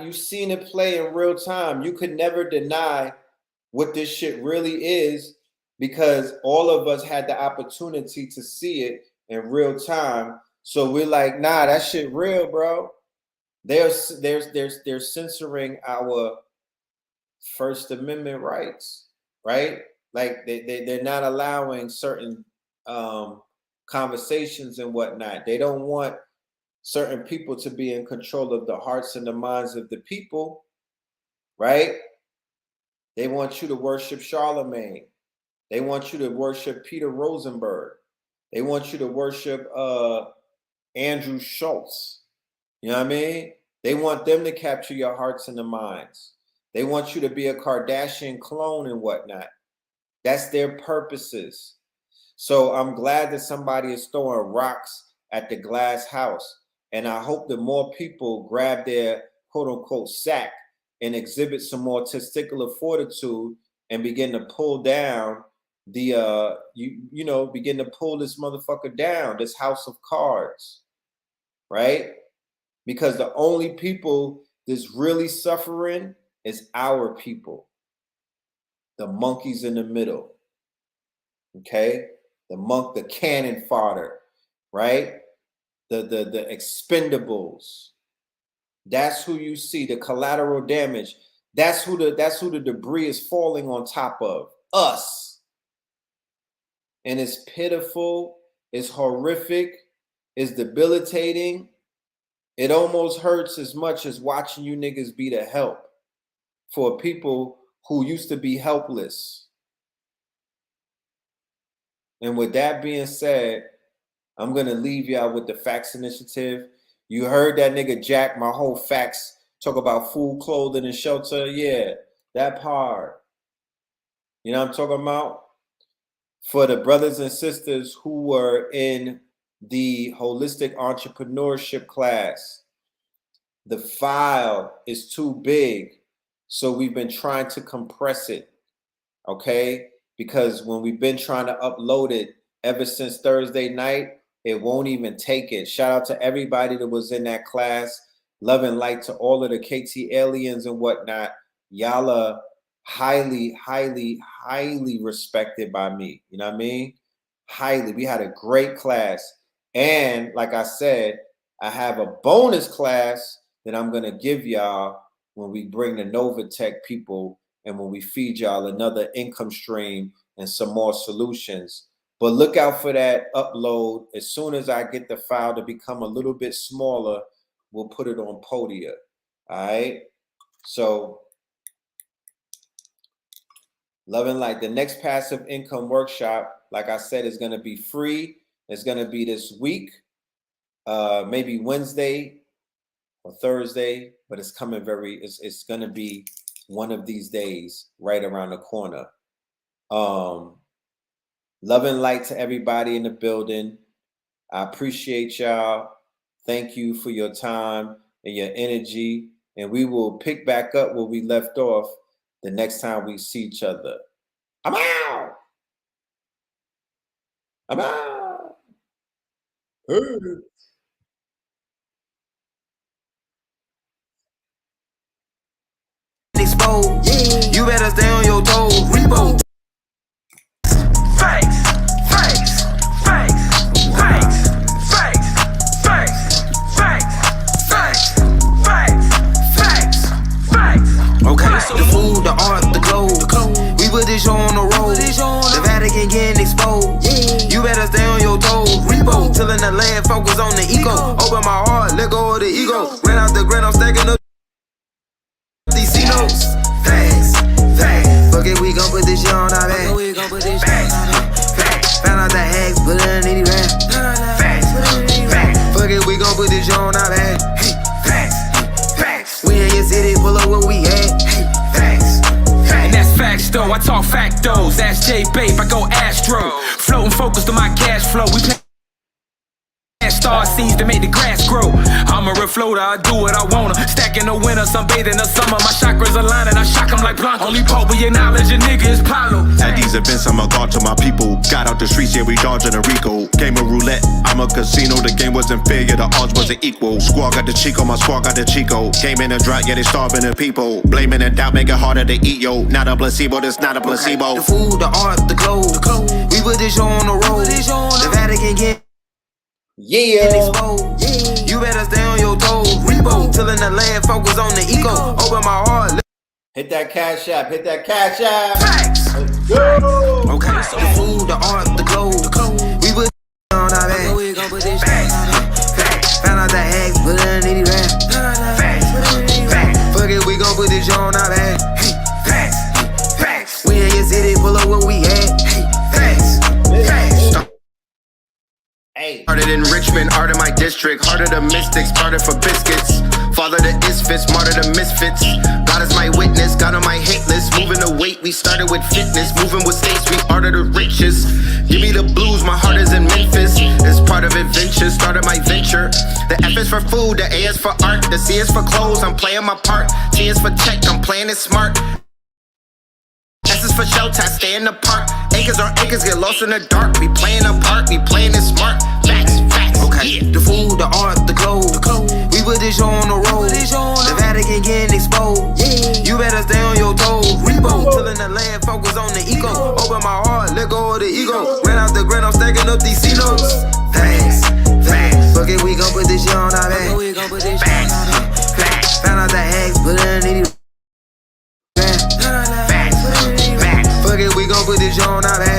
You've seen it play in real time. You could never deny what this shit really is, because all of us had the opportunity to see it in real time. So we're like, nah, that shit real, bro. They're censoring our First Amendment rights, right? Like they're not allowing certain conversations and whatnot. They don't want certain people to be in control of the hearts and the minds of the people, right? They want you to worship Charlemagne. They want you to worship Peter Rosenberg. They want you to worship Andrew Schultz. You know what I mean? They want them to capture your hearts and the minds. They want you to be a Kardashian clone and whatnot. That's their purposes. So I'm glad that somebody is throwing rocks at the glass house. And I hope that more people grab their quote unquote sack and exhibit some more testicular fortitude and begin to pull down the, begin to pull this motherfucker down, this house of cards, right? Because the only people that's really suffering is our people, the monkeys in the middle, okay? The cannon fodder, right? The expendables. That's who you see, the collateral damage. That's who the debris is falling on top of, us. And it's pitiful, it's horrific, it's debilitating. It almost hurts as much as watching you niggas be the help for people who used to be helpless. And with that being said, I'm going to leave y'all with the Facts Initiative. You heard that nigga Jack, my whole facts, talk about food, clothing, and shelter. Yeah, that part. You know what I'm talking about? For the brothers and sisters who were in the holistic entrepreneurship class, the file is too big. So we've been trying to compress it, okay? Because when we've been trying to upload it ever since Thursday night, it won't even take it. Shout out to everybody that was in that class. Love and light to all of the KT aliens and whatnot. Y'all are highly, highly, highly respected by me. You know what I mean? Highly. We had a great class. And like I said, I have a bonus class that I'm going to give y'all when we bring the Novatech people and when we feed y'all another income stream and some more solutions. But look out for that upload. As soon as I get the file to become a little bit smaller, we'll put it on Podia. All right? So, love and light. The next passive income workshop, like I said, is going to be free. It's going to be this week, maybe Wednesday or Thursday, but it's coming it's going to be one of these days right around the corner. Love and light to everybody in the building. I appreciate y'all. Thank you for your time and your energy. And we will pick back up where we left off the next time we see each other. I'm out. I'm out. Exposed. Yeah. You better stay on your toes. Repo. Facts, facts, facts, facts, facts, facts, facts, facts, facts, facts, facts. Okay, the food, the art, the clothes. We put this show on the road. The Vatican getting exposed. You better stay on your toes. Repo, till in the land, focus on the ego. Open my heart, let go of the ego. Ran out casinos. Facts, facts. Fuck it, we gon' put this shit on our back. Facts, facts. Found out the hacks, put it in the rap. Facts, facts. Fuck it, we gon' put this shit on our back. Facts, facts. We in your city, pull up what we had. Facts, facts. And that's facts though, I talk factos. Ask J Babe, I go Astro. Floating focused on my cash flow. We play star seeds to make the grass grow. I'm a refloater, I do what I wanna. Stacking the winter, sunbathing the summer. My chakras aligning, I shock 'em like Blanco. Only Pope we acknowledge a nigga is Pablo. At these events, I'm a god to my people. Got out the streets, yeah, we dodging a Rico. Game of roulette, I'm a casino. The game wasn't fair, yeah, the odds wasn't equal. Squad got the Chico, my squad got the Chico. Game in a drought, yeah, they starving the people. Blaming and doubt, make it harder to eat, yo. Not a placebo, this not a placebo. The food, the art, the clothes. We put this show on the road. The Vatican get exposed. You better stay on your toes. Repo, tilling the land, focus on the eco. Open my heart. Hit that cash app. Hit that cash app. Facts. Let's go. Okay, so the food, the art, the clothes. We put on our back. Facts, facts. Found out the hacks, put it in the rap. Facts, facts. Fuck it, we gon' put this show on our back. Facts, facts. We in your city, pull up what we had. Facts, facts. Hey. Started in Richmond, art of my district. Heart of the mystics, started for biscuits. Father to Isfits, martyr to misfits. God is my witness, God on my hit list. Moving the weight, we started with fitness. Moving with states, we art of the richest. Give me the blues, my heart is in Memphis. It's part of adventure, started my venture. The F is for food, the A is for art. The C is for clothes, I'm playing my part. T is for tech, I'm playing it smart. S is for shelter, I stay in the park. Acres on acres, get lost in the dark. We playing a part, we playing it smart. Facts, facts, okay. Yeah. The food, the art, the clothes. We put this show on the road. The Vatican getting exposed. You better stay on your toes. Repo, tilling the land, focus on the eco. Open my heart, let go of the ego. Ran out the grand, I'm stacking up these C-notes. Facts, facts. Fuck it, we gon' put this shit on our back. Facts, facts. Found out the hacks, put it in the rap. Facts, facts. Fuck it, we gon' put this shit on our back.